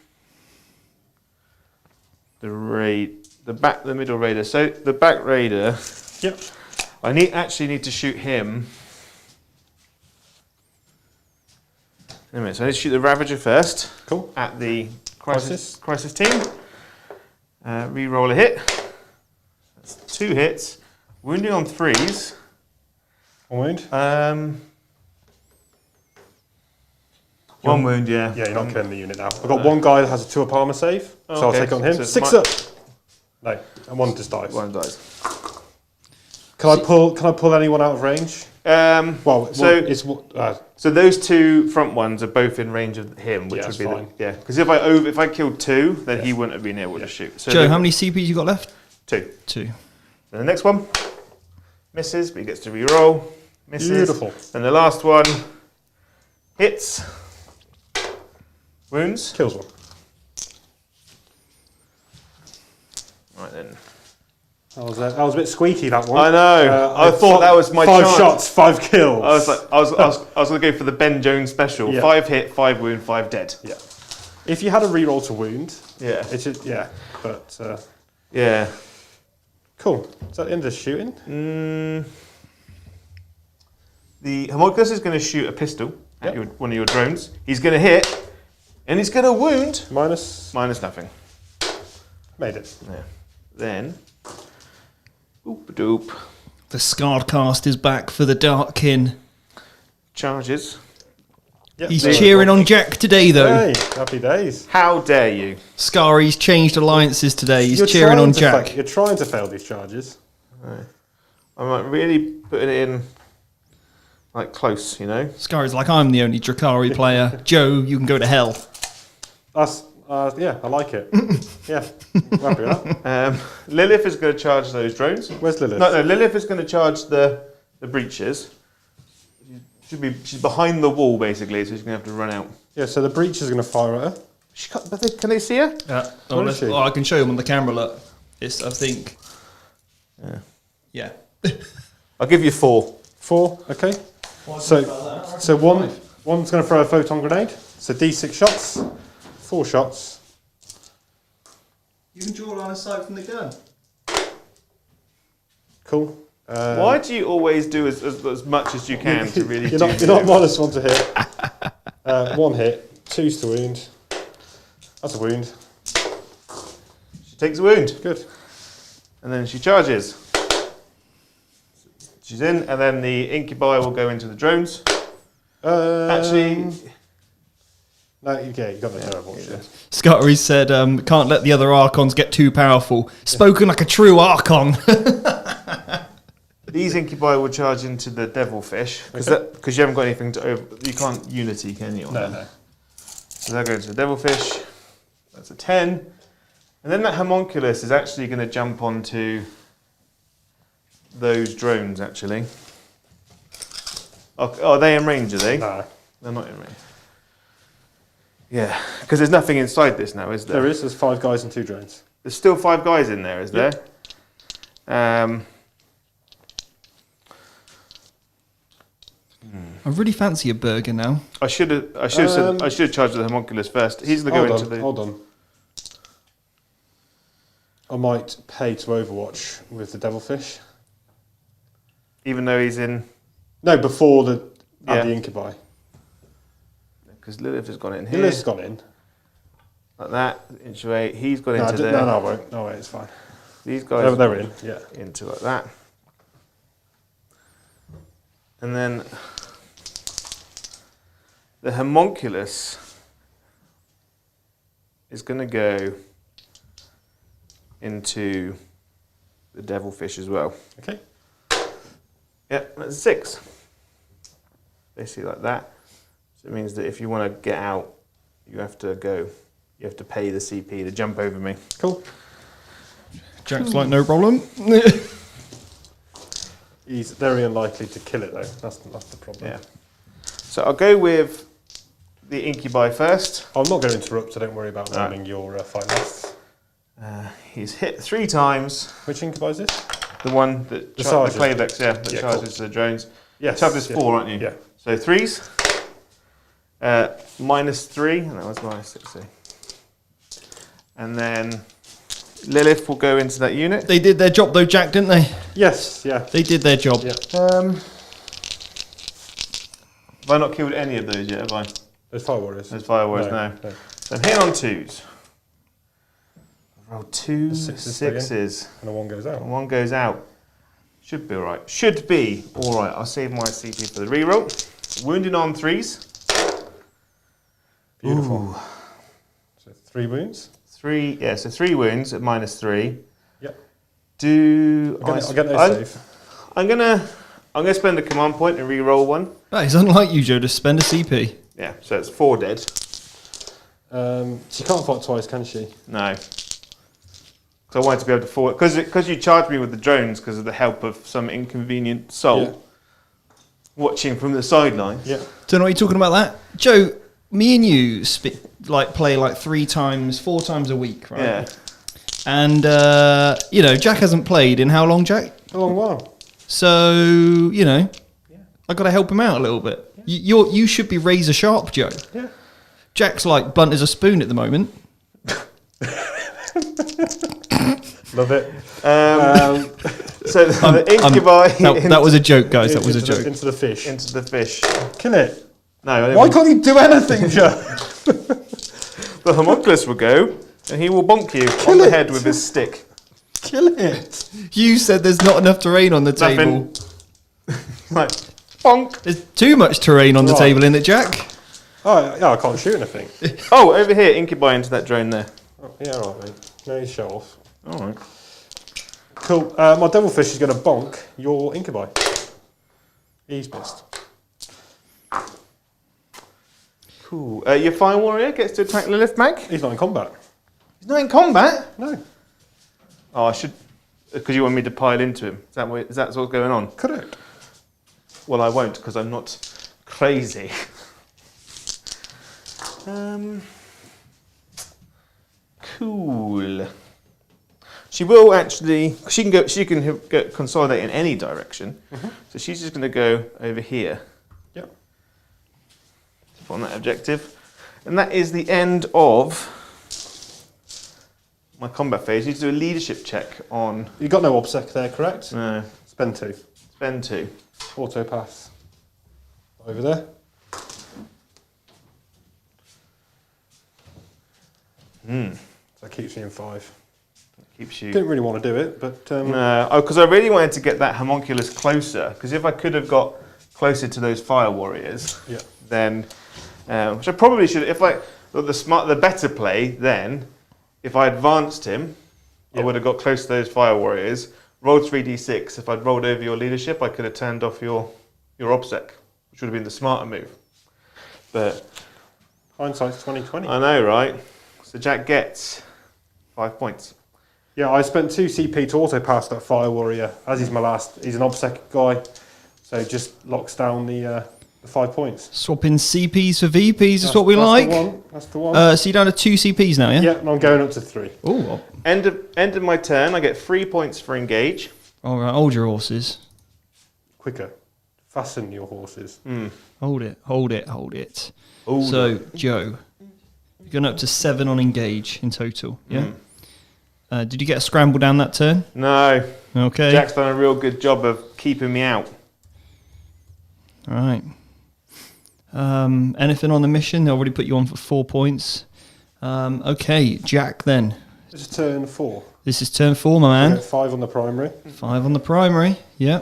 the middle raider. So the back raider. Yep. I actually need to shoot him. Wait a minute, so I need to shoot the Ravager first. Cool. At the crisis team. Reroll a hit. That's 2 hits. Wounding on 3s. One wound? 1 wound, yeah. Yeah, you're not killing the unit now. I've got one guy that has a 2-up armor save, so I'll take on him. So 6 up! No, and 1 just dies. 1 dies. Can I pull anyone out of range? So those 2 front ones are both in range of him, which would be fine. because if I killed 2, then he wouldn't have been able to shoot. So Joe, how many CPs you got left? 2. 2. And the next one misses, but he gets to re-roll. Misses. Beautiful. And the last one hits. Wounds. Kills 1. Right then. That was a bit squeaky, that one. I know. I thought that was my 5 chance. shots, 5 kills. I was going to go for the Ben Jones special. Yeah. 5 hit, 5 wound, 5 dead. Yeah. If you had a reroll to wound, Yeah. it should, but Yeah. cool. Is that the end of the shooting? The Homunculus is going to shoot a pistol at one of your drones. He's going to hit, and he's going to wound. Minus nothing. made it. Yeah. Then, oop-a-doop. The Scarred Cast is back for the Darkkin. Charges. Yep, He's cheering on Jack today, though. Hey, happy days. How dare you? Scary's changed alliances today. He's cheering on Jack. You're trying to fail these charges. Right. I'm like really putting it in like close, you know? Scary's like, I'm the only Drukhari player. Joe, you can go to hell. That's, yeah, I like it. Yeah, I'm happy with that. Lilith is going to charge those drones. Where's Lilith? No, Lilith is going to charge the breaches. She's behind the wall basically, so she's going to have to run out. Yeah, so the breach is going to fire at her. Can they see her? Where is she? I can show them on the camera. Look, it's I think. Yeah. I'll give you 4. 4, okay. So one's going to throw a photon grenade. So D6 shots, 4 shots. You can draw a line of sight from the gun. Cool. Why do you always do as much as you can to really you're not minus 1 to hit. 1 hit, 2's to wound. That's a wound. She takes a wound. Good. And then she charges. She's in, and then the incubi will go into the drones. Actually... No, okay, you got the terrible shit. Scottery said, can't let the other Archons get too powerful. Spoken like a true Archon. These incubi will charge into the devilfish, because you haven't got anything to over... You can't unity, can you? No. So they'll go into the devilfish. That's a 10. And then that homunculus is actually going to jump onto those drones, actually. Oh, are they in range, are they? No. They're not in range. Yeah, because there's nothing inside this now, is there? There is. There's 5 guys and 2 drones. There's still 5 guys in there, is there? I really fancy a burger now. I should have charged the homunculus first. He's going to go into the... Hold on. I might pay to Overwatch with the devilfish. Even though he's in... No, before the incubi. Because Lilith has gone in here. Lilith's gone in. Like that, into 8. He's gone into there. No, I won't. No, wait, it's fine. These guys they're in, yeah. Into like that. And then the homunculus is going to go into the devilfish as well. Okay. Yep, that's 6. Basically like that. So it means that if you want to get out, you have to pay the CP to jump over me. Cool. Jack's like, no problem. He's very unlikely to kill it though. That's the problem. Yeah. So I'll go with the incubi first. I'm not going to interrupt, so don't worry about running your fight lists. He's hit 3 times. Which incubi is this? The one that the Clayvex, that charges the drones. Yes. Tough is 4, aren't you? Yeah. So 3s. -3, and that was -6. So. And then Lilith will go into that unit. They did their job though, Jack, didn't they? Yes, yeah. They did their job. Yeah. Have I not killed any of those yet, have I? There's fire warriors. There's fire warriors, no. So I'm hitting on 2s. Roll two Sixes sixes. and a 1 goes out. And one goes out. Should be alright. Should be alright. I'll save my CP for the reroll. Wounding on 3s. Beautiful. Ooh. So 3 wounds. 3, yeah, so 3 wounds at -3. Yep. I'll get those safe. I'm gonna spend a command point and re-roll one. That is unlike you, Joe, to spend a CP. Yeah, so it's 4 dead. She can't fight twice, can she? No. So I wanted to be able to forward because you charged me with the drones because of the help of some inconvenient soul watching from the sidelines. Yeah. Don't know what you're talking about that, Joe. Me and you play like 3 times, 4 times a week, right? Yeah. And Jack hasn't played in how long, Jack? A long while. So I got to help him out a little bit. Yeah. You should be razor sharp, Joe. Yeah. Jack's like blunt as a spoon at the moment. Love it. So the incubi. That was a joke, guys. That was a joke. Into the fish. Into the fish. Kill it. No. Why can't you do anything, Joe? The homunculus will go and he will bonk you on the head with his stick. Kill it. You said there's not enough terrain on the table. Nothing. Like bonk. There's too much terrain on the table, isn't it, Jack? Oh, yeah, I can't shoot anything. Oh, over here, incubi into that drone there. Oh, yeah, all right, mate. No, you show off. All right. Cool. My devilfish is going to bonk your incubi. He's missed. Cool. Your fire warrior gets to attack Lilith Mag. He's not in combat. He's not in combat. No. Oh, I should, because you want me to pile into him. Is that what's going on? Correct. Well, I won't because I'm not crazy. Cool. She will actually. She can go consolidate in any direction. Mm-hmm. So she's just going to go over here. Yep. On that objective, and that is the end of my combat phase. You need to do a leadership check on. You got no obsec there, correct? No. Spend 2. Spend 2. Auto pass. Over there. So that keeps me in 5. Keeps you. Didn't really want to do it, but No, because I really wanted to get that homunculus closer. Because if I could have got closer to those fire warriors, then which I probably should. If the better play, then if I advanced him, I would have got close to those fire warriors. Rolled 3d6. If I'd rolled over your leadership, I could have turned off your obsec, which would have been the smarter move. But hindsight's 20/20. I know, right? So Jack gets 5 points. Yeah, I spent 2 CP to auto pass that fire warrior. As he's my last, he's an obsec guy, so just locks down the 5 points. Swapping CPs for VPs is what we like. That's the one. So you're down to 2 CPs now, yeah? Yeah, and I'm going up to 3. Oh. End of my turn, I get 3 points for engage. All right, hold your horses. Quicker. Fasten your horses. Hold it. Hold So, Joe, you're going up to 7 on engage in total, yeah? Did you get a scramble down that turn? No. Okay. Jack's done a real good job of keeping me out. All right. Anything on the mission? They already put you on for 4 points. Okay, Jack then. This is turn 4. This is turn 4, my man. 5 on the primary. 5 on the primary, yeah.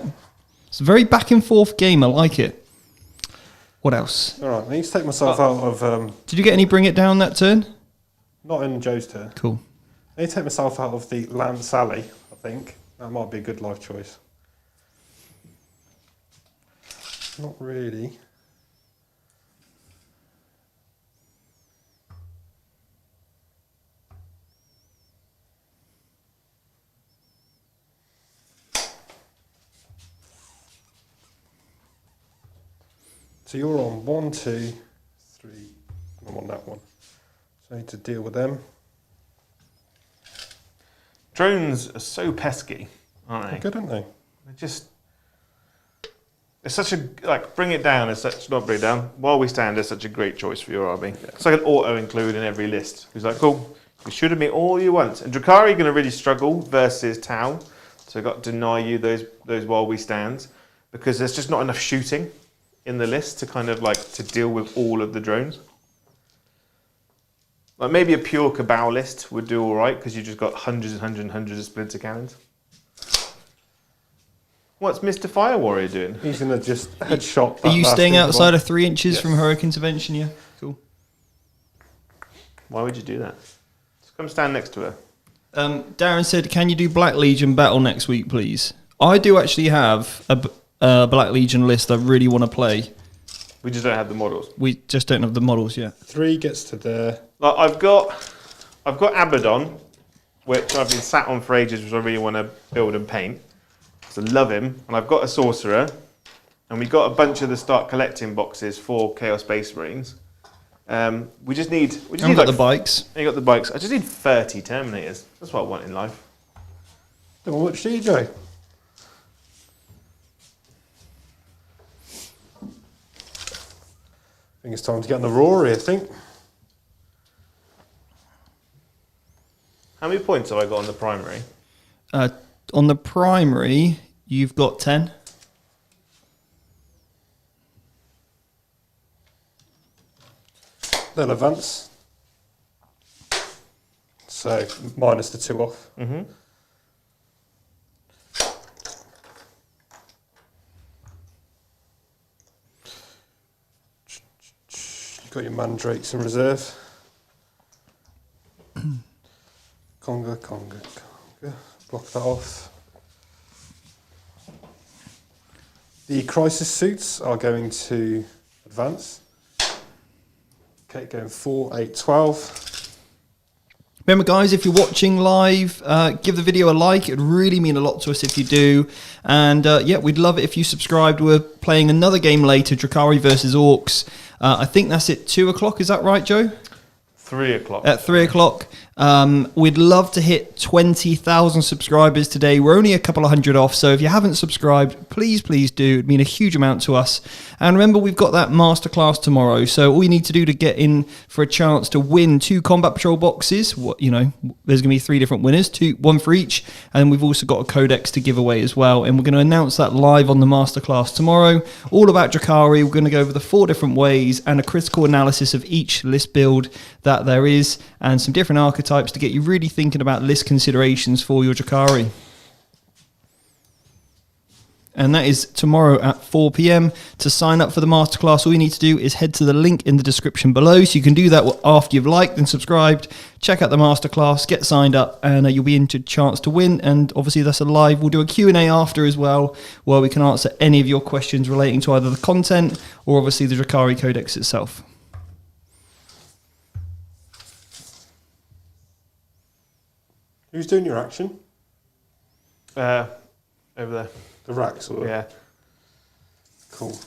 It's a very back and forth game, I like it. What else? All right, I need to take myself out of... Did you get any bring it down that turn? Not in Joe's turn. Cool. I need to take myself out of the Lance Alley, I think. That might be a good life choice. Not really. So you're on 1, 2, 3. I'm on that one. So I need to deal with them. Drones are so pesky, aren't they? They're good, aren't they? They're just... It's such a... bring it down is such... Not bring it down. While we stand is such a great choice for your army. It's like an auto-include in every list. It's like, cool, you shoot at me all you want. And Drukhari are going to really struggle versus Tau. So I've got to deny you those while we stand. Because there's just not enough shooting in the list to kind of to deal with all of the drones. Like maybe a pure Cabal list would do all right because you just got hundreds and hundreds and hundreds of splinter cannons. What's Mr. Fire Warrior doing? He's going to just headshot. Are you staying outside of 3 inches from hurricane intervention? Yeah, cool. Why would you do that? Just come stand next to her. Darren said, "Can you do Black Legion battle next week, please?" I do actually have a Black Legion list I really want to play. We just don't have the models. We just don't have the models yet. 3 gets to there. Like I've got Abaddon, which I've been sat on for ages, which I really want to build and paint. So I love him, and I've got a Sorcerer, and we got a bunch of the start collecting boxes for Chaos Space Marines. We just need got the bikes. You got the bikes. I just need 30 Terminators. That's what I want in life. Don't want much, do you, Joe? I think it's time to get on the Rory, I think. How many points have I got on the primary? On the primary, you've got 10. They'll advance. So, minus the 2 off. Mm-hmm. You've got your Mandrakes in reserve. Conga. Block that off. The crisis suits are going to advance. Okay, going 4, 8, 12. Remember, guys, if you're watching live, give the video a like. It would really mean a lot to us if you do. And yeah, we'd love it if you subscribed. We're playing another game later, Drukhari versus Orcs. I think that's at 2 o'clock. Is that right, Joe? 3 o'clock. At 3 o'clock. We'd love to hit 20,000 subscribers today. We're only a couple of hundred off, so if you haven't subscribed, please do. It'd mean a huge amount to us. And remember, we've got that masterclass tomorrow, so all you need to do to get in for a chance to win 2 Combat Patrol boxes, there's going to be 3 different winners, 1 for each, and we've also got a codex to give away as well, and we're going to announce that live on the masterclass tomorrow. All about Drukhari. We're going to go over the 4 different ways and a critical analysis of each list build that there is, and some different archetypes to get you really thinking about list considerations for your Drukhari. And that is tomorrow at 4 p.m. To sign up for the masterclass, all you need to do is head to the link in the description below. So you can do that after you've liked and subscribed. Check out the masterclass, get signed up, and you'll be into a chance to win. And obviously that's a live. We'll do a Q&A after as well, where we can answer any of your questions relating to either the content or obviously the Drukhari Codex itself. Who's doing your action? Over there. The racks, or Yeah. Cool.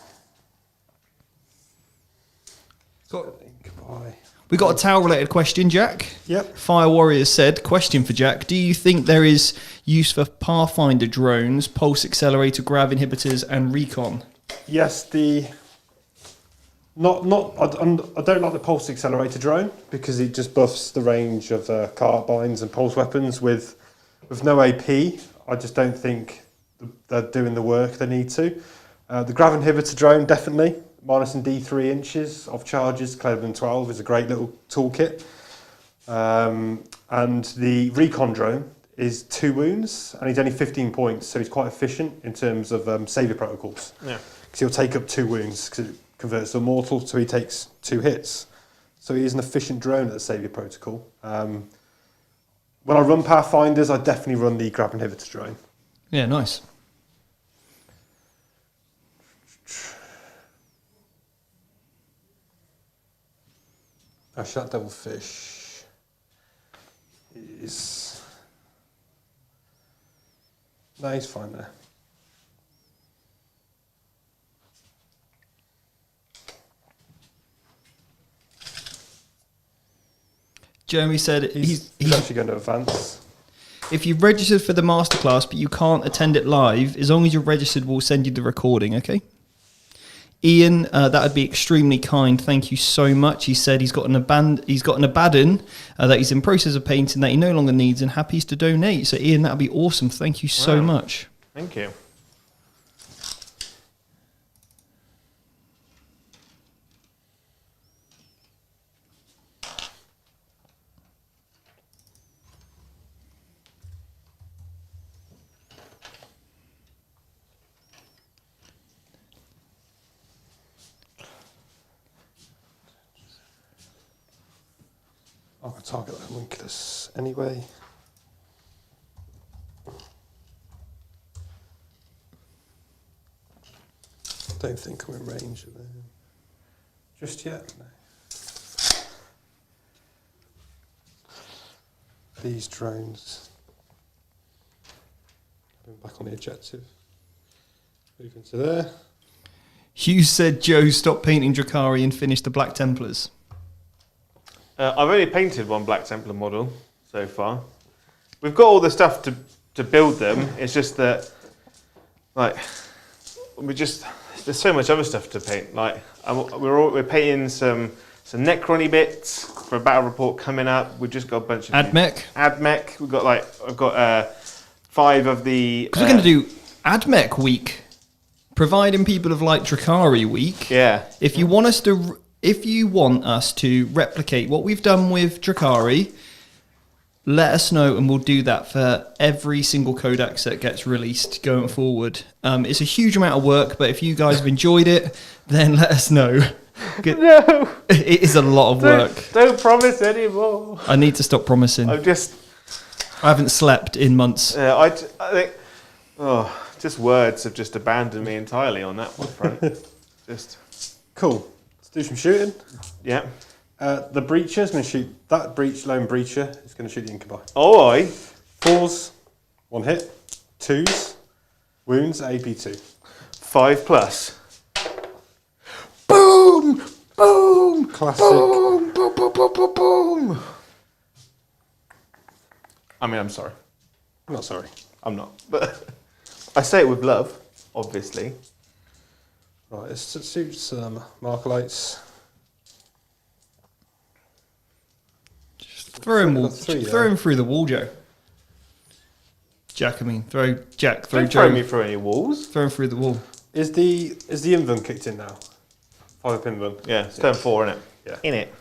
We got a Tau-related question, Jack. Yep. Fire Warrior said, question for Jack, do you think there is use for Pathfinder drones, pulse accelerator, grav inhibitors, and recon? Yes, I don't like the pulse accelerator drone because it just buffs the range of carbines and pulse weapons with no AP. I just don't think they're doing the work they need to. The grav inhibitor drone, definitely. Minus and D3 inches of charges, clever than 12 is a great little toolkit. And the recon drone is 2 wounds and he's only 15 points, so he's quite efficient in terms of saviour protocols. Yeah. Because he'll take up 2 wounds because it converts to a mortal, so he takes 2 hits. So he is an efficient drone at the saviour protocol. When I run Pathfinders, I definitely run the grab inhibitor drone. Yeah, nice. Actually, that devilfish is... No, he's fine there. Jeremy said he's actually going to advance. If you've registered for the masterclass but you can't attend it live, as long as you're registered, we'll send you the recording, okay? Ian, that would be extremely kind. Thank you so much. He said he's got an Abaddon that he's in process of painting that he no longer needs and happy to donate. So Ian, that would be awesome. Thank you so much. Thank you. I'm going to target that homunculus anyway. Don't think I'm in range of them just yet. No. These drones. Back on the objective. Move into there. Hughes said, Joe, stop painting Drukhari and finish the Black Templars. I've only painted one Black Templar model so far. We've got all the stuff to build them. It's just that, like, there's so much other stuff to paint. Like, we're painting some Necrony bits for a battle report coming up. We've just got a bunch of Admech. I've got 5 of the. Because we're going to do Admech week, providing people have liked Drukhari week. Yeah. If you want us to replicate what we've done with Drukhari, let us know and we'll do that for every single codex that gets released going forward. It's a huge amount of work, but if you guys have enjoyed it, then let us know. No. It is a lot of work. Don't promise anymore. I need to stop promising. I haven't slept in months. I think, just words have just abandoned me entirely on that one front. Cool. Let's do some shooting. Yeah. The breacher is going to shoot that lone breacher. Is going to shoot the incubi. Oh, aye. 4s, 1 hit. 2s, wounds, AP2. 5+. Boom! Boom! Classic. Boom! Boom! Boom! Boom! Boom! Boom! I mean, I'm sorry. I'm not sorry. I'm not. But I say it with love, obviously. Right, let's shoot some marker lights. Throw him through the wall, Joe. Jack, throw Don't Joe. throw me through any walls. Throw him through the wall. Is the invuln kicked in now? 5 invuln. Yeah, it's turn 4, innit? Yeah. In it.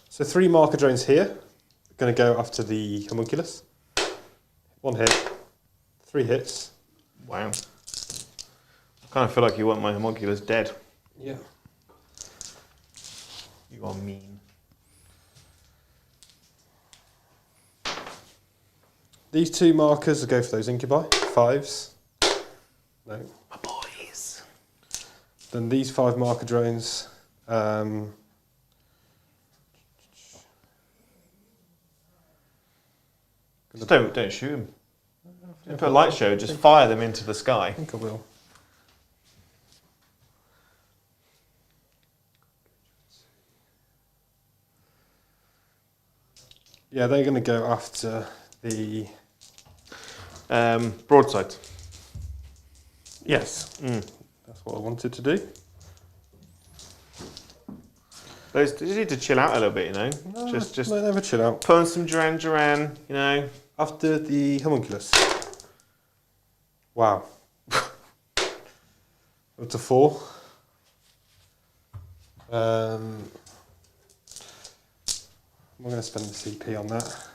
So 3 marker drones here. Going to go after the homunculus. 1 hit. 3 hits. Wow. I kind of feel like you want my homunculus dead. Yeah. You are mean. These 2 markers will go for those incubi. 5s. No. My boys. Then these 5 marker drones. Just don't shoot them. Don't put a light show, just fire them into the sky. I think I will. Yeah, they're going to go after the broadside. Yes, that's what I wanted to do. Those just need to chill out a little bit, you know. No, just no, never chill out. put on some Duran Duran, you know. After the homunculus. Wow. Up to 4. I'm going to spend the CP on that.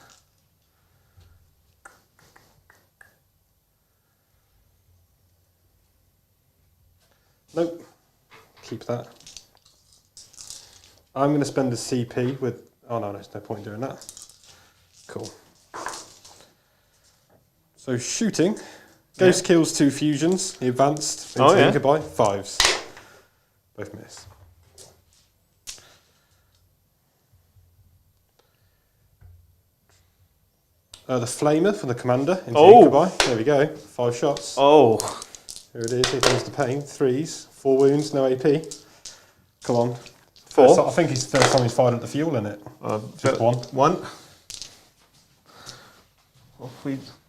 Nope. Keep that. I'm going to spend the CP with... Oh no, there's no point in doing that. Cool. So shooting. Ghost kills 2 fusions. The advanced into the incubi. 5s. Both miss. The flamer for the commander into the incubi. There we go. 5 shots. Oh. Here it is. Here comes the pain. 3s. 4 wounds. No AP. Come on. 4. I think it's the first time he's fired at the fuel in it. Just 1. 1.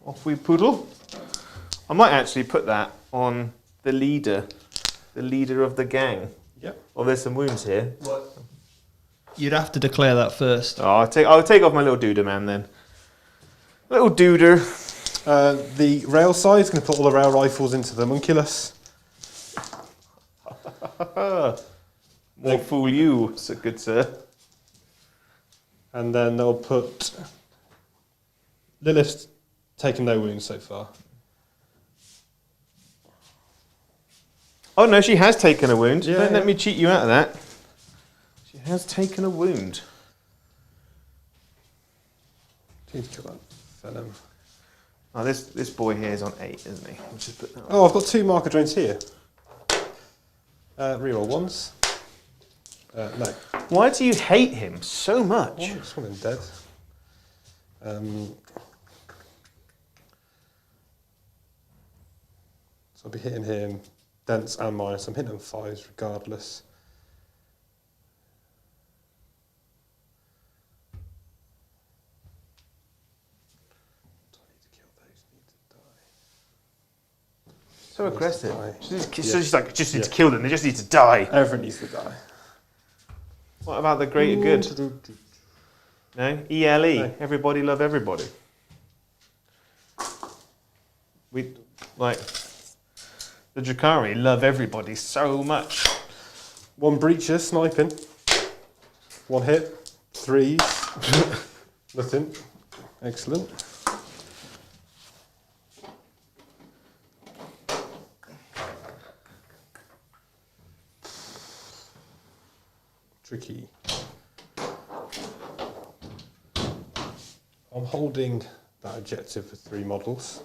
Off we poodle. I might actually put that on the leader of the gang. Yep. Oh, there's some wounds here. What? You'd have to declare that first. Oh, I'll take off my little duder man then. Little duder. The rail side is going to put all the rail rifles into the homunculus. More fool you, so good sir. And then they'll put Lilith's taken no wounds so far. Oh no, she has taken a wound. Yeah, Don't let me cheat you out of that. She has taken a wound. Need to kill that venom. Oh, this boy here is on 8, isn't he? We'll just put that on. Oh, I've got 2 marker drones here. Reroll ones. No. Why do you hate him so much? I just want him dead. So I'll be hitting him dense and minus. I'm hitting him 5s regardless. Do I need to kill those? Need to die. So aggressive. Die. So she's like, just need to kill them. They just need to die. Everyone needs to die. What about the greater good? No? ELE. No. Everybody love everybody. We, like, the Drukhari love everybody so much. 1 breacher sniping. 1 hit. 3s. Nothing. Excellent. Tricky. I'm holding that objective for 3 models.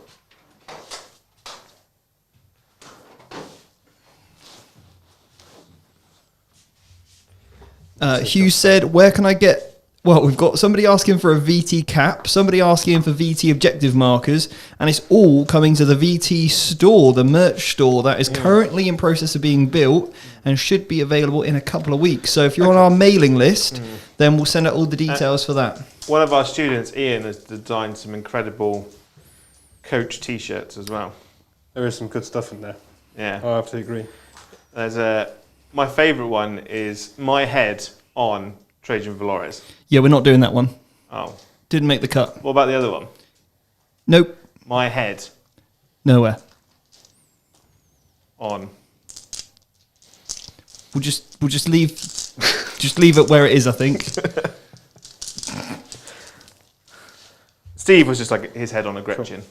Hugh said, where can I get... Well, we've got somebody asking for a VT cap, somebody asking for VT objective markers, and it's all coming to the VT store, the merch store that is currently in process of being built and should be available in a couple of weeks. So if you're on our mailing list, then we'll send out all the details for that. One of our students, Ian, has designed some incredible coach T-shirts as well. There is some good stuff in there. Yeah. I have to agree. There's my favourite one is my head on Trajan Valores. Yeah, we're not doing that one. Oh. Didn't make the cut. What about the other one? Nope. My head Nowhere. on. We'll just leave it where it is, I think. Steve was just like his head on a Gretchen. Cool.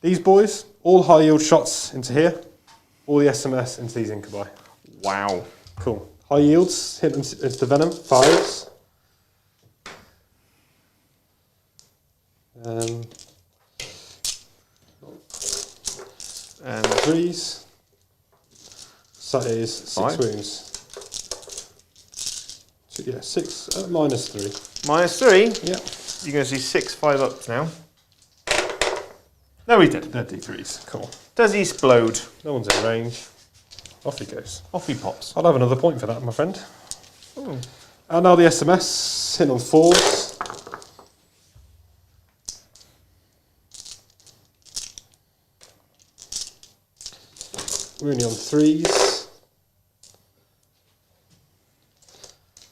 These boys, all high yield shots into here, all the SMS into these incubi. Wow. Cool. High yields, hit them into the venom, 5s. And 3s. So that is 6 5. wounds. So, yeah, 6, minus 3. Minus 3? Yeah. You're going to see 6 5-ups now. No, he didn't. They're D3s. Cool. Does he explode? No one's in range. Off he goes. Off he pops. I'll have another point for that, my friend. Ooh. And now the SMS, hitting on 4s. We're only on 3s.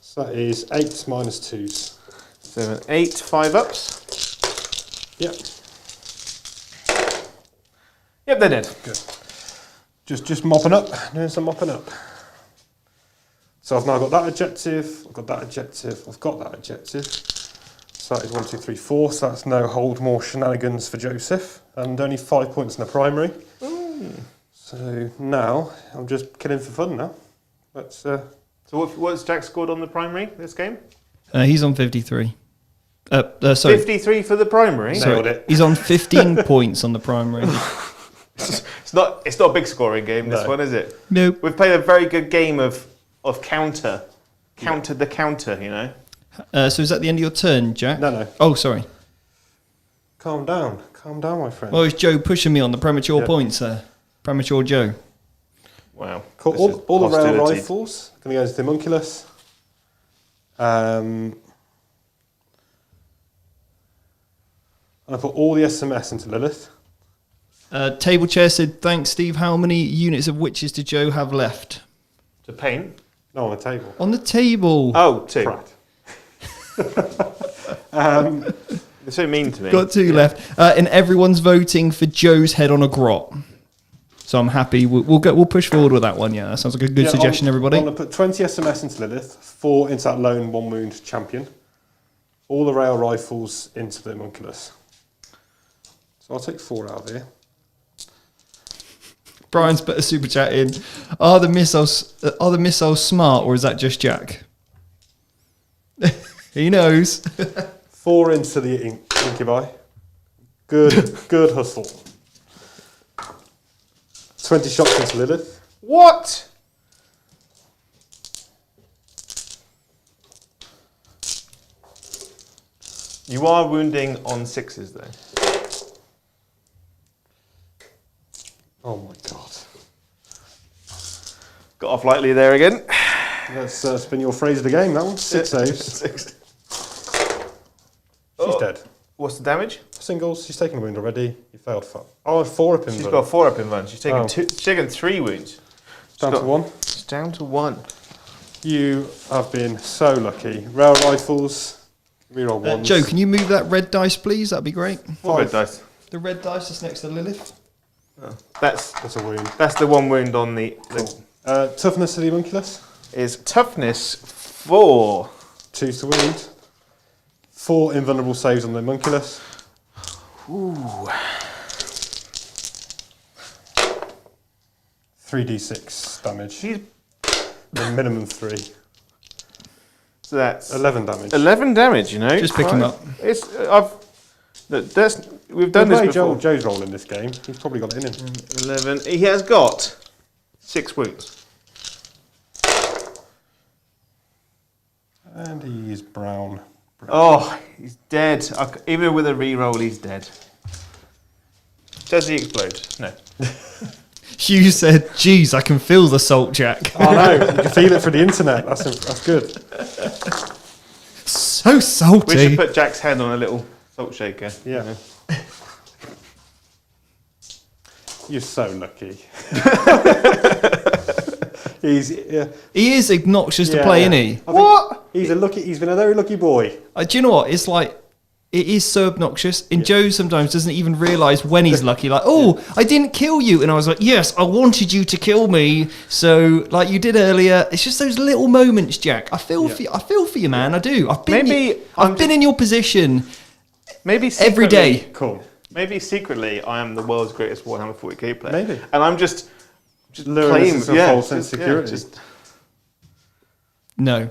So that is 8 minus 2s. 7, 8 5-ups. Yep. Yep, they're dead. Good. Just mopping up, doing some mopping up. So I've now got that objective, I've got that objective, I've got that objective. So that is 1, 2, 3, 4. So that's now hold more shenanigans for Joseph, and only 5 points in the primary. So now I'm just killing for fun now. Let's. So what's Jack scored on the primary this game? He's on 53. Sorry. 53 for the primary. Sorry. Nailed it. He's on 15 points on the primary. It's not a big scoring game, this No. one, is it? Nope. We've played a very good game of counter the counter, you know. So is that the end of your turn, Jack? No. Oh, sorry. Calm down, my friend. Well, it's Joe pushing me on the premature Yeah. points there. Premature Joe. Wow. Cool. This is All the rail hostility. rifles going to go into the homunculus. And I put all the SMS into Lilith. Table chair said, thanks, Steve. How many units of witches did Joe have left? To paint? No, on the table. On the table. Oh, 2. Prat. They're so mean to me. Got 2 left. And everyone's voting for Joe's head on a grot. So I'm happy. We'll push forward with that one. Yeah, that sounds like a good suggestion, everybody. I'm going to put 20 SMS into Lilith, 4 into that lone 1 wound champion. All the rail rifles into the homunculus. So I'll take 4 out of here. Brian's put a super chat in. Are the missiles smart, or is that just Jack? He knows. 4 into the incubi. Good hustle. 20 shots into Lilith. What? You are wounding on 6s though. Oh my god. Got off lightly there again. That's been your phrase of the game, that one. 6 saves. 6. She's dead. What's the damage? Singles, she's taken a wound already. You failed 5. Oh, 4 up in She's got 4 up in one. She's taken, Oh. she's taken 3 wounds. Down to 1. It's down to 1. You have been so lucky. Rail rifles, reroll 1s. Joe, can you move that red dice, please? That'd be great. What red dice? The red dice that's next to Lilith. Oh. That's That's a wound. That's the 1 wound on the... Cool. Toughness of the homunculus. Is toughness 4. 2 to wound. 4 invulnerable saves on the homunculus. Ooh. 3d6 damage. She's... The minimum 3. So that's 11 damage. 11 damage, you know. Just pick him up. It's we've done this before. Joe's role in this game. He's probably got it in him. 11. He has got 6 wounds. And he is brown. Oh, he's dead. Even with a reroll, he's dead. Does he explode? No. Hugh said, geez, I can feel the salt, Jack. Oh no, you can feel it through the internet. That's good. So salty. We should put Jack's head on a little salt shaker. Yeah. You're so lucky. He is obnoxious to play, isn't he? What? He's been a very lucky boy. Do you know what? It's like, it is so obnoxious. And Joe sometimes doesn't even realise when he's lucky. Like, oh, I didn't kill you. And I was like, yes, I wanted you to kill me. So, like you did earlier. It's just those little moments, Jack. I feel for you. I feel for you, man. I do. I've been in your position. Maybe every day. Cool. Maybe secretly, I am the world's greatest Warhammer 40k player. Maybe. And I'm just luring us into a false sense of security. No.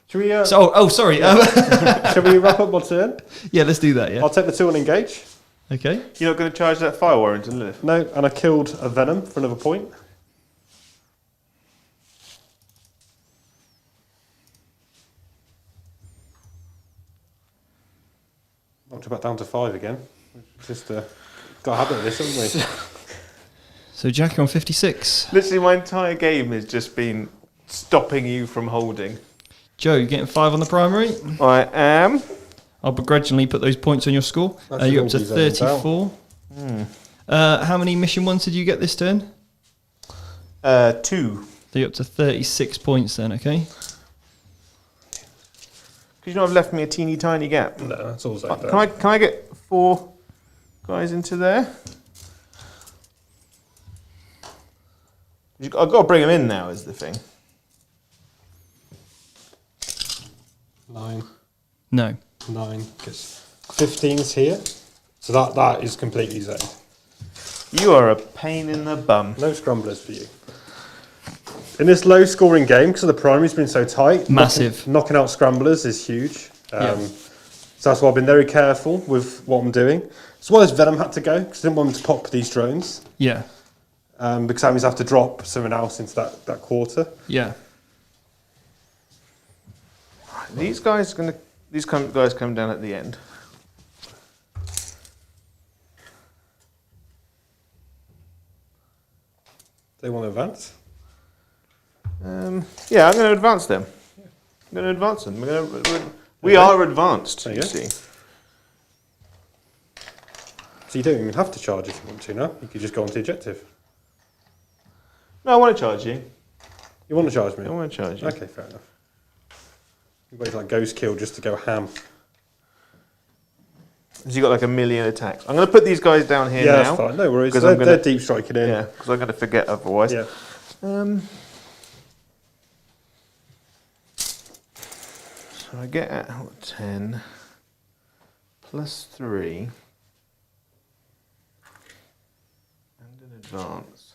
Should we? Sorry. Shall we wrap up my turn? Yeah, let's do that. Yeah. I'll take the 2 and engage. Okay. You're not going to charge that fire warrant and live? No, and I killed a venom for another point. Knocked it back down to 5 again. Just got a habit of this, haven't we? So Jack, you're on 56. Literally, my entire game has just been stopping you from holding. Joe, you're getting 5 on the primary. I am. I'll begrudgingly put those points on your score. You're up to 34. How many mission 1s did you get this turn? 2. So you're up to 36 points then, okay? Because you know I've left me a teeny tiny gap. No, that's all like that. Can I get 4 guys into there? I've got to bring them in now, is the thing. 9. No. 9. Because 15's here. So that is completely zoned. You are a pain in the bum. No scramblers for you. In this low scoring game, because the primary's been so tight, Massive. Knocking out scramblers is huge. So that's why I've been very careful with what I'm doing. As well as Venom had to go, because I didn't want him to pop these drones. Yeah. Because that means I have to drop someone else into that quarter. Yeah. These guys come down at the end. They want to advance? Yeah, I'm going to advance them. I'm going to advance them. We are advanced, you see. So you don't even have to charge if you want to now. You could just go on to the objective. No, I want to charge you. You want to charge me? I want to charge you. Okay, fair enough. You wait like Ghost Kill just to go ham. Because you've got like a million attacks. I'm going to put these guys down here now. Yeah, that's fine. No worries. They're deep striking in. Yeah, because I'm going to forget otherwise. Yeah. So I get at 10 plus 3 and an advance.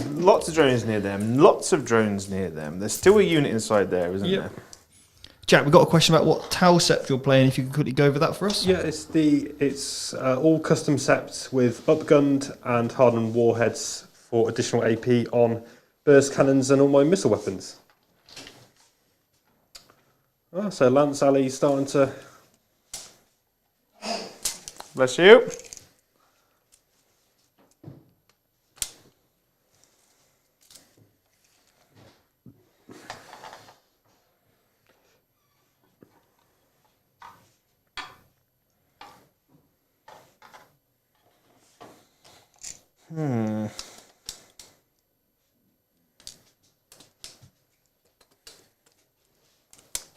Lots of drones near them. Lots of drones near them. There's still a unit inside there, isn't there? Jack, we've got a question about what Tau Sept you're playing, if you could quickly go over that for us. Yeah, it's all custom sept with upgunned and hardened warheads for additional AP on burst cannons and all my missile weapons. Oh, so Lance Alley's starting to... Bless you.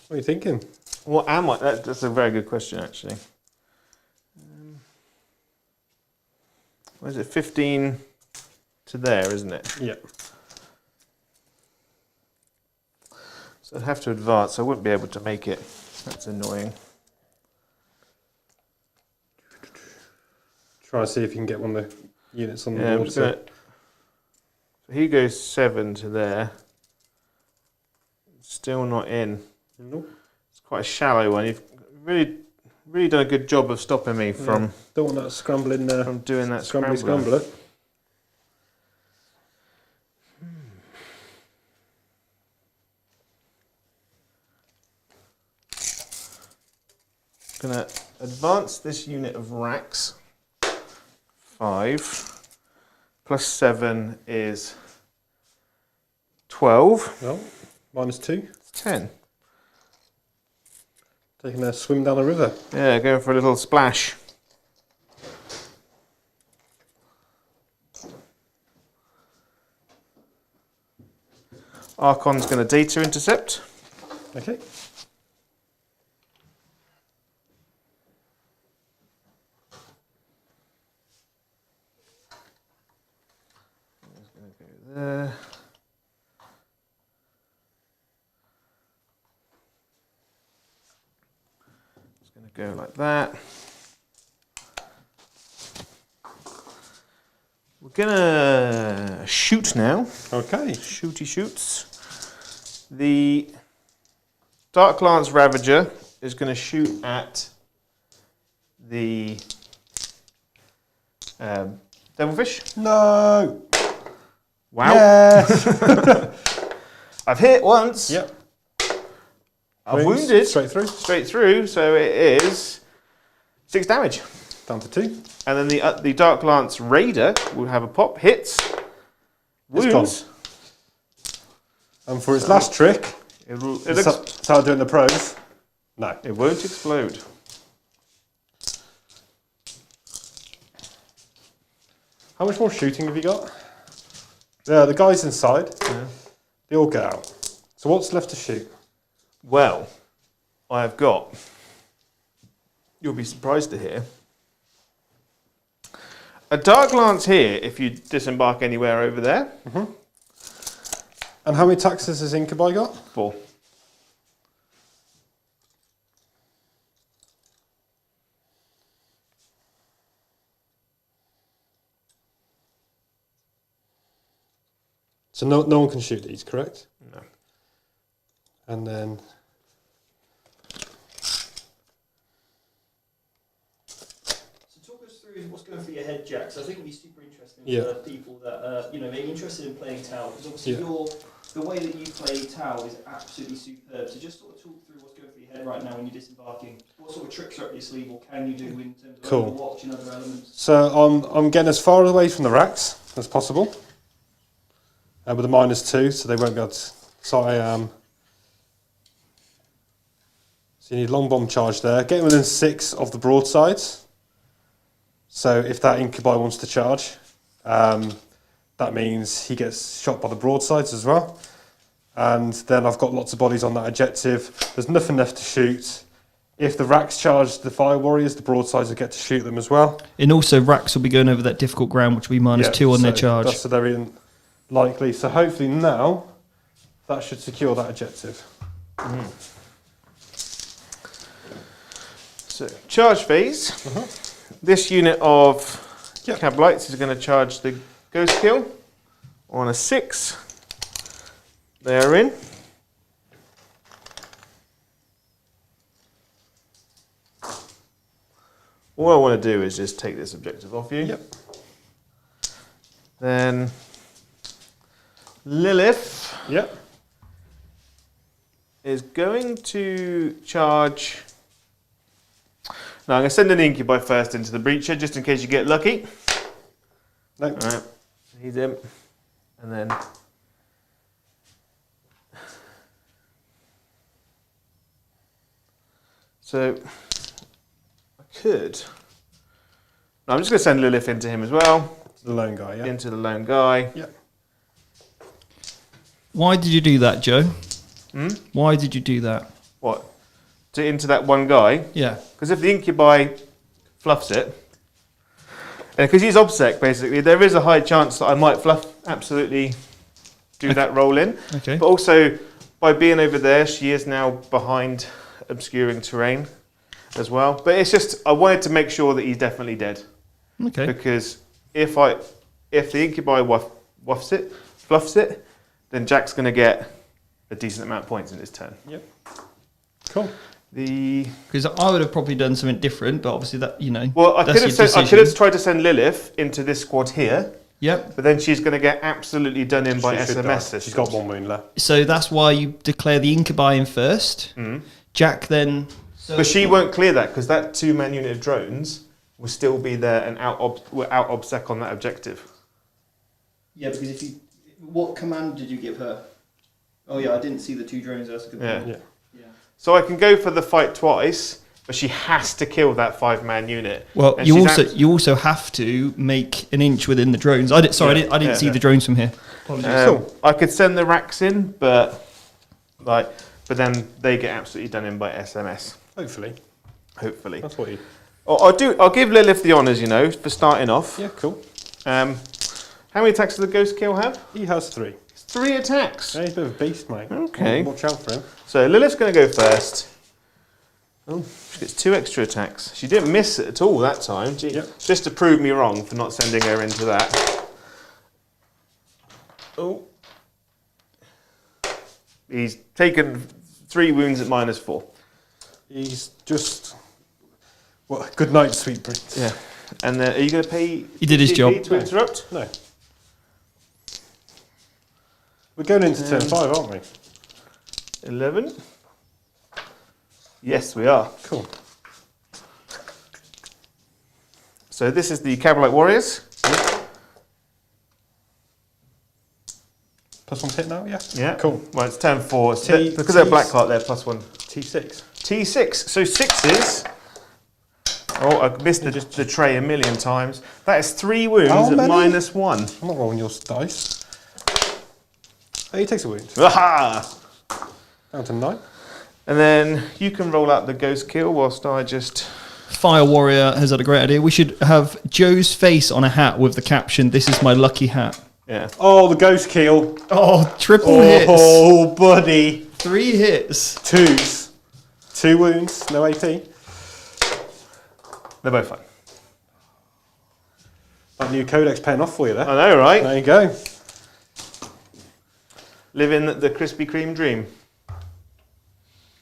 What are you thinking? What am I? That's a very good question, actually. What is it? 15 to there, isn't it? Yeah. So I'd have to advance. I wouldn't be able to make it. That's annoying. Try to see if you can get one of the units on the Yeah, board. so he goes 7 to there. Still not in. Nope. It's quite a shallow one. You've really done a good job of stopping me from Don't want that scrambling from doing that scrambly scrambler. scrambler. Gonna advance this unit of racks. 5 plus 7 is 12. Well, -2. It's 10. Taking a swim down the river. Yeah, going for a little splash. Archon's going to data intercept. Okay. There. It's going to go like that. We're going to shoot now. Okay. Shooty shoots. The Dark Lance Ravager is going to shoot at the Devilfish. No. Wow. Yes. I've hit once. Yep. I've wounded. Straight through. Straight through, so it is 6 damage. Down to 2. And then the Dark Lance Raider will have a pop. Hits. Wounds. And for its last trick, It will, start doing the pros. No. it won't explode. How much more shooting have you got? Yeah, the guys inside, they all get out. So what's left to shoot? Well, I've got, you'll be surprised to hear, a Dark Lance here if you disembark anywhere over there. And how many taxes has Incubi got? 4. So no one can shoot these, correct? No. And then... So talk us through what's going through your head, Jack. So I think it'd be super interesting Yeah. for people that may be interested in playing Tau, because obviously Yeah. the way that you play Tau is absolutely superb. So just sort of talk through what's going through your head right now when you're disembarking. What sort of tricks are up your sleeve, or can you do in terms of Cool. Overwatch and other elements? So I'm getting as far away from the racks as possible. With a -2, so they won't be able to... So so you need long bomb charge there. Getting within 6 of the broadsides. So if that Incubi wants to charge, that means he gets shot by the broadsides as well. And then I've got lots of bodies on that objective. There's nothing left to shoot. If the racks charge the fire warriors, the broadsides will get to shoot them as well. And also, racks will be going over that difficult ground, which will be -2 on their charge. So they're in likely. So hopefully now that should secure that objective. So charge phase. This unit of Cabalites is going to charge the Ghost Kill on a 6. They are in. All I want to do is just take this objective off you. Yep. Then Lilith Yep. is going to charge. Now I'm going to send an Incubi first into the Breacher just in case you get lucky. No. Alright, he's in. And then so I could. No, I'm just going to send Lilith into him as well. The lone guy, yeah. Into the lone guy. Yep. Why did you do that, Joe? Why did you do that? What? Into that one guy? Yeah. Because if the Incubi fluffs it, because he's obsec basically, there is a high chance that I might absolutely do that roll in. Okay. But also, by being over there, she is now behind obscuring terrain as well. But it's just, I wanted to make sure that he's definitely dead. Okay. Because if the Incubi fluffs it, then Jack's going to get a decent amount of points in his turn. Yep. Cool. Because I would have probably done something different, but obviously that, you know. Well, I that's could have tried to send Lilith into this squad here. Yep. But then she's going to get absolutely done in by SMS systems. She's got 1 wound left. So that's why you declare the Incubi in first. Jack then. But she won't clear that because that 2-man unit of drones will still be there and out obsec on that objective. Yeah, because what command did you give her? Oh yeah, I didn't see the 2 drones. That's a good point. Yeah. So I can go for the fight twice, but she has to kill that 5-man unit. Well, And you also have to make an inch within the drones. I didn't see the drones from here. I could send the racks in, but then they get absolutely done in by SMS. Hopefully. That's what you. I'll give Lilith the honours, for starting off. Yeah, cool. How many attacks does the Ghost Kill have? He has 3. 3 attacks. Yeah, he's a bit of a beast, mate. Okay. Watch out for him. So Lilith's going to go first. Oh, she gets 2 extra attacks. She didn't miss it at all that time. Just to prove me wrong for not sending her into that. Oh. He's taken 3 wounds at -4. He's just. Well, good night, sweet prince. Yeah. And are you going to pay? He did his job. To interrupt? No. We're going into turn 5, aren't we? 11. Yes, we are. Cool. So this is the Cabalite Warriors. +1 hit now, yeah? Yeah. Cool. Well, it's turn 4. Because they're Blackheart, they're +1. T6. T6. So 6s. Oh, I missed the tray a million times. That is 3 wounds at -1. I'm not rolling your dice. Oh, he takes a wound. Aha! Down to 9. And then you can roll out the Ghost Kill whilst I just... Fire Warrior has had a great idea. We should have Joe's face on a hat with the caption, "This is my lucky hat." Yeah. Oh, the Ghost Kill. Oh, triple hits. Oh, buddy. 3 hits. 2s. 2 wounds, no AP. They're both fine. That new codex paying off for you there. I know, right? There you go. Living the Krispy Kreme dream.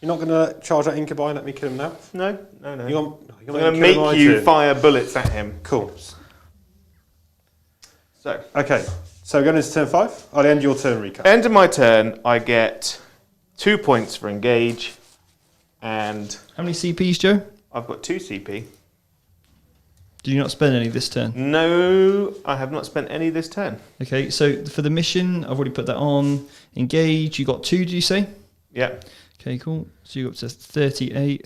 You're not going to charge that Incubi and let me kill him now? No. I'm I'm going to make you fire bullets at him. Cool. So. Okay, so going into turn 5. I'll end your turn recap. End of my turn, I get 2 points for engage, and... How many CPs, Joe? I've got 2 CP. Did you not spend any this turn? No, I have not spent any this turn. Okay, so for the mission, I've already put that on. Engage, you got 2, did you say? Yeah. Okay, cool. So you're up to 38.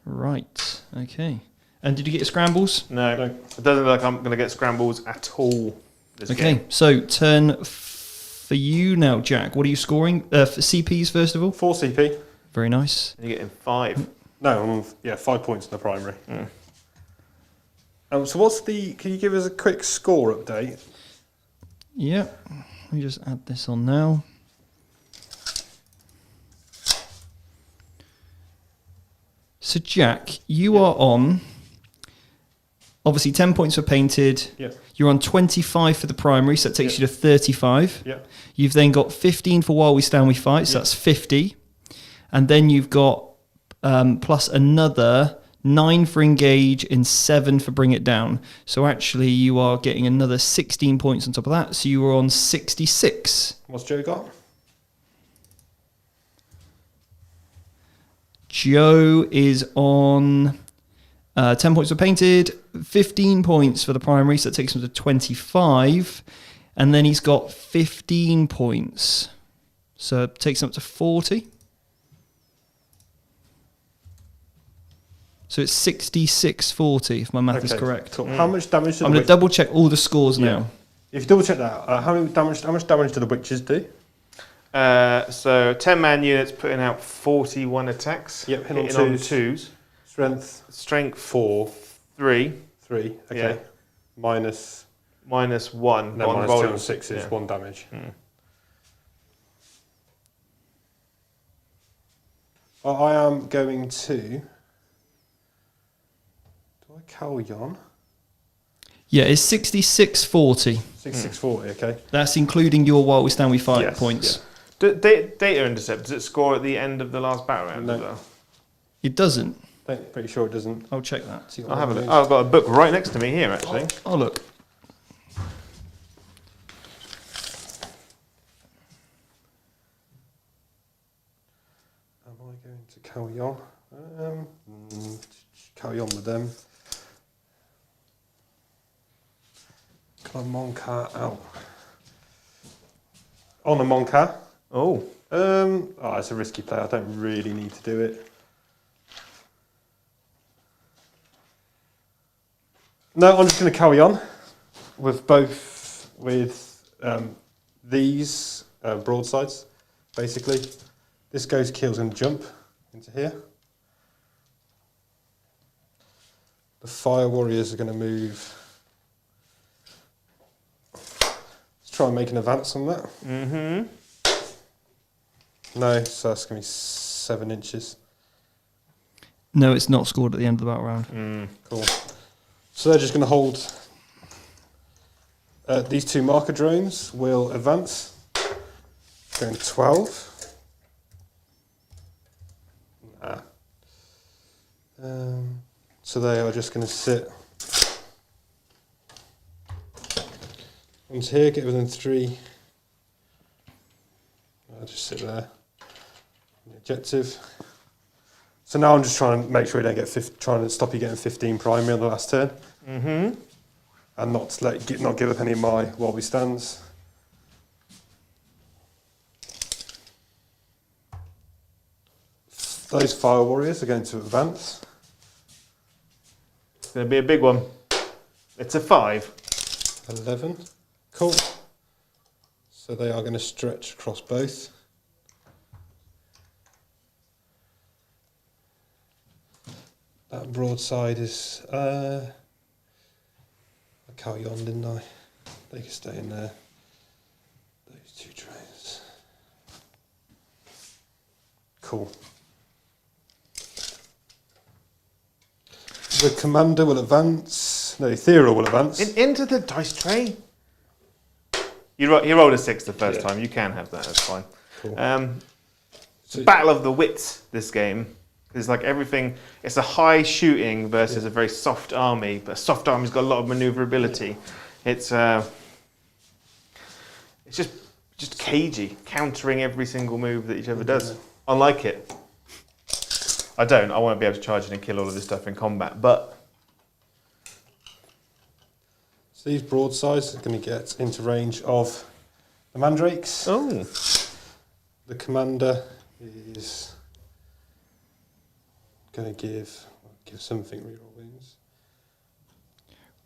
Right, okay. And did you get your scrambles? No. It doesn't look like I'm going to get scrambles at all this game. Okay, so turn for you now, Jack. What are you scoring? For CPs, first of all? 4 CP. Very nice. You're getting 5. No, 5 points in the primary. So what's can you give us a quick score update? Yeah, let me just add this on now. So Jack, you are on, obviously 10 points for painted. Yeah. You're on 25 for the primary, so that takes you to 35. Yeah. You've then got 15 for While We Stand We Fight, so that's 50. And then you've got plus another 9 for Engage and 7 for Bring It Down. So actually you are getting another 16 points on top of that, so you are on 66. What's Joe got? Joe is on 10 points for painted, 15 points for the primary, so that takes him to 25. And then he's got 15 points, so it takes him up to 40. So it's 66-40, if my math is correct. Cool. How much damage did I'm going to double check all the scores now. If you double check that, how much damage do the witches do? So 10-man units putting out 41 attacks. Yep, hitting on twos. Strength 4. 3. 3, okay. Yeah. Minus 1. No, on minus rolling. 2 and 6 is 1 damage. Well, I am going to... Do I Calyon? Yeah, it's 66-40. 6640, okay. That's including your While We Stand We Fight Yes, points. yeah. Data intercept, does it score at the end of the last battle round No. as well? It doesn't. Pretty sure it doesn't. I'll check that. See what I'll have a that look. means. Oh, I've got a book right next to me here, actually. Oh, look. Am I going to Calyon? Calyon with them. Can I Moncar out? On a Moncar. Oh. It's a risky play. I don't really need to do it. No, I'm just going to carry on with these broadsides, basically. This goes kills and jump into here. The fire warriors are going to move. Let's try and make an advance on that. Mm-hmm. No, so that's going to be 7 inches. No, it's not scored at the end of the battle round. Cool. So they're just going to hold. These 2 marker drones will advance. Going 12. So they are just going to sit. One's here, get within 3. I'll just sit there. The objective. So now I'm just trying to make sure we don't get trying to stop you getting 15 primary on the last turn. Mm-hmm. And not give up any of my while we stands. Those fire warriors are going to advance. It's going to be a big one. It's a 5. 11. Cool. So they are going to stretch across both. That broadside is... I carry on, didn't I? They can stay in there. Those 2 trains. Cool. The commander will advance. No, Ethereal will advance. Into the dice tray. You rolled a 6 the first time. You can have that. That's fine. Cool. It's a battle of the wits, this game. It's like everything. It's a high shooting versus a very soft army, but a soft army's got a lot of maneuverability. It's just cagey, countering every single move that each other does. I like it. I don't. I won't be able to charge in and kill all of this stuff in combat, but... So these broadsides are going to get into range of the mandrakes. Oh. The commander is going to give something reroll wounds.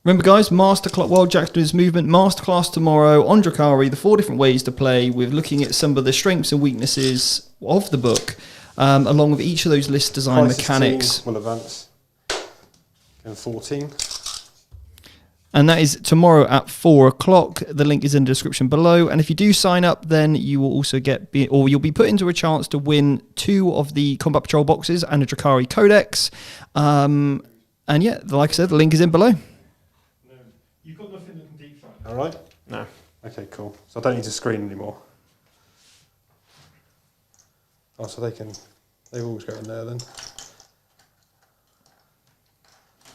Remember, guys, Masterclass, while Jack's doing his movement, Masterclass tomorrow on Drukhari, the 4 different ways to play with looking at some of the strengths and weaknesses of the book. along with each of those list design Price mechanics. will advance. And 14. And that is tomorrow at 4 o'clock. The link is in the description below. And if you do sign up, then you will also you'll be put into a chance to win 2 of the Combat Patrol boxes and a Drukhari Codex. And yeah, like I said, the link is in below. No. You've got nothing that can deep fried, all right? No. Okay, cool. So I don't need to screen anymore. Oh, so they've always got in there then.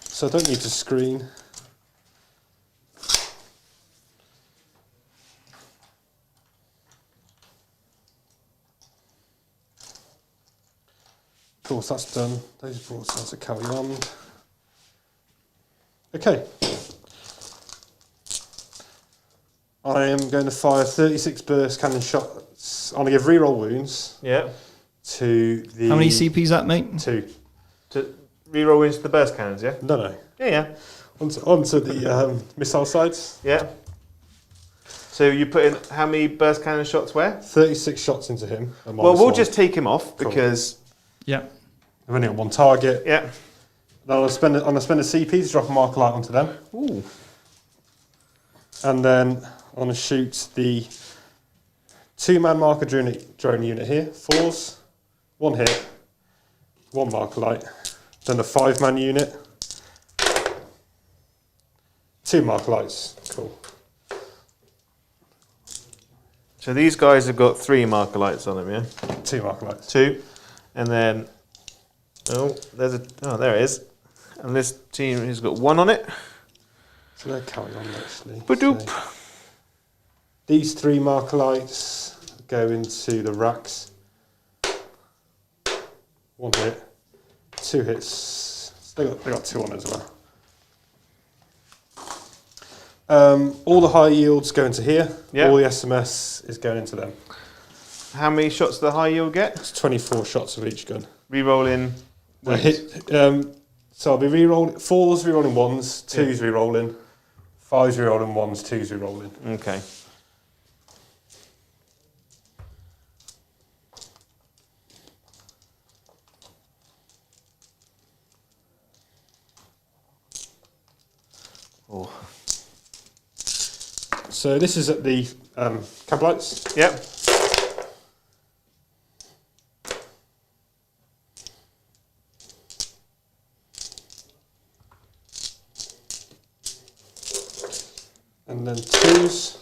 So I don't need to screen. Of course, that's done. Those broadsides to carry on. Okay. I am going to fire 36 burst cannon shots. I'm going to give reroll wounds. Yeah. To the. How many CPs that, mate? 2. To reroll into the burst cannons, yeah? No. Yeah. Onto the missile sides. Yeah. So you put in how many burst cannon shots where? 36 shots into him. Well, we'll just take him off because. Yeah. I've only got 1 target. Yeah. Then I'm going to spend a CP to drop a marker light onto them. Ooh. And then I'm going to shoot the 2-man marker drone unit here. 4s. 1 hit. 1 marker light. Then the 5-man unit. 2 marker lights. Cool. So these guys have got 3 marker lights on them, yeah? 2 marker lights. 2. And then, there it is. And this team has got 1 on it. So they're carrying on actually. Ba-doop. So these 3 marker lights go into the racks. 1 hit. 2 hits. So they got 2 on as well. All the high yields go into here. Yeah. All the SMS is going into them. How many shots do the high yield get? It's 24 shots of each gun. Rerolling. So I'll be rerolling 4s, rerolling 1s, 2s, rerolling 5s, rerolling 1s, 2s, rerolling. Okay. Oh. So this is at the cab lights. Yep. And then 2s,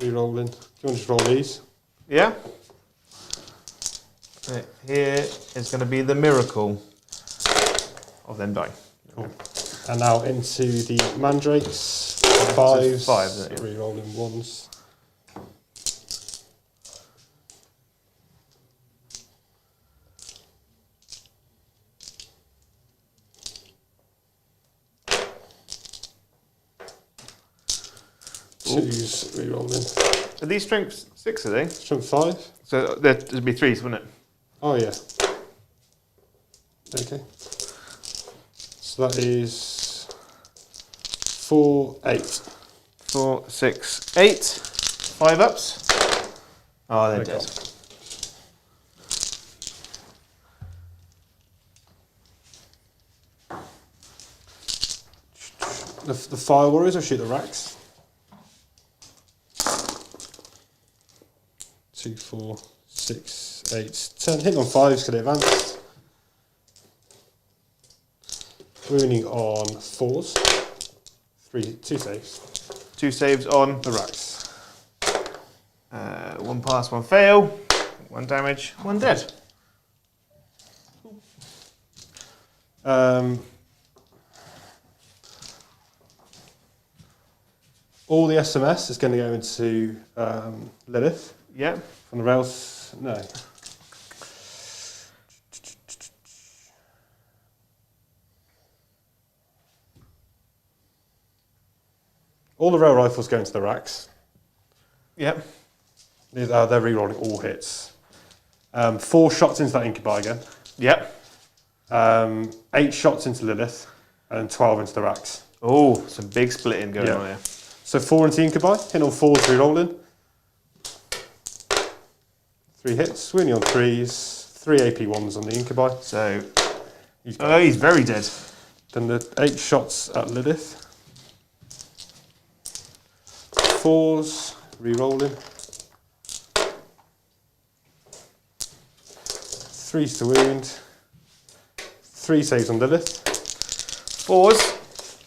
re-rolling. Do you want to just roll these? Yeah. Right, here is going to be the miracle of them dying. Cool. And now into the mandrakes. So 5s, 5, isn't it? re-rolling 1s. Twos, re-rolling. Are these strength 6, are they? Strength 5. So there'd be 3s, wouldn't it? Oh yeah. Okay. So that is 4, 8. 4, 6, 8. 5 ups. Oh, they're dead. The fire warriors will shoot the racks. 2, 4, 6, 8, 10. Hitting on 5s because they advanced. Wounding on 4s. 2 saves. 2 saves on The racks. 1 pass, 1 fail. 1 damage, 1 dead. All the SMS is going to go into Lilith. Yeah. From the rails, no. All the rail rifles go into the racks. Yep. They're re-rolling all hits. 4 shots into that incubi again. Yep. 8 shots into Lilith, and 12 into the racks. Oh, some big splitting going on here. So 4 into incubi, hitting all 4s, re-rolling. 3 3 hits, wounding on 3s, 3 AP1s on the Incubi. So, he's very dead. Then the 8 shots at Lilith. 4s, re-rolling. 3s to wound. 3 saves on Lilith. 4s.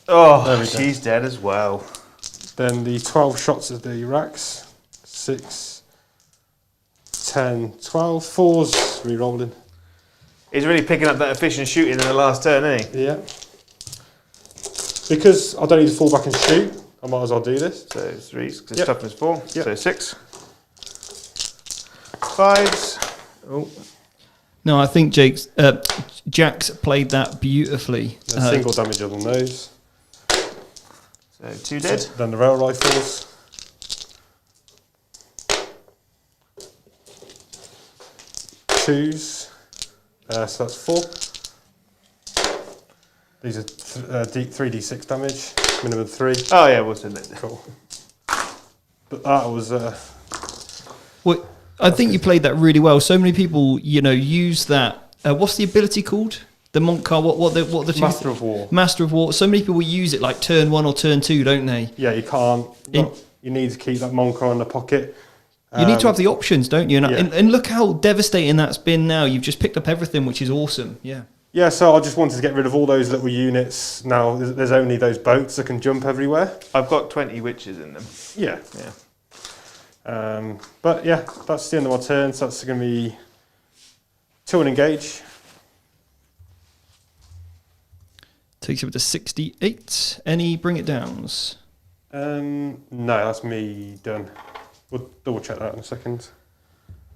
Oh, There we go. she's dead as well. Then the 12 shots at the racks. 6, 10, 12. 4s, re-rolling. He's really picking up that efficient shooting in the last turn, isn't he? Yeah. Because I don't need to fall back and shoot, I might as well do this. So 3s, because Yep. toughness 4. Yep. So 6. 5s. Oh, No, I think Jack's played that beautifully. Single damage on those. so 2 dead. Then the rail rifles. Twos. So that's 4. These are 3d6 damage, minimum 3. Oh, yeah, what's in it? Cool. But that was Well, I think you played that really well. So many people, use that. What's the ability called? The monk card. What the two? Master of War. Master of War. So many people use it like turn 1 or turn 2, don't they? Yeah, you can't. You need to keep that Monka in the pocket. You need to have the options, don't you? Yeah. And look how devastating that's been now. You've just picked up everything, which is awesome. Yeah. Yeah, so I just wanted to get rid of all those little units. Now there's only those boats that can jump everywhere. I've got 20 witches in them. Yeah. Yeah. But yeah, that's the end of my turn. So that's going to be 2 and engage. Takes you up to 68. Any bring it downs? No, that's me done. We'll double check that in a second.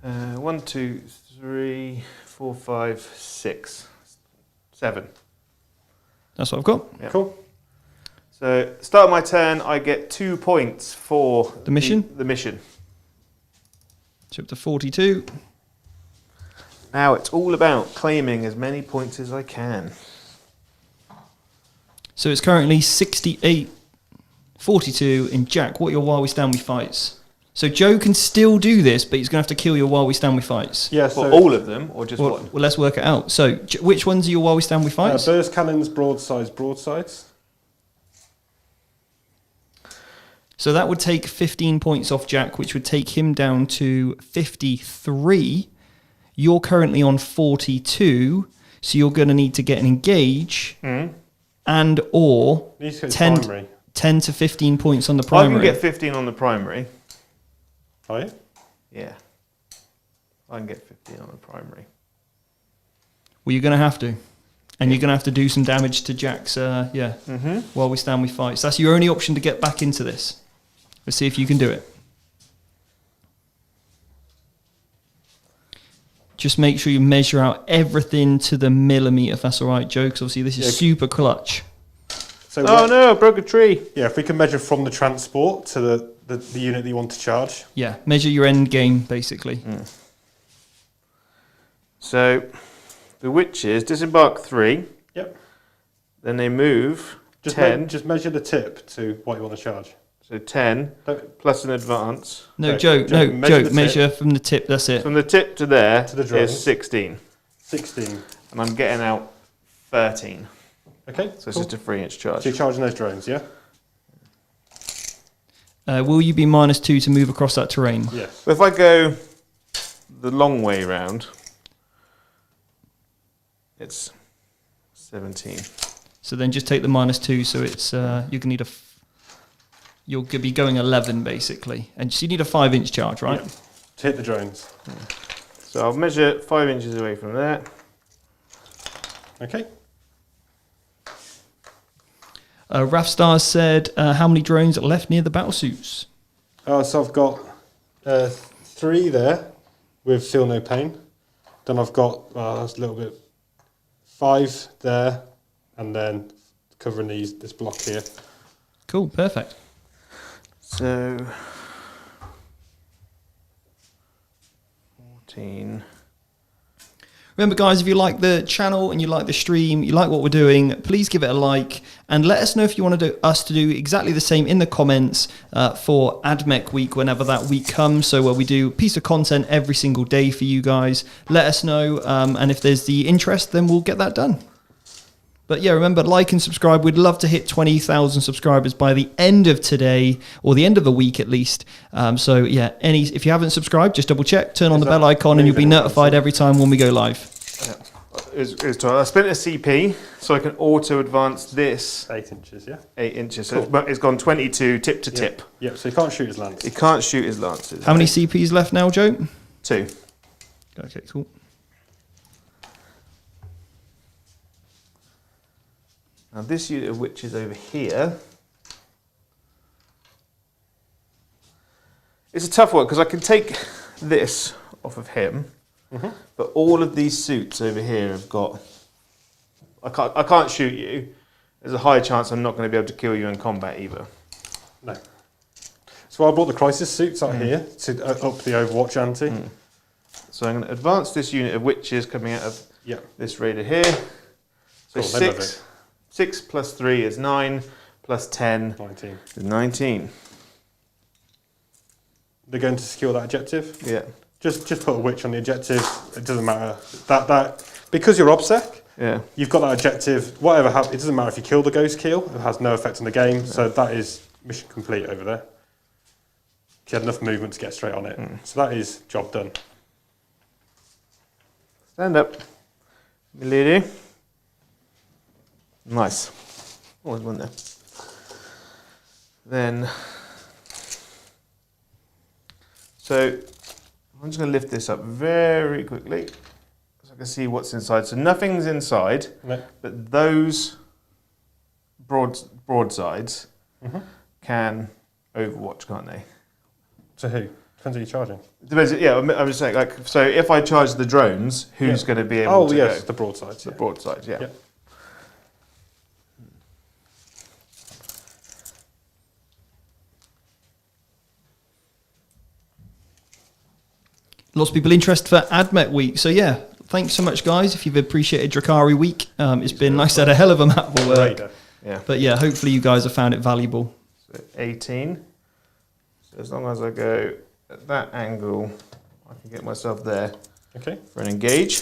1, 2, 3, 4, 5, 6, 7. That's what I've got. Yeah. Cool. So, start of my turn, I get 2 points for The mission? The mission. So up to 42. Now it's all about claiming as many points as I can. So it's currently 68, 42. And Jack, what are your while we stand we fights? So Joe can still do this, but he's going to have to kill your while we stand we fights. Yeah, For so all of them, or just Well, one? let's work it out. So which ones are your while we stand we fights? burst cannons, broadsides. So that would take 15 points off Jack, which would take him down to 53. You're currently on 42, so you're going to need to get an engage and or These go 10, primary. 10 to 15 points on the I primary. can get 15 on the primary. Oh yeah? Yeah. I can get 15 on the primary. Well, you're going to have to. And you're going to have to do some damage to Jack's, while we stand we fight. So that's your only option to get back into this. Let's see if you can do it. Just make sure you measure out everything to the millimetre, if that's all right, Joe, because obviously this is super clutch. So Oh no, broke a tree. Yeah, if we can measure from the transport to the unit that you want to charge. Yeah, measure your end game, basically. So, the witches disembark 3, Yep. then they move Just 10. just measure the tip to what you want to charge. So 10 Don't- plus an advance. No, Okay, Joe, Joe, measure the tip. measure from the tip, that's it. From the tip to there To the drones. is 16. 16. And I'm getting out 13. Okay. So it's cool. just a 3-inch charge. So you're charging those drones, yeah? Will you be -2 to move across that terrain? Yes. If I go the long way round, it's 17. So then just take the -2, so it's you can need you'll be going 11 basically, and so you need a 5-inch charge, right? Yeah. To hit the drones. So I'll measure 5 inches away from there. Okay. Rafstar said, how many drones are left near the battlesuits? So I've got 3 there with Feel No Pain. Then I've got, that's a little bit, 5 there, and then covering this block here. Cool, perfect. So 14. Remember, guys, if you like the channel and you like the stream, you like what we're doing, please give it a like and let us know if you want us to do exactly the same in the comments for AdMech Week, whenever that week comes. So where we do a piece of content every single day for you guys. Let us know, and if there's the interest, then we'll get that done. But yeah, remember, like and subscribe. We'd love to hit 20,000 subscribers by the end of today, or the end of the week at least. So yeah, if you haven't subscribed, just double check, turn on the bell icon, and you'll be notified every time when we go live. I spent a CP, so I can auto advance this. 8 inches, yeah. 8 inches. Cool. So it's gone 22 tip to tip. Yeah, so he can't shoot his lances. He can't shoot his lances. How many CPs left now, Joe? 2. Okay, cool. Now this unit of witches over here, it's a tough one because I can take this off of him, but all of these suits over here have got. I can't shoot you. There's a high chance I'm not going to be able to kill you in combat either. No. So I brought the crisis suits out here to up the Overwatch ante. So I'm going to advance this unit of witches coming out of this raider here. So cool, 6 plus 3 is 9, plus 10 19. is 19. They're going to secure that objective. Yeah. Just put a witch on the objective. It doesn't matter. That because you're OBSEC, you've got that objective. Whatever happens, it doesn't matter if you kill the ghost kill. It has no effect on the game. So that is mission complete over there. You had enough movement to get straight on it. So that is job done. Stand up, milady. Nice. Always one there. Then, so I'm just going to lift this up very quickly so I can see what's inside. So nothing's inside, but those broadsides can overwatch, can't they? To who? Depends who you're charging. Depends. Yeah, I'm just saying. Like, so if I charge the drones, who's going to be able to go? The broadsides. The broadsides, yeah. Lots of people interested for AdMech Week. So yeah, thanks so much, guys. If you've appreciated Drukhari Week, it's been, like I said, a hell of a map of work. Yeah. But yeah, hopefully you guys have found it valuable. So 18. So as long as I go at that angle, I can get myself there for an engage.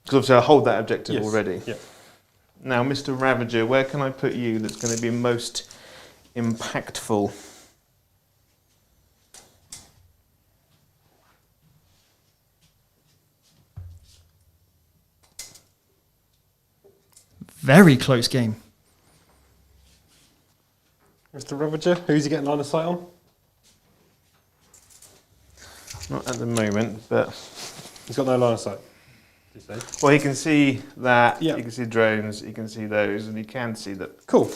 Because obviously I hold that objective already. Yeah. Now, Mr. Ravager, where can I put you that's going to be most impactful? Very close game. Mr. Ravager, who's he getting line of sight on? Not at the moment, but he's got no line of sight. Well, he can see that. Yeah. He can see drones. He can see those, and he can see that. Cool.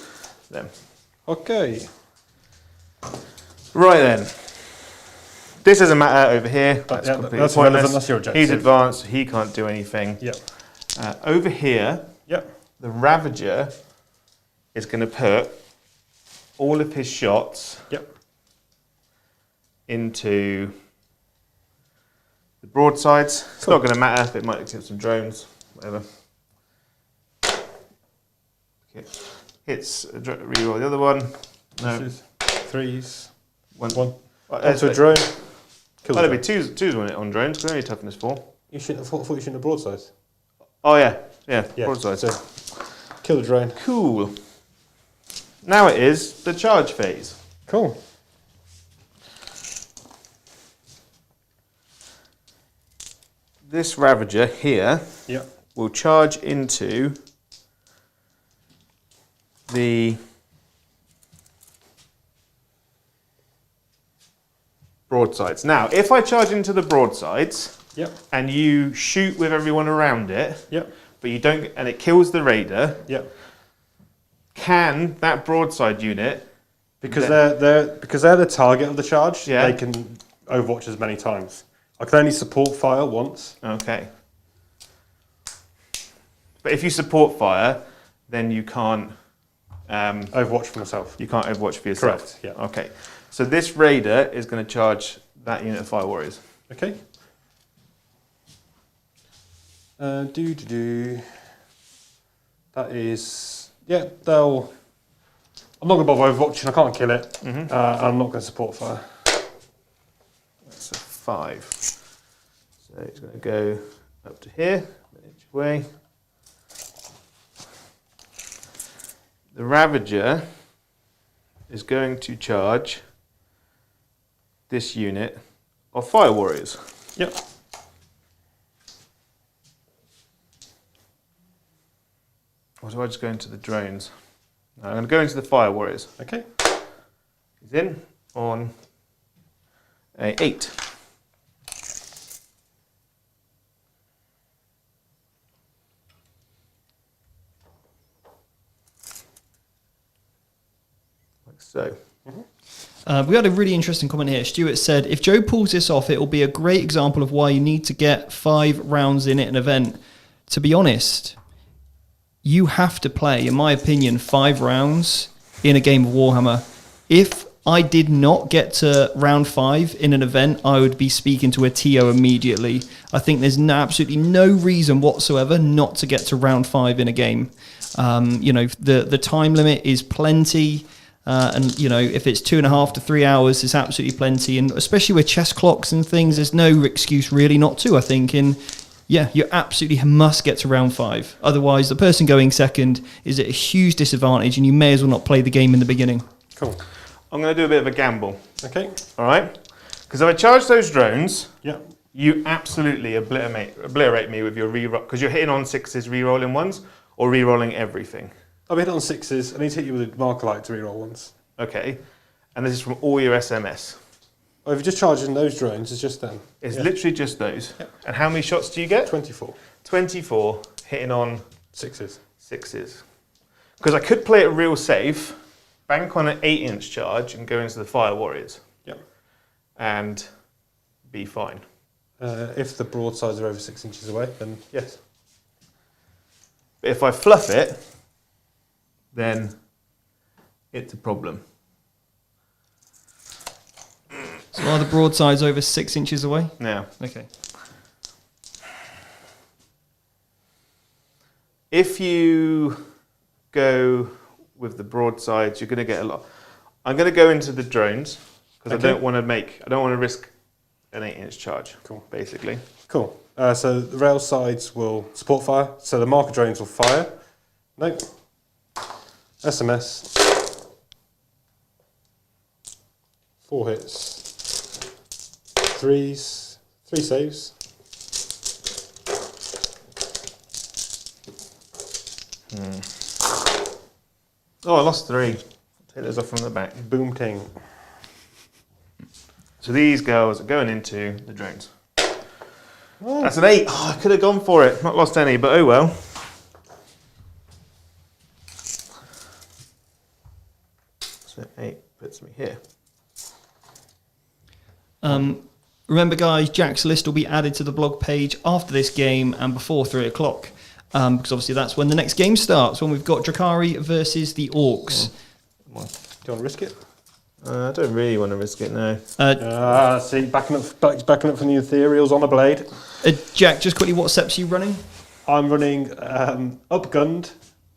Them. Okay. Right then. This doesn't matter over here. That's completely that's pointless. relevant. That's your objective. He's advanced. He can't do anything. Yep. Over here. Yep. The Ravager is going to put all of his shots into the broadsides. It's not going to matter if it might accept some drones, whatever. Okay. Hits reroll the other one. No. 3s. One. Onto a drone. Well, there'll be twos on drones, because only toughness 4. You shouldn't. I thought you shouldn't have broadsides. Oh yeah, broadsides. So kill the drone. Cool. Now it is the charge phase. Cool. This Ravager here will charge into the broadsides. Now, if I charge into the broadsides and you shoot with everyone around it, but you don't, and it kills the raider, can that broadside unit, because they're the target of the charge, they can overwatch as many times. I can only support fire once. Okay. But if you support fire, then you can't overwatch for myself. You can't overwatch for yourself. Correct. Yeah. Okay. So this raider is going to charge that unit of fire warriors. Okay. That is, yeah, they'll... I'm not going to bother overwatching, I can't kill it. I'm not going to support fire. That's a 5. So it's going to go up to here, an inch away. The Ravager is going to charge this unit of Fire Warriors. Yep. Or do I just go into the drones? No, I'm going to go into the Fire Warriors. Okay. He's in on a 8. Like so. We had a really interesting comment here. Stuart said, if Joe pulls this off, it will be a great example of why you need to get 5 rounds in at an event. To be honest, you have to play, in my opinion, 5 rounds in a game of Warhammer. If I did not get to round 5 in an event, I would be speaking to a TO immediately. I think there's absolutely no reason whatsoever not to get to round 5 in a game. The time limit is plenty. And, if it's 2.5 to 3 hours, it's absolutely plenty. And especially with chess clocks and things, there's no excuse really not to, I think. And yeah, you absolutely must get to round 5. Otherwise, the person going second is at a huge disadvantage and you may as well not play the game in the beginning. Cool. I'm going to do a bit of a gamble. Okay. All right? Because if I charge those drones, Yeah. you absolutely obliterate me with your reroll. Because you're hitting on 6s, rerolling ones, or rerolling everything. I'll be hit on 6s. I need to hit you with a marker light to reroll ones. Okay. And this is from all your SMS. Oh, if you're just charging those drones, it's just them. It's literally just those. Yep. And how many shots do you get? 24. 24 hitting on 6s. 6s. Because I could play it real safe, bank on an 8-inch charge and go into the Fire Warriors. Yep. And be fine. If the broadsides are over 6 inches away, then yes. But if I fluff it, then it's a problem. So are the broadsides over 6 inches away? Now, Okay. if you go with the broadsides, you're going to get a lot. I'm going to go into the drones because Okay. I don't want to risk an 8-inch charge. Cool. Basically. Cool. So the rail sides will support fire. So the marker drones will fire. Nope. SMS. 4 hits. 3s. 3 saves. Oh, I lost 3. Take those off from the back. Boom ting. So these girls are going into the drones. Oh. That's an 8. Oh, I could have gone for it. Not lost any, but oh well. So 8 puts me here. Remember, guys, Jack's list will be added to the blog page after this game and before 3 o'clock. Because obviously that's when the next game starts, when we've got Drukhari versus the Orcs. Do you want to risk it? I don't really want to risk it now. See, backing up from the ethereals on a blade. Jack, just quickly, what steps are you running? I'm running upgunned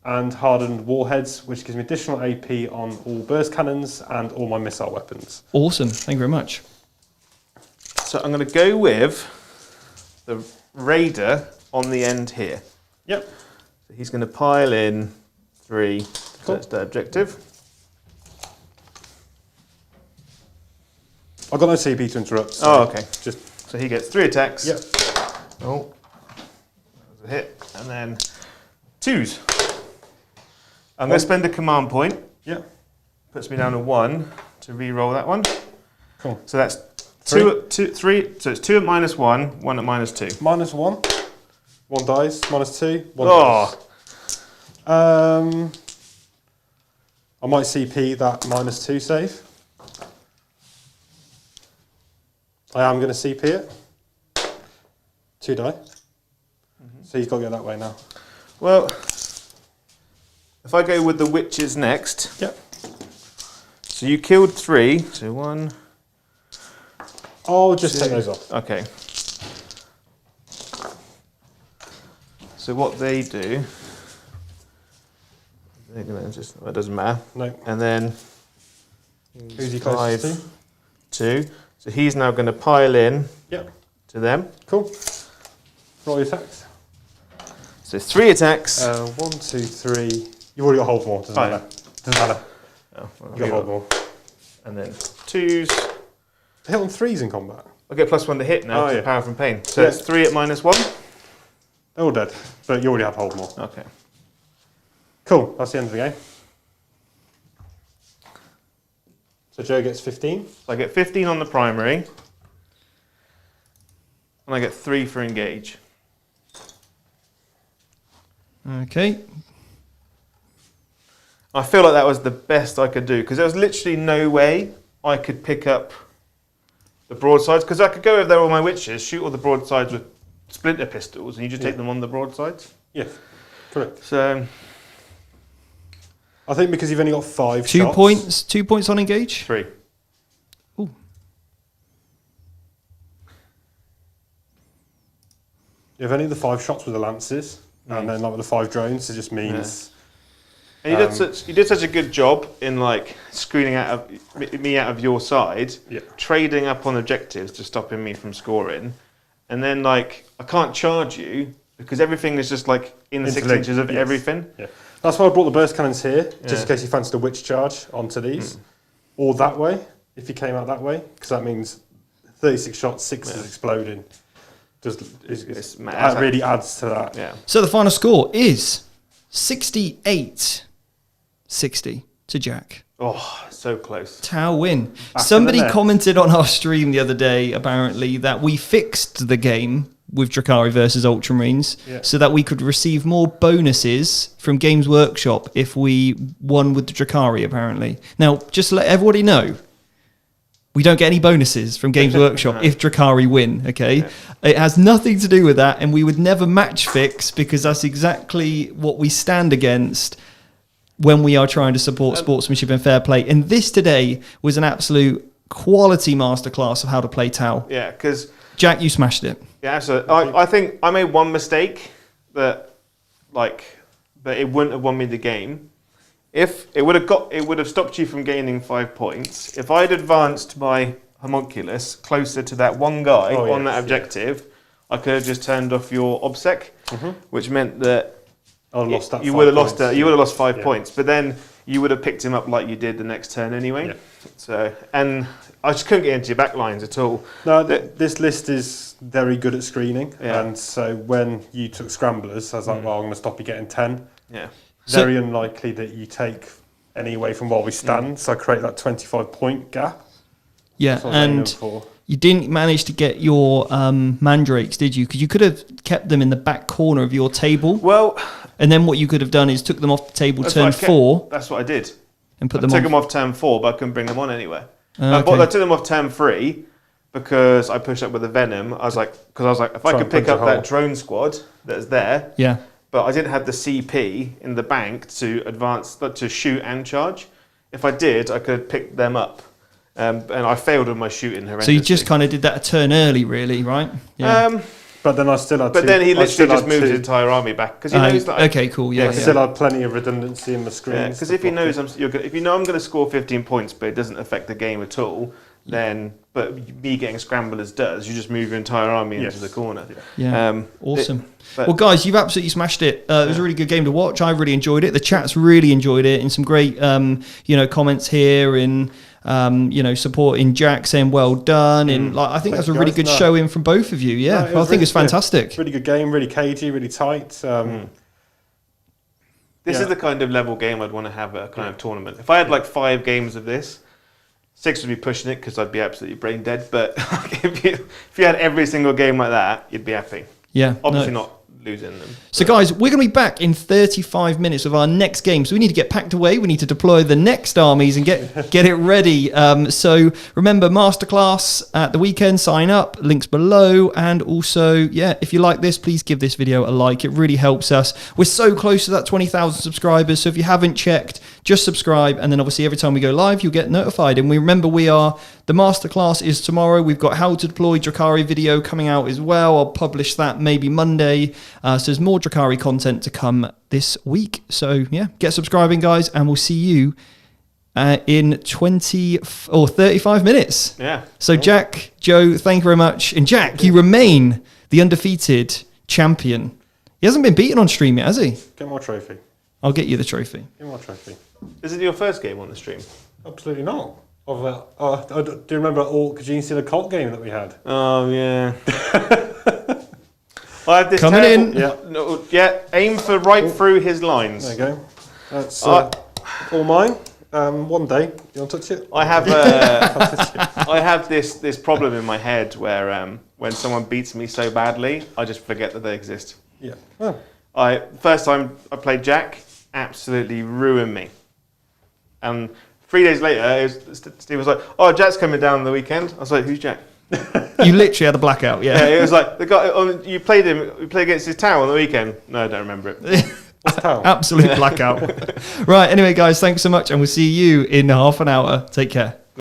and hardened warheads, which gives me additional AP on all burst cannons and all my missile weapons. Awesome, thank you very much. So I'm going to go with the Raider on the end here. Yep. So he's going to pile in 3. Cool. So that's the objective. I've got no CP to interrupt. So Oh, okay. Just So he gets 3 attacks. Yep. Oh, that was a hit. And then 2s. I'm going to spend a command point. Yep. Puts me down to 1 to re-roll that one. Cool. So that's 3. So it's 2 at -1, 1 at -2. -1. 1 dies. -2. 1 Oh. dies. I might CP that -2 save. I am going to CP it. 2 die. So he's got to go that way now. Well, if I go with the witches next. Yep. So you killed 3. So 1. I'll just take those off. Okay. So what they do, they're gonna just, it doesn't matter. No. And then Who's he closest to? 2. So he's now going to pile in Yep. to them. Cool. Roll your attacks. So 3 attacks. 1, 2, 3. You've already got hold more. Doesn't matter. Doesn't matter. Oh, well, You got hold more. And then 2s. Hit on 3s in combat. I get +1 to hit now. Oh, yeah. Power from pain. So Yeah. it's 3 at -1. They're all dead, but you already have hold more. Okay. Cool. That's the end of the game. So Joe gets 15. So I get 15 on the primary. And I get 3 for engage. Okay. I feel like that was the best I could do because there was literally no way I could pick up the broadsides because I could go over there with my witches, shoot all the broadsides with splinter pistols, and you just take them on the broadsides. Yeah, correct. So I think because you've only got 5 2 shots. points. 2 points on engage. 3. Ooh. You've only the 5 shots with the lances, and then like with the 5 drones, it just means. And you did such a good job in like screening me out of your side, trading up on objectives to stopping me from scoring, and then like I can't charge you because everything is just like in 6 inches of everything. Yeah, that's why I brought the burst cannons here, just in case you fancied a witch charge onto these, or that way if you came out that way, because that means 36 shots, 6 is exploding. Just that really adds to that. Yeah. So the final score is 68-60 to Jack. Oh, so close. Tau win. Back Somebody in the net. commented on our stream the other day, apparently, that we fixed the game with Drukhari versus Ultramarines so that we could receive more bonuses from Games Workshop if we won with the Drukhari, apparently. Now, just to let everybody know, we don't get any bonuses from Games Workshop if Drukhari win, okay? Yeah. It has nothing to do with that, and we would never match fix because that's exactly what we stand against when we are trying to support sportsmanship and fair play. And this today was an absolute quality masterclass of how to play Tau. Yeah, because Jack, you smashed it. Yeah, so I think I made one mistake that it wouldn't have won me the game. If it would have stopped you from gaining 5 points. If I'd advanced my homunculus closer to that one guy on that objective, I could have just turned off your obsec, which meant that you would have lost 5 points. But then you would have picked him up like you did the next turn anyway. Yeah. So and I just couldn't get into your back lines at all. No, this list is very good at screening, and so when you took scramblers, I was like, well, I'm going to stop you getting 10. Yeah. Very unlikely that you take any away from while we stand, so I create that 25-point gap. Yeah, and you didn't manage to get your mandrakes, did you? Because you could have kept them in the back corner of your table. Well, and then what you could have done is took them off the table turn 4. That's what I did. And I took them off turn 4, but I couldn't bring them on anywhere. I took them off turn 3 because I pushed up with the venom. I was like, if I could pick up that drone squad that's there, but I didn't have the CP in the bank to advance, to shoot and charge. If I did, I could pick them up. And I failed on my shooting horrendously. So you just kind of did that a turn early, really, right? Yeah. But then I still had. But then he literally just moved his entire army back because he knows that. Okay, cool. Yeah. I still had plenty of redundancy in the screen. Because if he knows if you know I'm going to score 15 points, but it doesn't affect the game at all, then me getting scramblers does. You just move your entire army into the corner. Yeah. Awesome. Well, guys, you've absolutely smashed it. It was a really good game to watch. I really enjoyed it. The chat's really enjoyed it, and some great comments here and. Supporting Jack, saying well done, and I think that's a really good showing from both of you. Yeah, I think it's fantastic. Really good game, really cagey, really tight. This is the kind of level game I'd want to have at a kind of tournament. If I had like 5 games of this, 6 would be pushing it because I'd be absolutely brain dead. But if you had every single game like that, you'd be happy. Yeah, obviously not losing them. So guys, we're going to be back in 35 minutes with our next game. So we need to get packed away. We need to deploy the next armies and get it ready. So remember, masterclass at the weekend. Sign up. Links below. And also, if you like this, please give this video a like. It really helps us. We're so close to that 20,000 subscribers. So if you haven't checked, just subscribe. And then obviously every time we go live, you'll get notified. And we are The masterclass is tomorrow. We've got how to deploy Drukhari video coming out as well. I'll publish that maybe Monday. So there's more Drukhari content to come this week. So yeah, get subscribing, guys, and we'll see you in 20 or 35 minutes. Yeah. So Jack, Joe, thank you very much. And Jack, you remain the undefeated champion. He hasn't been beaten on stream yet, has he? Get my trophy. I'll get you the trophy. Get my trophy. Is it your first game on the stream? Absolutely not. Do you remember Could you see the cult game that we had? Oh, yeah. I have this Coming terrible, in. Yeah. No, yeah, aim for right through his lines. There you go. That's all mine. One day, you want to touch it? I have I have this problem in my head where when someone beats me so badly, I just forget that they exist. Yeah. Oh. First time I played Jack, absolutely ruined me. And 3 days later, Steve was like, "Oh, Jack's coming down the weekend." I was like, "Who's Jack?" You literally had a blackout, yeah. Yeah, it was like the guy you played against his town on the weekend. No, I don't remember it. What's town? Absolute blackout. Right, anyway, guys, thanks so much, and we'll see you in half an hour. Take care.